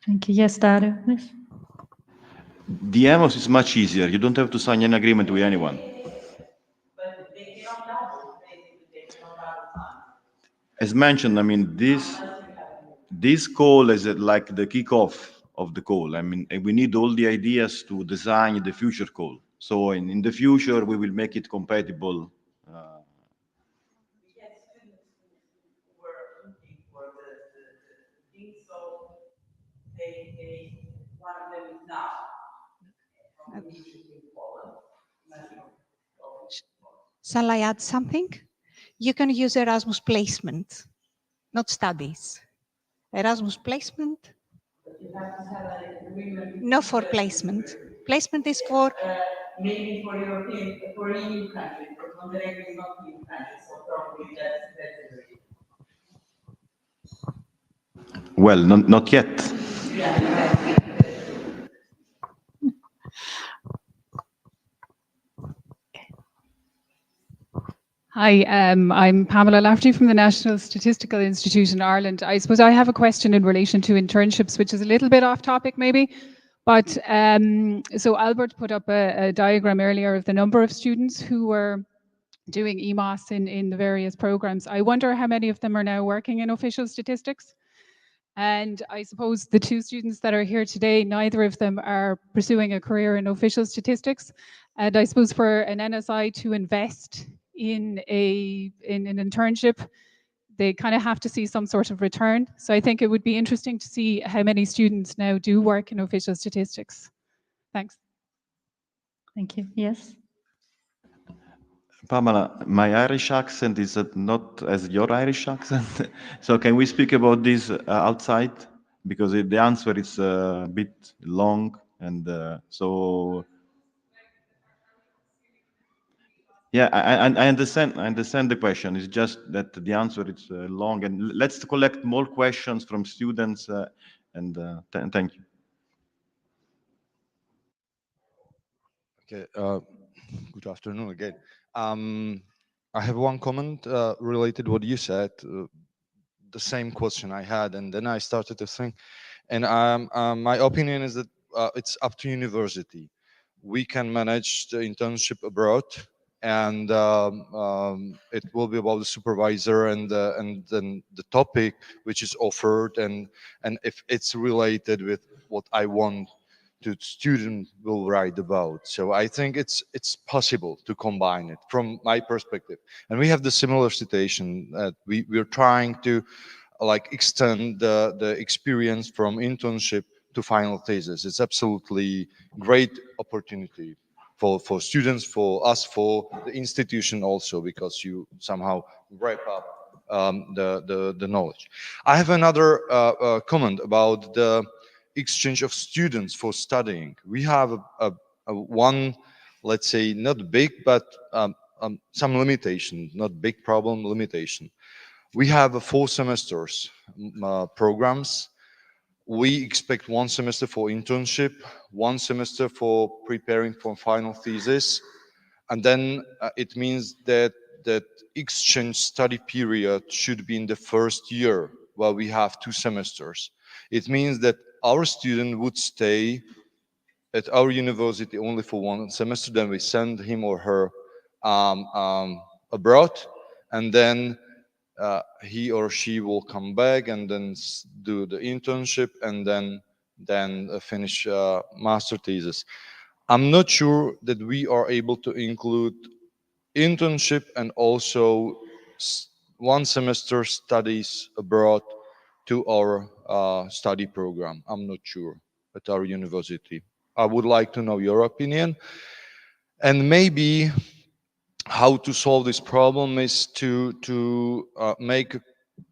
Thank you. Yes, Dario, please. The EMOS is much easier. You don't have to sign an agreement with anyone. As mentioned, I mean, this call is like the kickoff of the call. I mean, we need all the ideas to design the future call. So in the future, we will make it compatible. Shall I add something? You can use Erasmus placement, not studies. Erasmus placement? No, for placement. Placement is for... Maybe for European, for EU countries, but Montenegro is not EU country, so probably that's Well, not yet. Hi, I'm Pamela Lafferty from the National Statistical Institute in Ireland. I suppose I have a question in relation to internships, which is a little bit off topic maybe, but so Albert put up a diagram earlier of the number of students who were doing EMOS in the various programs. I wonder how many of them are now working in official statistics. And I suppose the 2 students that are here today, neither of them are pursuing a career in official statistics. And I suppose for an NSI to invest in an internship, they kind of have to see some sort of return. So I think it would be interesting to see how many students now do work in official statistics. Thanks. Thank you. Yes. Pamela, my Irish accent is not as your Irish accent. So can we speak about this outside? Because the answer is a bit long. And so... Yeah, I understand. I understand the question. It's just that the answer is long, and let's collect more questions from students. Thank you. Okay. Good afternoon again. I have one comment related to what you said. The same question I had, and then I started to think. And my opinion is that it's up to university. We can manage the internship abroad, and it will be about the supervisor and then the topic which is offered, and if it's related with what I want to student will write about. So I think it's possible to combine it from my perspective. And we have the similar situation that we're trying to like extend the experience from internship to final thesis. It's absolutely great opportunity for students, for us, for the institution also, because you somehow wrap up the knowledge. I have another comment about the exchange of students for studying. We have a one, let's say, not big, but some limitation, not big problem, limitation. We have 4 semesters programs. We expect 1 semester for internship, 1 semester for preparing for final thesis, and then it means that that exchange study period should be in the first year, while we have 2 semesters. It means that our student would stay at our university only for 1 semester, then we send him or her abroad, and then he or she will come back and then do the internship and then finish master thesis. I'm not sure that we are able to include internship and also 1 semester studies abroad to our study program. I'm not sure at our university. I would like to know your opinion. And maybe how to solve this problem is to make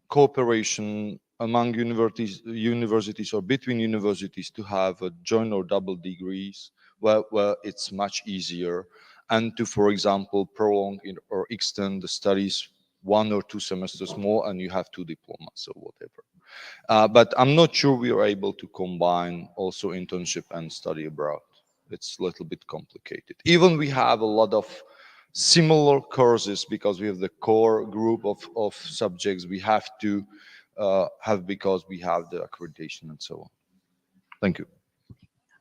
cooperation among universities or between universities to have a joint or double degrees where it's much easier, and to, for example, prolong or extend the studies 1 or 2 semesters more and you have 2 diplomas or whatever. But I'm not sure we are able to combine also internship and study abroad. It's a little bit complicated. Even we have a lot of similar courses because we have the core group of subjects we have to have because we have the accreditation and so on. Thank you.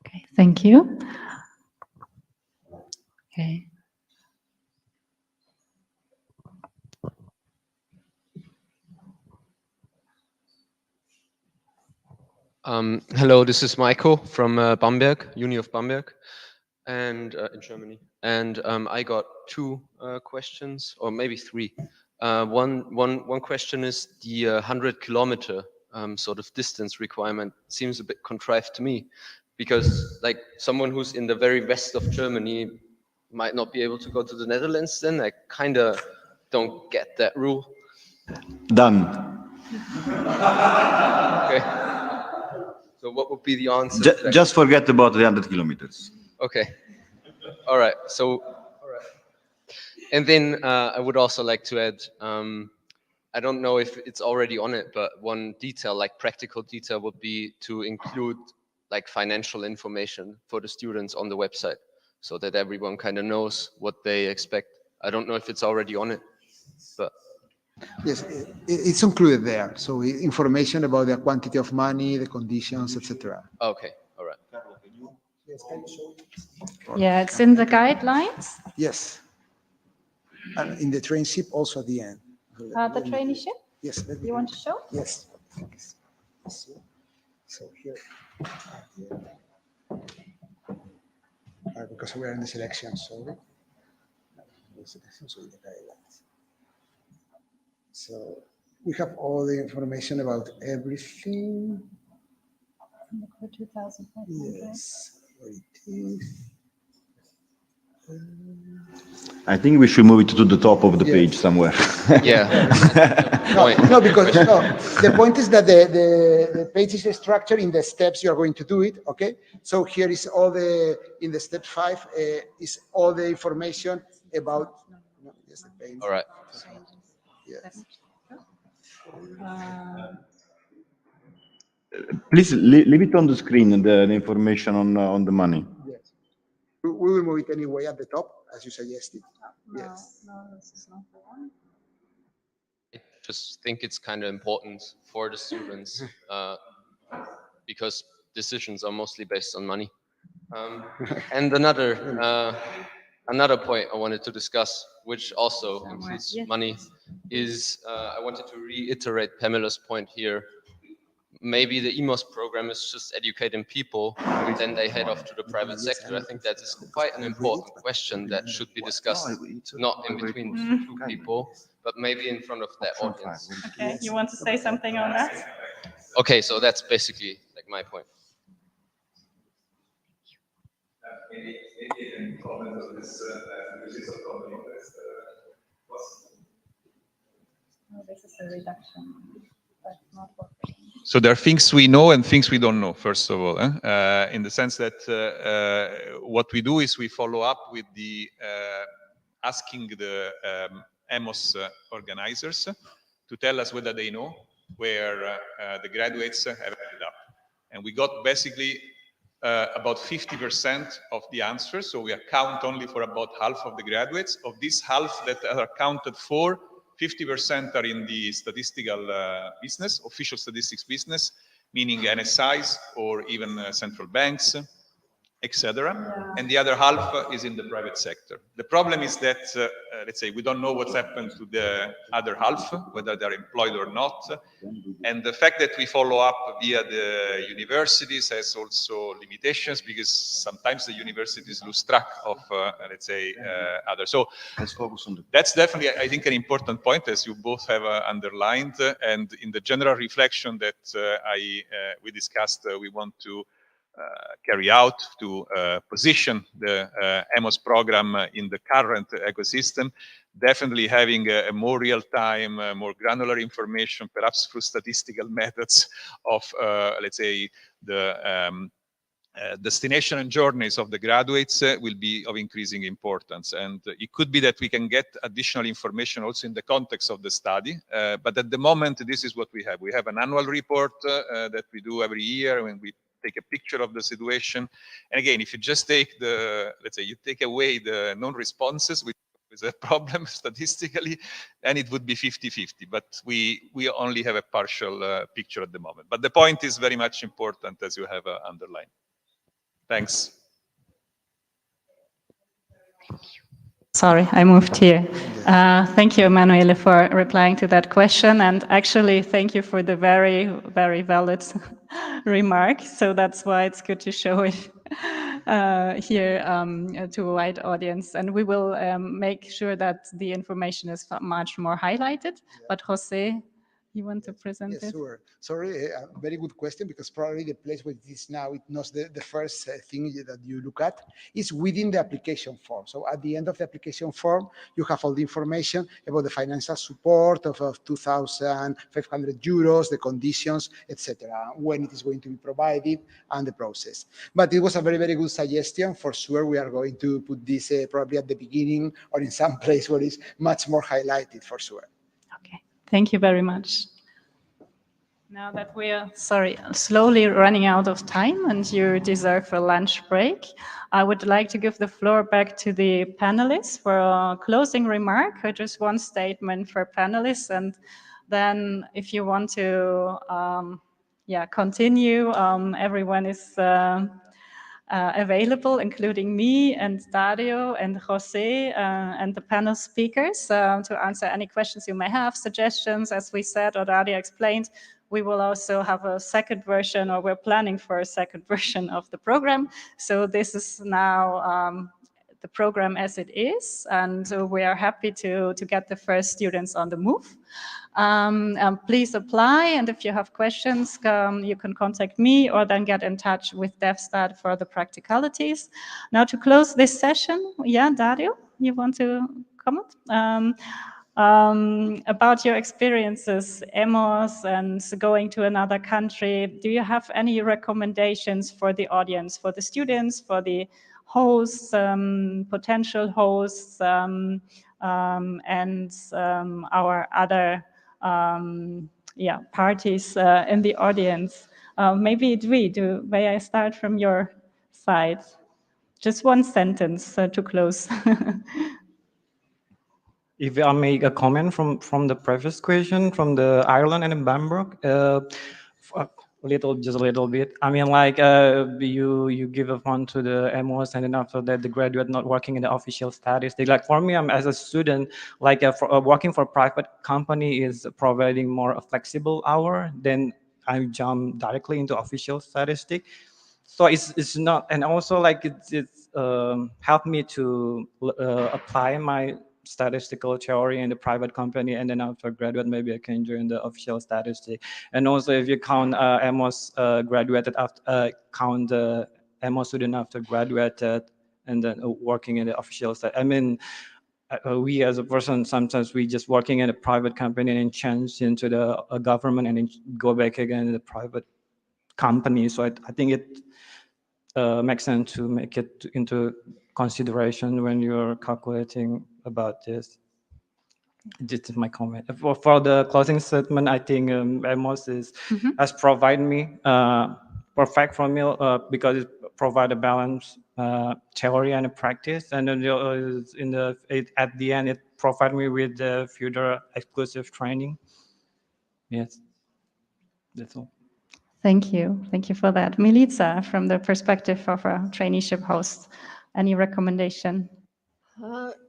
Okay, thank you. Okay. Hello, this is Michael from Bamberg, Uni of Bamberg, and in Germany. And I got 2 questions, or maybe 3. One question is the 100-kilometer sort of distance requirement seems a bit contrived to me, because like someone who's in the very west of Germany might not be able to go to the Netherlands. Then I kind of don't get that rule. Done. Okay. So what would be the answer? Just forget about the 100 kilometers. Okay. All right. So, all right. And then I would also like to add, I don't know if it's already on it, but one detail, like practical detail, would be to include like financial information for the students on the website so that everyone kind of knows what they expect. I don't know if it's already on it, but. Yes, it's included there. So information about the quantity of money, the conditions, etc. Okay, all right. Yeah, it's in the guidelines. Yes. And in the traineeship also at the end. The traineeship? Yes. You want to show? Yes. So here. Because we are in the selection, sorry. The guidelines. So we have all the information about everything. Yes, what it is. I think we should move it to the top of the page somewhere. Yeah. No, because no, the point is that the page is structured in the steps you are going to do it. Okay. So here is all the in the step 5 is all the information about Just the paint. All right. Yes. Please leave it on the screen, the information on the money. Yes. We will move it anyway at the top, as you suggested. Yes. No, this is not the one. I just think it's kind of important for the students because decisions are mostly based on money. And another point I wanted to discuss, which also includes money, is I wanted to reiterate Pamela's point here. Maybe the EMOS program is just educating people, and then they head off to the private sector. I think that is quite an important question that should be discussed not in between two people, but maybe in front of their audience. Okay, you want to say something on that? Okay, so that's basically like my point. Any comment on this? This is a reduction, but not what. So there are things we know and things we don't know, first of all, in the sense that what we do is we follow up with the asking the EMOS organizers to tell us whether they know where the graduates have ended up. And we got basically about 50% of the answers, so we account only for about half of the graduates. Of this half that are accounted for, 50% are in the statistical business, official statistics business, meaning NSIs or even central banks, etc. And the other half is in the private sector. The problem is that, let's say, we don't know what's happened to the other half, whether they're employed or not. And the fact that we follow up via the universities has also limitations because sometimes the universities lose track of, let's say, others. So that's definitely, I think, an important point, as you both have underlined. And in the general reflection that we discussed, we want to carry out to position the EMOS program in the current ecosystem, definitely having a more real-time, more granular information, perhaps through statistical methods of, let's say, the destination and journeys of the graduates will be of increasing importance. And it could be that we can get additional information also in the context of the study. But at the moment, this is what we have. We have an annual report that we do every year when we take a picture of the situation. And again, if you just take the, let's say, you take away the non-responses, which is a problem statistically, then it would be 50-50. But we only have a partial picture at the moment. But the point is very much important, as you have underlined. Thanks. Sorry, I moved here. Thank you, Emmanuel, for replying to that question. And actually, thank you for the very, very valid remark. So that's why it's good to show it here to a wide audience. And we will make sure that the information is much more highlighted. But Jose, you want to present Yes, it? sure. Sorry, a very good question, because probably the place where it is now, it not the first thing that you look at, is within the application form. So at the end of the application form, you have all the information about the financial support of 2,500 euros, the conditions, etc., when it is going to be provided, and the process. But it was a very, very good suggestion. For sure, we are going to put this probably at the beginning or in some place where it's much more highlighted, for sure. Thank you very much. Now that we are, slowly running out of time and you deserve a lunch break, I would like to give the floor back to the panelists for a closing remark, or just one statement for panelists. And then if you want to continue, everyone is available, including me and Dario and Jose and the panel speakers to answer any questions you may have, suggestions, as we said, or Dario explained. We will also have a second version, or we're planning for a second version of the program. So this is now the program as it is, and we are happy to get the first students on the move. Please apply, and if you have questions, you can contact me or then get in touch with DevStat for the practicalities. Now to close this session, Dario, you want to comment? About your experiences, EMOS and going to another country, do you have any recommendations for the audience, for the students, for the hosts, potential hosts, and our other parties in the audience. Maybe Dwi, may I start from your side? Just one sentence to close. If I make a comment from the previous question from the Ireland and Bamberg, just a little bit. I mean, like you give a fund to the EMOS, and then after that, the graduate not working in the official statistic. Like for me, I'm as a student, like working for a private company is providing more a flexible hour. Then I jump directly into official statistic. So it's not, and also like it's helped me to apply my statistical theory in the private company, and then after graduate maybe I can join the official statistic. And also if you count EMOS graduated after count the EMOS student after graduated and then working in the official stat. I mean, we as a person sometimes we just working in a private company and change into the government and then go back again in the private company. So I think it makes sense to make it into consideration when you're calculating about this. This is my comment. For the closing statement, I think EMOS has provided me perfect formula because it provide a balance theory and a practice, and then at the end it provided me with the future exclusive training. Yes, that's all. Thank you for that. Milica, from the perspective of a traineeship host, any recommendation?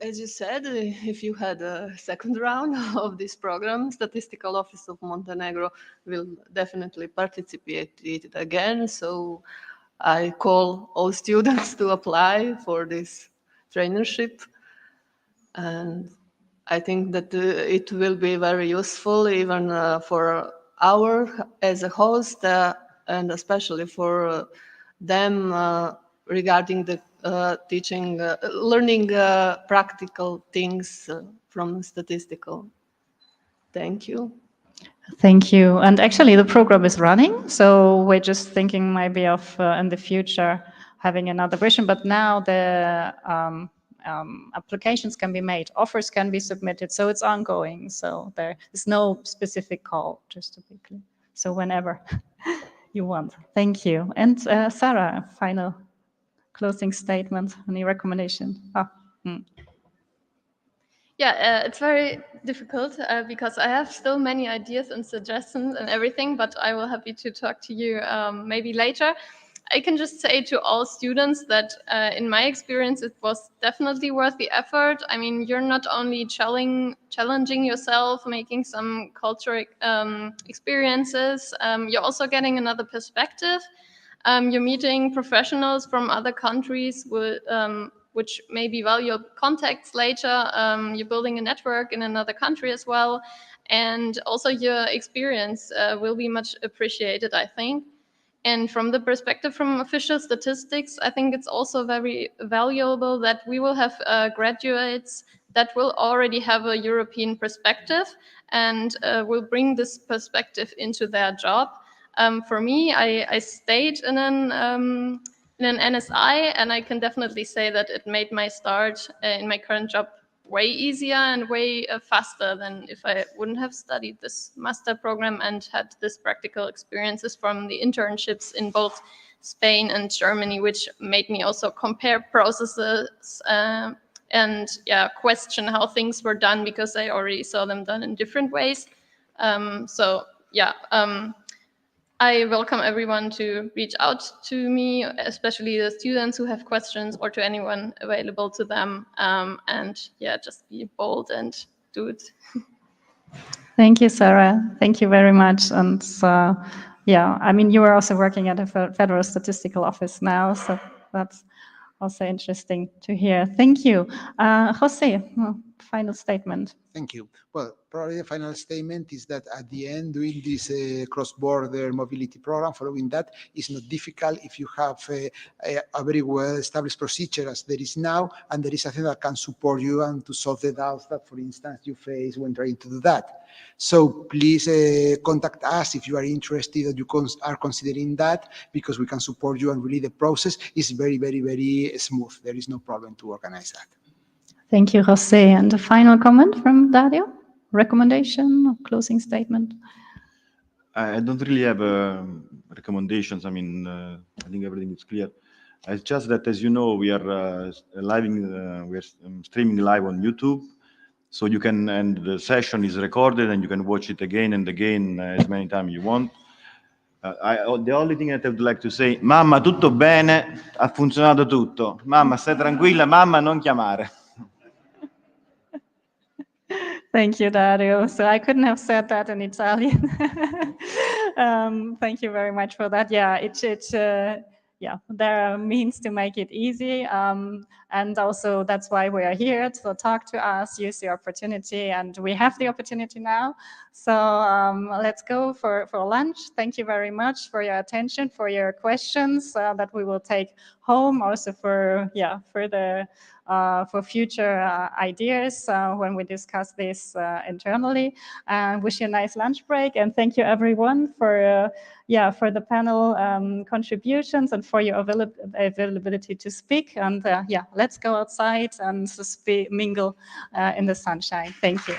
As you said, if you had a second round of this program, Statistical Office of Montenegro will definitely participate in it again. So I call all students to apply for this traineeship. And I think that it will be very useful even for as a host and especially for them regarding the teaching, learning practical things from statistical. Thank you. Thank you. And actually the program is running, so we're just thinking maybe of in the future having another version, but now the applications can be made, offers can be submitted, so it's ongoing. So there is no specific call, just to be clear. So whenever you want. Thank you. And Sarah, final closing statement, any recommendation? Yeah, it's very difficult because I have still many ideas and suggestions and everything, but I will happy to talk to you maybe later. I can just say to all students that in my experience, it was definitely worth the effort. I mean, you're not only challenging yourself, making some cultural experiences, you're also getting another perspective. You're meeting professionals from other countries which maybe value contacts later. You're building a network in another country as well. And also your experience will be much appreciated, I think. And from the perspective from official statistics, I think it's also very valuable that we will have graduates that will already have a European perspective and will bring this perspective into their job. For me, I stayed in an NSI, and I can definitely say that it made my start in my current job way easier and way faster than if I wouldn't have studied this master program and had this practical experiences from the internships in both Spain and Germany, which made me also compare processes and question how things were done because I already saw them done in different ways. I welcome everyone to reach out to me, especially the students who have questions, or to anyone available to them. Just be bold and do it. Thank you, Sarah. Thank you very much. And I mean, you are also working at a federal statistical office now, so that's also interesting to hear. Thank you. Jose, final statement. Thank you. Well, probably the final statement is that at the end, doing this cross-border mobility program, following that, is not difficult if you have a very well-established procedure as there is now, and there is something that can support you and to solve the doubts that, for instance, you face when trying to do that. So please contact us if you are interested or you are considering that, because we can support you, and really the process is very, very, very smooth. There is no problem to organize that. Thank you, Jose. And a final comment from Dario? Recommendation or closing statement? I don't really have recommendations. I mean, I think everything is clear. It's just that, as you know, we are streaming live on YouTube, so you can, and the session is recorded, and you can watch it again and again as many times you want. The only thing that I would like to say, mamma, tutto bene, ha funzionato tutto. Mamma, stai tranquilla, mamma, non chiamare. Thank you, Dario. So I couldn't have said that in Italian. Thank you very much for that. Yeah, yeah, there are means to make it easy. And also that's why we are here, to talk to us, use the opportunity, and we have the opportunity now. So let's go for lunch. Thank you very much for your attention, for your questions that we will take home, also for, yeah, further for future ideas when we discuss this internally. Wish you a nice lunch break, and thank you everyone for for the panel contributions and for your availability to speak. And yeah, let's go outside and mingle in the sunshine. Thank you.